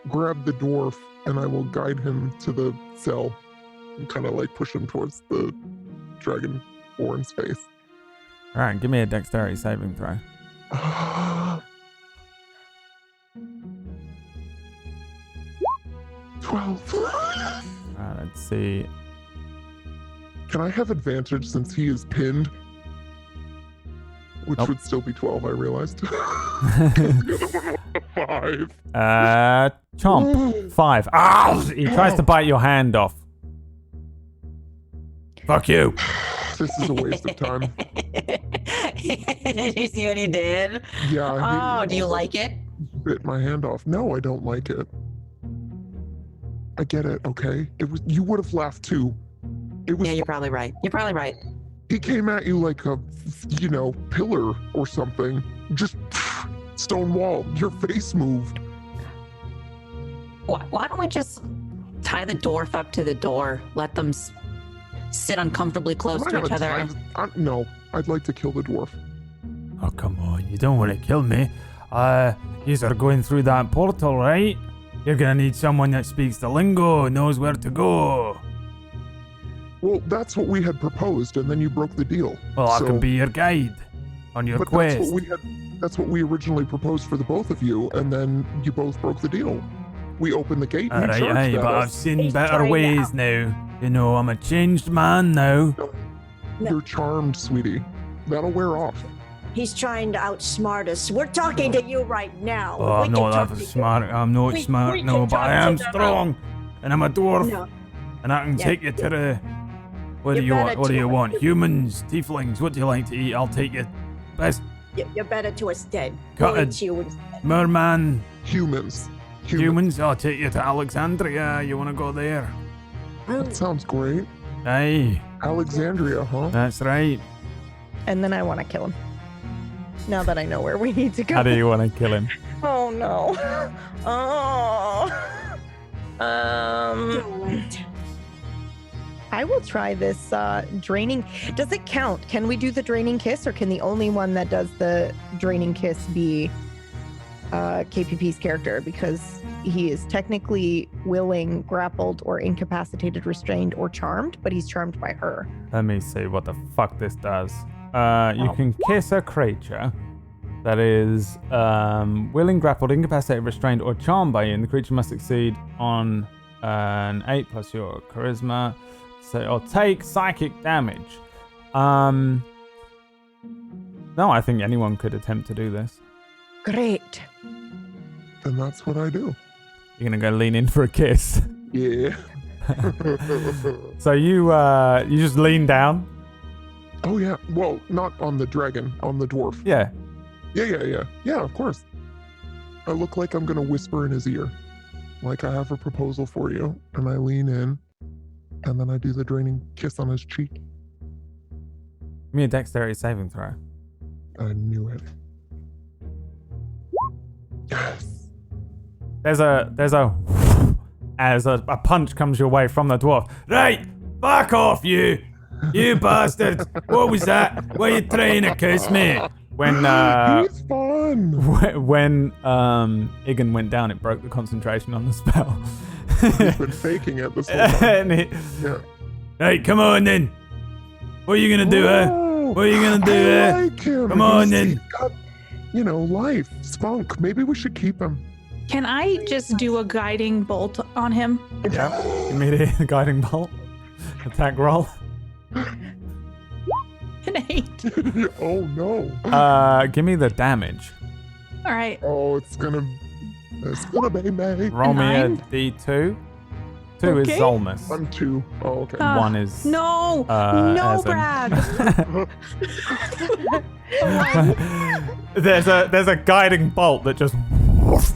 grab the dwarf and I will guide him to the cell and kind of push him towards the Dragonborn's face. All right, give me a dexterity saving throw. 12. Let's see. Can I have advantage since he is pinned? Which Nope. would still be 12, I realized. The other one was 5. Chomp. 5. Ah! He tries to bite your hand off. Fuck you. This is a waste of time. Did you see what he did? Yeah. Oh, do you like it? Bit my hand off. No, I don't like it. I get it, okay? You would have laughed too. It was Yeah, you're probably right. You're probably right. he came at you like a pillar or something. Just stone wall. Your face moved. Why don't we just tie the dwarf up to the door? Let them sit uncomfortably close Am I to each gonna other. no, I'd like to kill the dwarf. Oh, come on. You don't want to kill me. You are going through that portal, right? You're gonna need someone that speaks the lingo, knows where to go. Well, that's what we had proposed, and then you broke the deal. Well, I So- can be your guide on your But quest. that's what we originally proposed for the both of you, and then you both broke the deal. We opened the gate and you Alright, charged aye, at but I've us. seen He's better trying to ways now. You know, I'm a changed man now. You're charmed, sweetie. That'll wear off. He's trying to outsmart us. We're talking to you right now. Oh, We I'm can not talk that to you. smart. I'm not We smart, can no, but I talk am to them. strong. And I'm a dwarf. No, And I can Yeah. take you to the... What do You're you want? better What do to- you want? Humans, tieflings, what do you like to eat? I'll take you. Best you're better to us dead. Cut We'll it. eat you instead. merman. Humans. Humans, I'll take you to Alexandria. You want to go there? That sounds great. Aye, Alexandria, huh? that's right. And then I want to kill him. Now that I know where we need to go. How do you want to kill him? Oh no. Oh. Do it. I will try this draining. Does it count? Can we do the draining kiss, or can the only one that does the draining kiss be KPP's character? Because he is technically willing, grappled, or incapacitated, restrained, or charmed, but he's charmed by her. Let me see what the fuck this does. You can kiss a creature that is willing, grappled, incapacitated, restrained, or charmed by you, and the creature must succeed on an 8 plus your charisma. So, or take psychic damage. No, I think anyone could attempt to do this. Great. Then that's what I do. You're gonna go lean in for a kiss. Yeah. So you just lean down. Oh yeah. Well, not on the dragon, on the dwarf. Yeah. Yeah. Yeah, of course. I look like I'm gonna whisper in his ear. Like I have a proposal for you. And I lean in. And then I do the draining kiss on his cheek. Give me a dexterity saving throw. I knew it. Yes. There's a as a punch comes your way from the dwarf. Right, back off you bastard! What was that? Were you trying to kiss me? When He's fun. when Iggan went down, it broke the concentration on the spell. He's been faking it this whole time. And Yeah. right, come on then. What are you gonna do, eh? Whoa, What are you gonna do, I eh? like him. Come on, He's then. got, life, spunk. Maybe we should keep him. Can I just do a guiding bolt on him? Yeah. Give me the guiding bolt. Attack roll. An 8. Oh no. Give me the damage. All right. Oh, it's gonna be me. Roll me a 9? D2. 2 is Okay. Zolmus. I'm 2. Oh, okay. Ah, 1 is No, no, Ezzen. Brad. there's a guiding bolt that just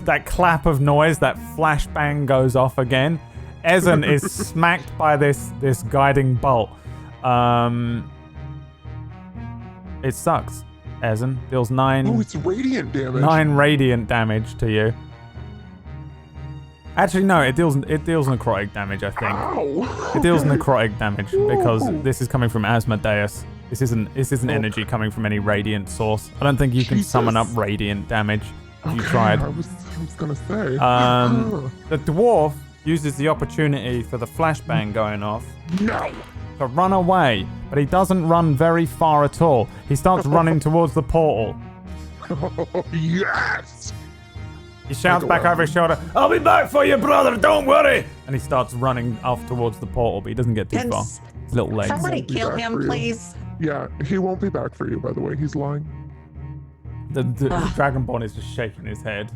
that clap of noise, that flashbang goes off again. Ezzen is smacked by this guiding bolt. It sucks. Ezzen deals Oh, 9 it's radiant damage. 9 radiant damage to you. Actually, no, it deals necrotic damage, I think. Ow. It deals Okay. necrotic damage because Whoa. this is coming from Asmodeus. This isn't energy coming from any radiant source. I don't think you can summon up Jesus. radiant damage. You Okay, tried. I was gonna say. The dwarf uses the opportunity for the flashbang going off No. to run away, but he doesn't run very far at all. He starts running towards the portal. Yes. He shouts go back out. over his shoulder, I'll be back for you, brother, don't worry! And he starts running off towards the portal, but he doesn't get too Can far. His little legs. somebody Won't be kill back him, for you. please? Yeah, he won't be back for you, by the way. He's lying. The Dragonborn is just shaking his head.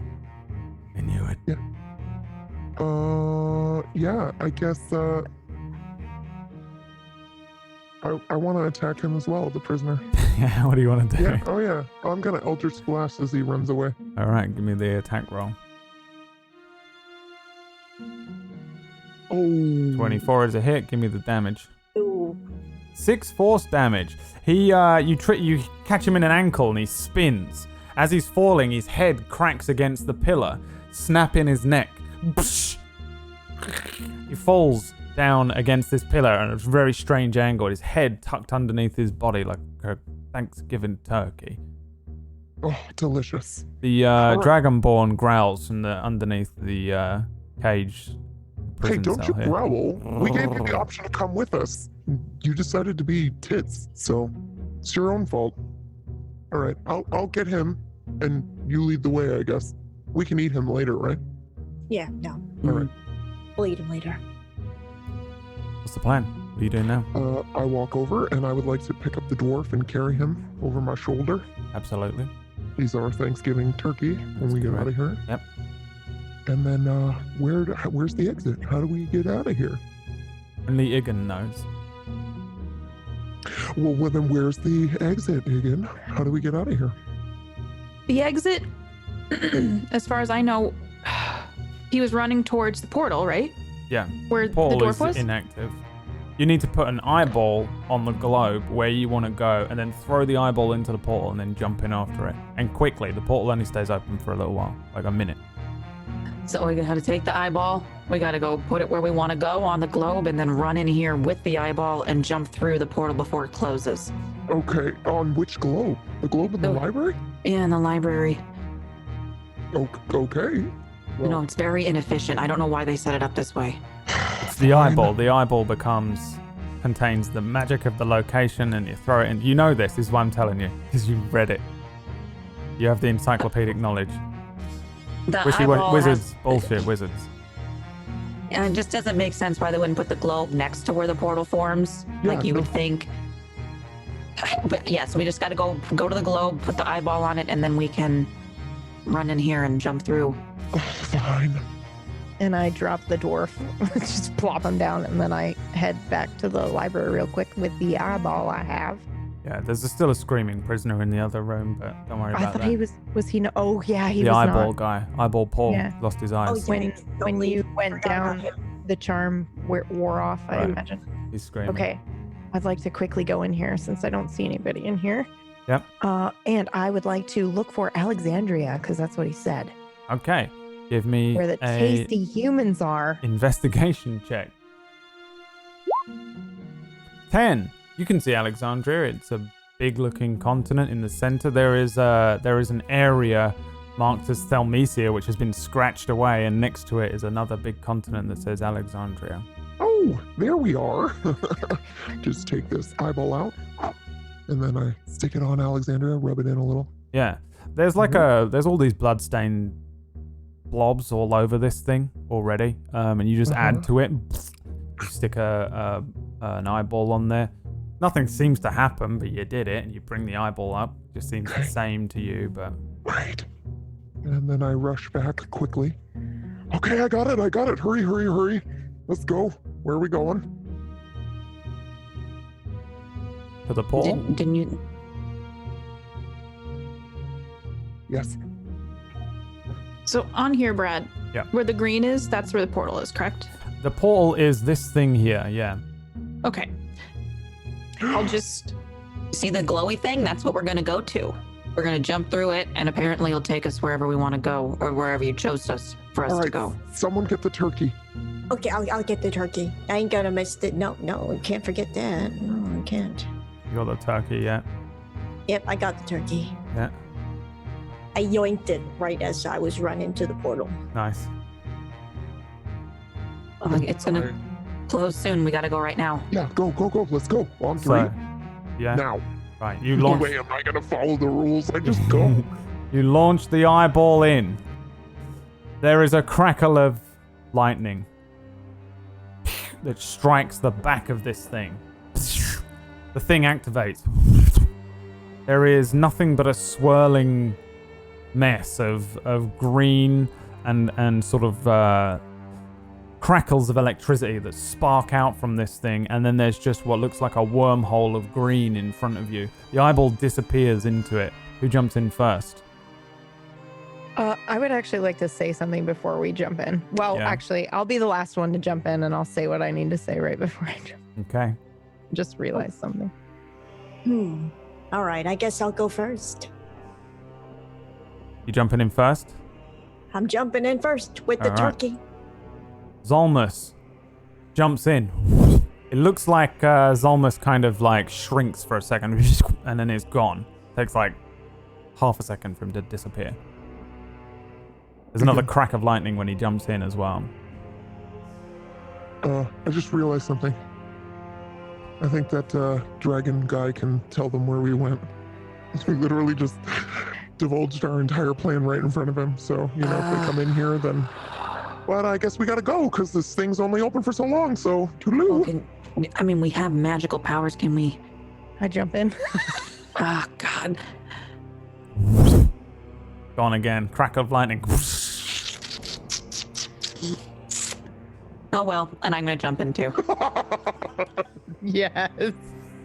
I knew it. Yeah, I guess, I want to attack him as well, the prisoner. Yeah, what do you want to do? Yeah, oh yeah. I'm gonna Eldritch Blast as he runs away. All right, give me the attack roll. Oh. 24 is a hit. Give me the damage. Ooh. 6 force damage. You catch him in an ankle and he spins. As he's falling, his head cracks against the pillar, snapping his neck. He falls down against this pillar at a very strange angle. His head tucked underneath his body like a Thanksgiving turkey. Oh, delicious. The Dragonborn growls from underneath the cage. Hey, prison don't you cell here. growl. We gave you the option to come with us. You decided to be tits, so it's your own fault. All right, I'll get him, and you lead the way, I guess. We can eat him later, right? Yeah, no. All right. We'll eat him later. What's the plan? What are you doing now? I walk over, and I would like to pick up the dwarf and carry him over my shoulder. Absolutely. He's our Thanksgiving turkey when That's we get correct. out of here. Yep. And then where's the exit? How do we get out of here? Only Iggan knows. Well, then where's the exit, Iggan? How do we get out of here? The exit, as far as I know, he was running towards the portal, right? Yeah. Where the Portal dwarf is was? inactive. You need to put an eyeball on the globe where you want to go, and then throw the eyeball into the portal, and then jump in after it. And quickly, the portal only stays open for a little while, like a minute. So we got to take the eyeball. We got to go put it where we want to go on the globe and then run in here with the eyeball and jump through the portal before it closes. Okay, on which globe? The globe in the The- library? Yeah, in the library. Okay. You know, it's very inefficient. I don't know why they set it up this way. It's the eyeball. The eyeball contains the magic of the location, and you throw it in. You know this is why I'm telling you, because you've read it. You have the encyclopedic knowledge. The eyeball Wizards. Bullshit, wizards. And it just doesn't make sense why they wouldn't put the globe next to where the portal forms. Yeah, Like you would no. think. But yes, we just got to go to the globe, put the eyeball on it, and then we can run in here and jump through. Oh, fine. And I drop the dwarf, just plop him down, and then I head back to the library real quick with the eyeball I have. Yeah, there's still a screaming prisoner in the other room, but don't worry I about thought that. he was he? No, oh yeah, he The was eyeball not. guy, eyeball Paul, Yeah. lost his eyes. Oh, yeah. When Don't leave. you went Forgot about down, him. the charm wore off. I Right. imagine. He's screaming. Okay, I'd like to quickly go in here since I don't see anybody in here. Yep. And I would like to look for Alexandria because that's what he said, Okay. Give me where the a tasty humans are. investigation check. 10. You can see Alexandria. It's a big-looking continent in the center. There is an area marked as Thelmesia, which has been scratched away, and next to it is another big continent that says Alexandria. Oh, there we are. Just take this eyeball out, and then I stick it on Alexandria, rub it in a little. Yeah. There's like there's all these bloodstained blobs all over this thing already, and you just add to it. You stick an eyeball on there. Nothing seems to happen, but you did it, and you bring the eyeball up. Just seems the same to you, but Right. And then I rush back quickly. Okay, I got it. Hurry. Let's go. Where are we going? to the portal. Didn't you? Yes. So on here, Brad, Yeah. where the green is, that's where the portal is, correct? The portal is this thing here. Yeah. Okay. I'll just... See the glowy thing? That's what we're going to go to. We're going to jump through it, and apparently it'll take us wherever we want to go, or wherever you chose us for us All to right. go. Someone get the turkey. Okay, I'll get the turkey. I ain't gonna miss it. No, we can't forget that. No, I can't. You got the turkey. Yeah. Yep, I got the turkey. Yeah. I yoinked it right as I was running to the portal. Nice. Oh, it's going to close soon. We got to go right now. Yeah, go. Let's go. On three. So, yeah. Now. Right. You No launch. way am I gonna follow the rules. I just go. You launch the eyeball in. There is a crackle of lightning that strikes the back of this thing. The thing activates. There is nothing but a swirling mess of green and sort of crackles of electricity that spark out from this thing, and then there's just what looks like a wormhole of green in front of you. The eyeball disappears into it. Who jumps in first? I would actually like to say something before we jump in. Well, Yeah. actually, I'll be the last one to jump in, and I'll say what I need to say right before I jump. Okay. Just realized something. All right, I guess I'll go first. You jumping in first? I'm jumping in first with the All right. turkey. Zolmus jumps in. It looks like Zolmus kind of like shrinks for a second and then is gone. Takes like half a second for him to disappear. There's another crack of lightning when he jumps in as well. I just realized something. I think that dragon guy can tell them where we went. We literally just divulged our entire plan right in front of him. So, if they come in here, then... But I guess we gotta go, because this thing's only open for so long, so toodaloo. Well, we have magical powers. Can we... I jump in. Oh, God. Gone again. Crack of lightning. Oh, well, and I'm going to jump in too. Yes.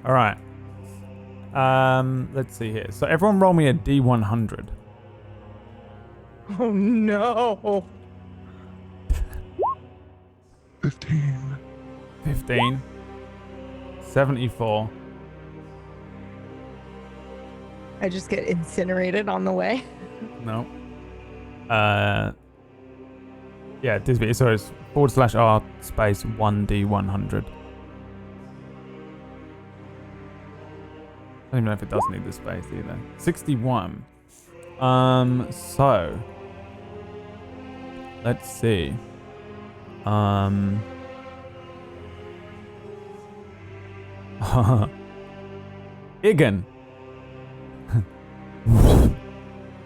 All right. Let's see here. So everyone roll me a D100. Oh, no. 15. 15. 74. I just get incinerated on the way. No. Yeah, Disney. So it's /R space 1D100. I don't even know if it does need the space either. 61. So let's see. Iggan.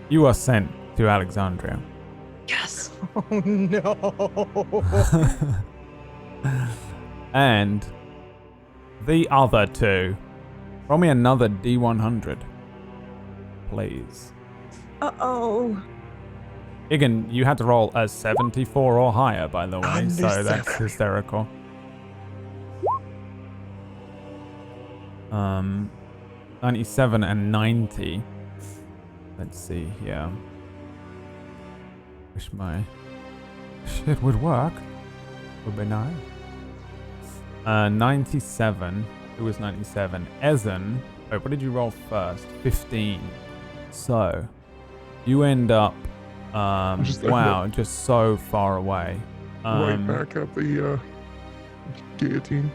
You are sent to Alexandria. Yes. Oh, no. And the other two. Roll me another D100. Please. Uh-oh. Iggan, you had to roll a 74 or higher, by the way, so that's hysterical. 97 and 90. Let's see here. Wish my shit would work. Would be nice. 97. Who was 97? Ezzen. Oh, what did you roll first? 15. So, you end up, just so far away. Right back at the guillotine.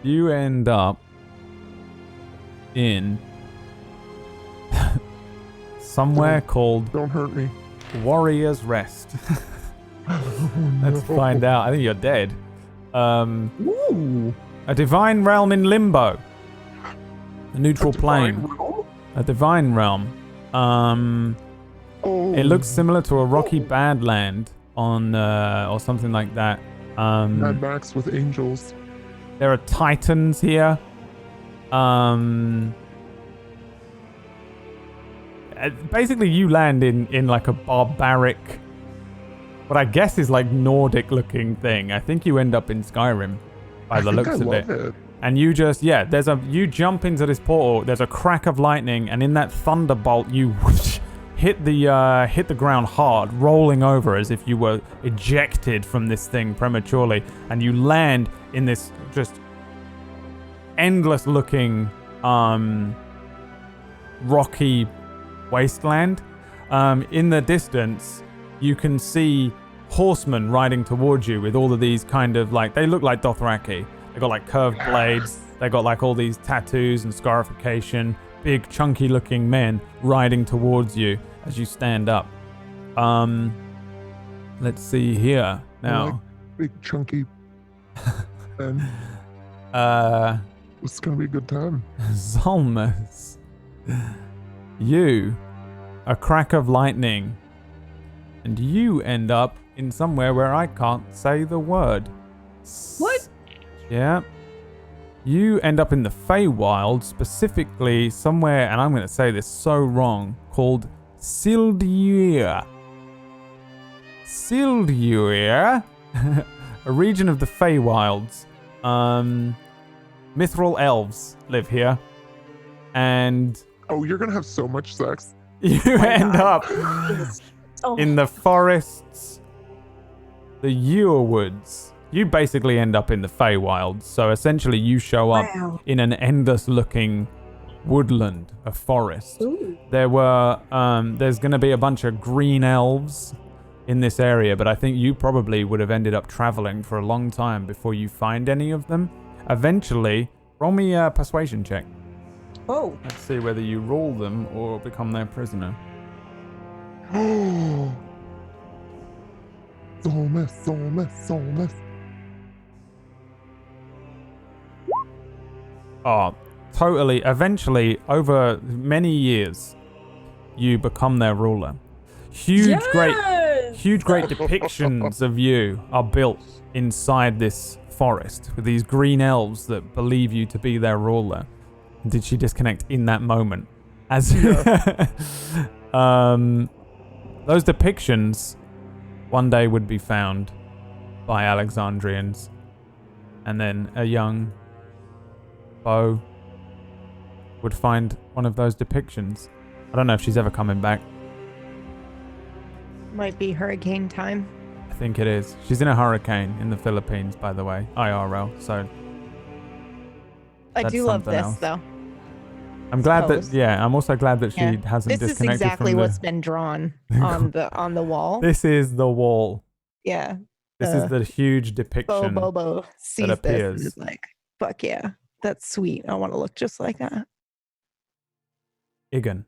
You end up in somewhere called Don't hurt me. Warrior's Rest. Oh, Let's no. find out. I think you're dead. Ooh. A divine realm in limbo. A neutral plane. Realm? A divine realm. Oh. It looks similar to a rocky badland on or something like that. Mad Max with angels. There are titans here. Basically, you land in like a barbaric, what I guess is like Nordic looking thing. I think you end up in Skyrim by the looks of it. And you just, you jump into this portal, there's a crack of lightning, and in that thunderbolt, you hit the ground hard, rolling over as if you were ejected from this thing prematurely, and you land in this just endless looking rocky wasteland. In the distance, you can see horsemen riding towards you with all of these kind of like, they look like Dothraki. They got like curved blades. They got like all these tattoos and scarification. Big chunky looking men riding towards you as you stand up. Let's see here now. Big chunky. And it's gonna be a good time. Zolmus, you a crack of lightning. And you end up in somewhere where I can't say the word. What? Yeah. You end up in the Feywild, specifically somewhere, and I'm going to say this so wrong, called Sildir. Sildir? A region of the Feywilds. Mithril elves live here. And Oh, you're gonna have so much sex. you end up Oh, in the forests, the Ewer Woods. You basically end up in the Feywilds. So essentially you show up wow. in an endless looking woodland, a forest. Ooh. There's going to be a bunch of green elves in this area, but I think you probably would have ended up traveling for a long time before you find any of them. Eventually, roll me a persuasion check. Oh, Let's see whether you rule them or become their prisoner. Oh, Zolmus. Oh, totally. Eventually, over many years, you become their ruler. Huge, great depictions of you are built inside this forest with these green elves that believe you to be their ruler. Did she disconnect in that moment? As those depictions one day would be found by Alexandrians, and then a young Bo would find one of those depictions. I don't know if she's ever coming back. Might be hurricane time. I think it is. She's in a hurricane in the Philippines, by the way. IRL. So I That's do love something this else. though. I'm glad that. Suppose. Yeah, I'm also glad that she Yeah. hasn't This is disconnected exactly from the. what's been drawn on the wall. This is the wall. Yeah. This is the huge depiction. Bobo sees this and appears. is like, fuck yeah, that's sweet. I want to look just like that. Iggan.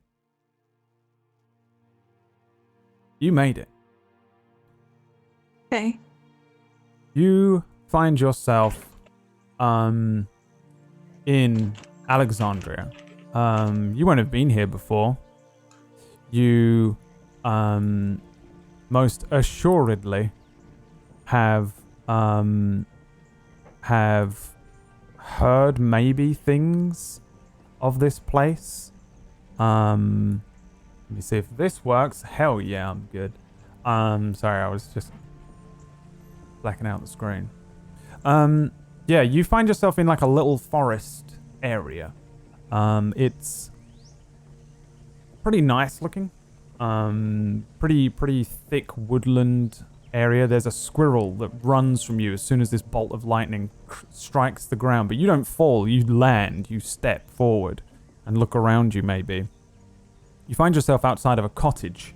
You made it. Okay. You find yourself in Alexandria. You won't have been here before. You most assuredly have heard maybe things of this place. Let me see if this works. Hell yeah, I'm good. Sorry, I was just blacking out the screen. Yeah, you find yourself in like a little forest area. It's pretty nice looking. Pretty thick woodland area. There's a squirrel that runs from you as soon as this bolt of lightning strikes the ground, but you don't fall. You land. You step forward and look around you. Maybe you find yourself outside of a cottage.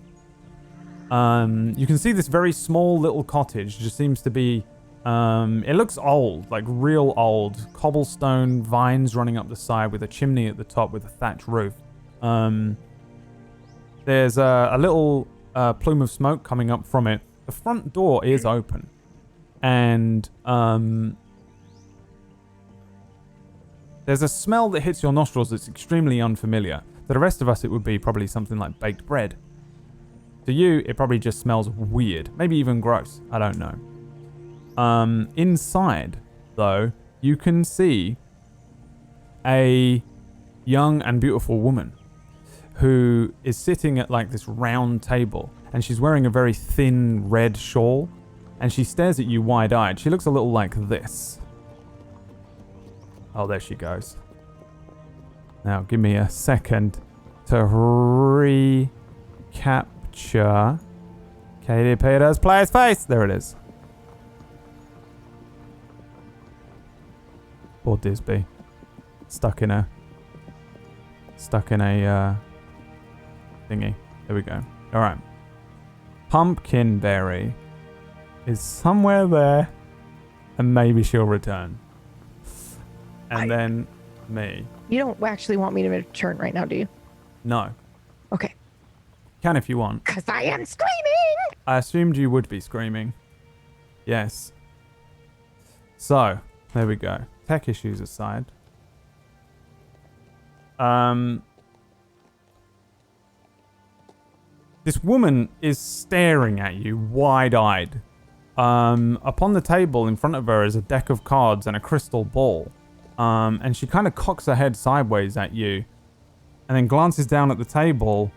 You can see this very small little cottage. Just seems to be. It looks old, like real old. Cobblestone, vines running up the side with a chimney at the top with a thatched roof. There's a little plume of smoke coming up from it. The front door is open. And there's a smell that hits your nostrils that's extremely unfamiliar. For the rest of us, it would be probably something like baked bread. To you, it probably just smells weird. Maybe even gross. I don't know. Inside, though, you can see a young and beautiful woman who is sitting at like this round table, and she's wearing a very thin red shawl, and she stares at you wide-eyed. She looks a little like this. Oh, there she goes. Now, give me a second to recapture Katie Peters' player's face. There it is. Or Disby. Stuck in a thingy. There we go. All right. Pumpkinberry is somewhere there, and maybe she'll return. And then me. You don't actually want me to return right now, do you? No. Okay. Can if you want. Because I am screaming! I assumed you would be screaming. Yes. So, there we go. Tech issues aside. This woman is staring at you, wide-eyed. Upon the table in front of her is a deck of cards and a crystal ball. And she kind of cocks her head sideways at you and then glances down at the table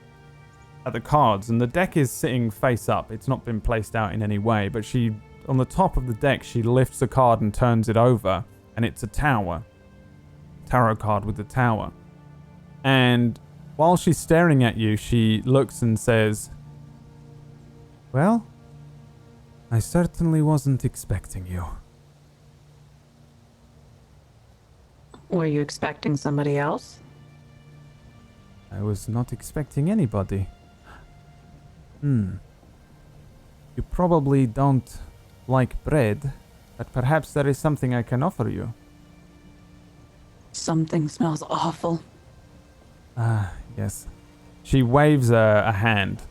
at the cards. And the deck is sitting face up. It's not been placed out in any way, but on the top of the deck, she lifts a card and turns it over, and it's a tower. Tarot card with the tower. And while she's staring at you, she looks and says, "Well, I certainly wasn't expecting you." Were you expecting somebody else? I was not expecting anybody. You probably don't like bread, but perhaps there is something I can offer you. Something smells awful. Ah, yes. She waves a hand,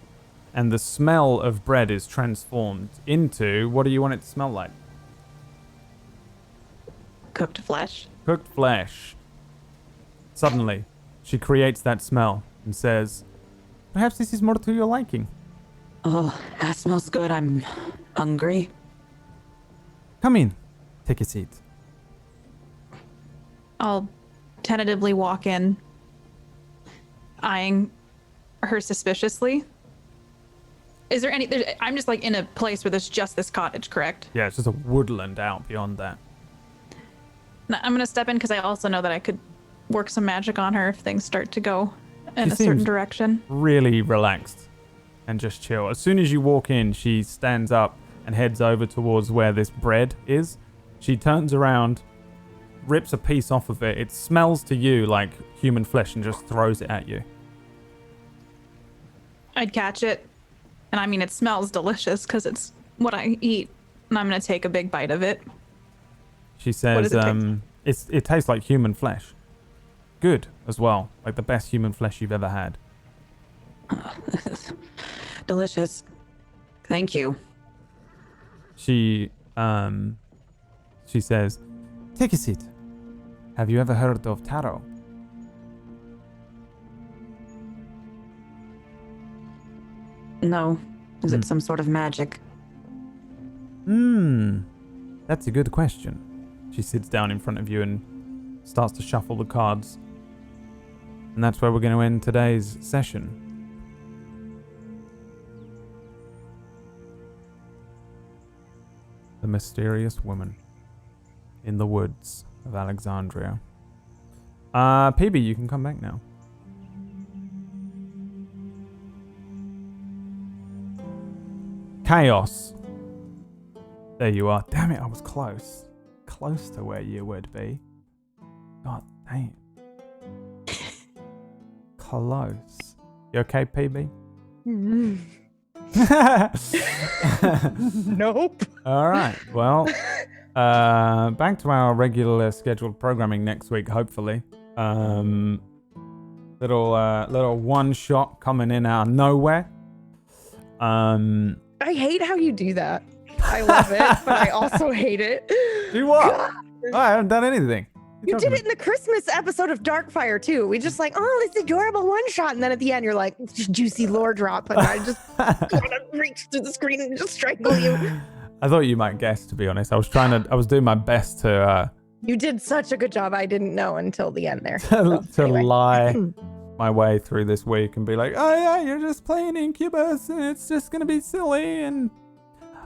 and the smell of bread is transformed into, what do you want it to smell like? Cooked flesh. Cooked flesh. Suddenly, she creates that smell and says, "Perhaps this is more to your liking. Oh, that smells good. I'm hungry. Come in. Take a seat." I'll tentatively walk in, eyeing her suspiciously. Is there any... I'm just like in a place where there's just this cottage, correct? Yeah, it's just a woodland out beyond that. Now, I'm going to step in because I also know that I could work some magic on her if things start to go in She a certain seems direction. really relaxed and just chill. As soon as you walk in, she stands up and heads over towards where this bread is. She turns around, rips a piece off of it. It smells to you like human flesh and just throws it at you. I'd catch it, and I mean, it smells delicious because it's what I eat, and I'm going to take a big bite of it. She says, it tastes like human flesh. Good as well. Like the best human flesh you've ever had. This is delicious. Thank you. She says, "Take a seat. Have you ever heard of tarot?" No. Is it some sort of magic? That's a good question. She sits down in front of you and starts to shuffle the cards. And that's where we're going to end today's session. The mysterious woman in the woods of Alexandria. PB, you can come back now. Chaos. There you are. Damn it, I was close. Close to where you would be. God damn. Close. You okay, PB? Nope. All right. Well, back to our regular scheduled programming next week, hopefully. Little one shot coming in out of nowhere. I hate how you do that. I love it, but I also hate it. Do what? Oh, I haven't done anything. You did it in the Christmas episode of Darkfire too. We just like, oh, this adorable one shot, and then at the end you're like, juicy lore drop, and I just gotta reach through the screen and just strangle you. I thought you might guess, to be honest. I was doing my best to You did such a good job. I didn't know until the end there. to Anyway. lie my way through this week and be like, oh yeah, you're just playing Incubus and it's just gonna be silly. And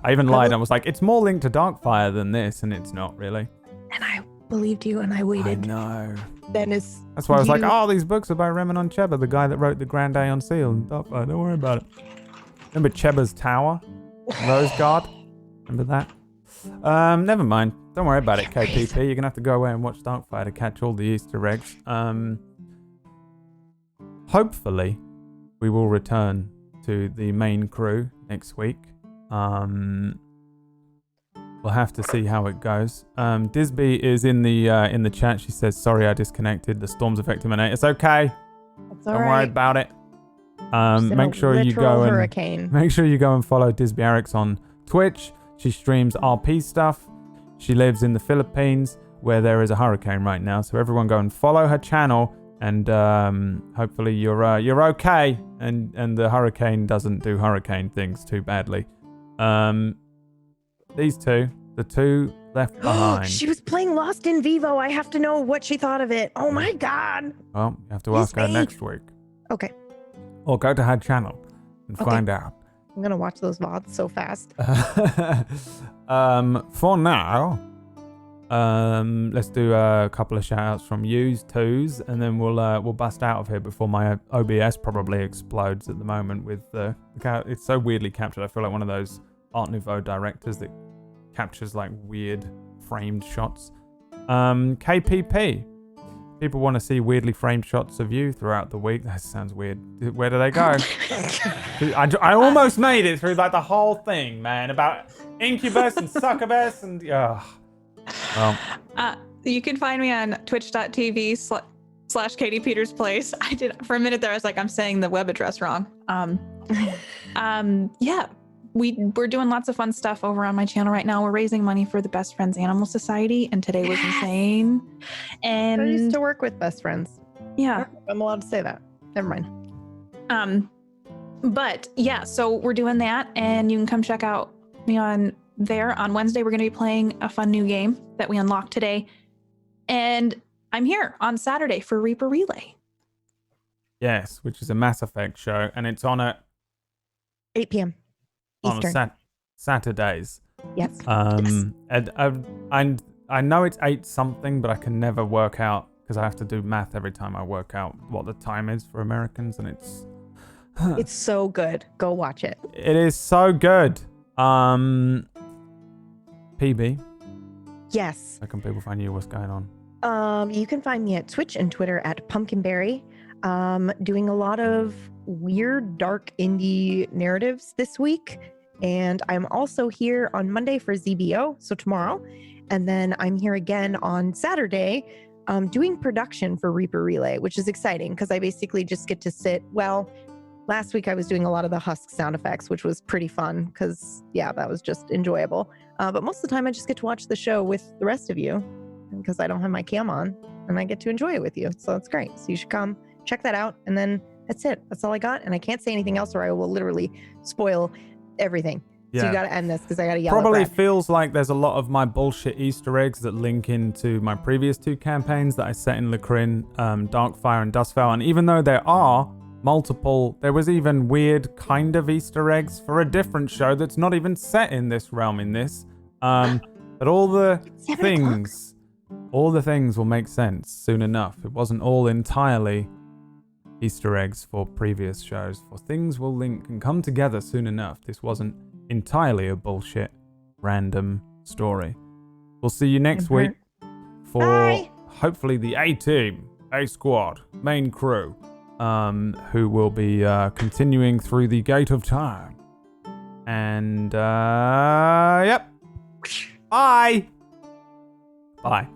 I even lied and was like, it's more linked to Darkfire than this, and it's not really. And I believed you, and I waited. I know. That's why I was like, oh, these books are by Remenon Cheba, the guy that wrote the Grand Aeon Seal and Darkfire. Don't worry about it. Remember Cheba's Tower? Rose Guard? Remember that? Never mind. Don't worry about it, KPP. You're gonna have to go away and watch Darkfire to catch all the Easter eggs. Hopefully, we will return to the main crew next week. We'll have to see how it goes. Disby is in the chat. She says, "Sorry, I disconnected. The storm's affecting my net. It's okay. Don't worry about it." Make sure you go and follow Disby Arix on Twitch. She streams RP stuff. She lives in the Philippines, where there is a hurricane right now. So everyone go and follow her channel And hopefully you're okay, and the hurricane doesn't do hurricane things too badly. These two, the two left behind. She was playing Lost in Vivo. I have to know what she thought of it. Oh my god. Well, you have to ask her next week. Okay. Or go to her channel and find out. I'm gonna watch those VODs so fast. For now, let's do a couple of shout outs from yous, twos, and then we'll bust out of here before my OBS probably explodes at the moment with it's so weirdly captured. I feel like one of those Art Nouveau directors that captures like weird framed shots. KPP. People want to see weirdly framed shots of you throughout the week. That sounds weird. Where do they go? I almost made it through like the whole thing, man, about Incubus and Succubus and well. You can find me on twitch.tv/ Katie Peters Place. I did for a minute there. I was like, I'm saying the web address wrong. Yeah, we're doing lots of fun stuff over on my channel right now. We're raising money for the Best Friends Animal Society, and today was insane. And I used to work with Best Friends. Yeah, I'm allowed to say that. Never mind. But yeah, so we're doing that, and you can come check out me on there. On Wednesday, we're going to be playing a fun new game that we unlocked today, and I'm here on Saturday for Reaper Relay. Yes, which is a Mass Effect show, and it's on at 8 p.m. Eastern. Saturdays. Yes. And I know it's 8 something, but I can never work out because I have to do math every time I work out what the time is for Americans, and it's so good. Go watch it. It is so good. PB. Yes. How can people find you? What's going on? You can find me at Twitch and Twitter at Pumpkinberry. Doing a lot of weird, dark indie narratives this week. And I'm also here on Monday for ZBO, so tomorrow. And then I'm here again on Saturday doing production for Reaper Relay, which is exciting because I basically just get to sit. Well, last week I was doing a lot of the Husk sound effects, which was pretty fun because, yeah, that was just enjoyable. But most of the time I just get to watch the show with the rest of you because I don't have my cam on and I get to enjoy it with you. So it's great. So you should come check that out. And then that's it. That's all I got. And I can't say anything else or I will literally spoil everything. Yeah. So you got to end this because I got to yell Probably at Brad. feels like there's a lot of my bullshit Easter eggs that link into my previous 2 campaigns that I set in Lacrin, Darkfire and Dustfell. And even though there are multiple, there was even weird kind of Easter eggs for a different show that's not even set in this realm in this. But all the things will make sense soon enough. It wasn't all entirely Easter eggs for previous shows. For things will link and come together soon enough. This wasn't entirely a bullshit random story. We'll see you next week for hopefully the A-Team, A-Squad, main crew, who will be continuing through the Gate of Time. And, yep. Bye. Bye.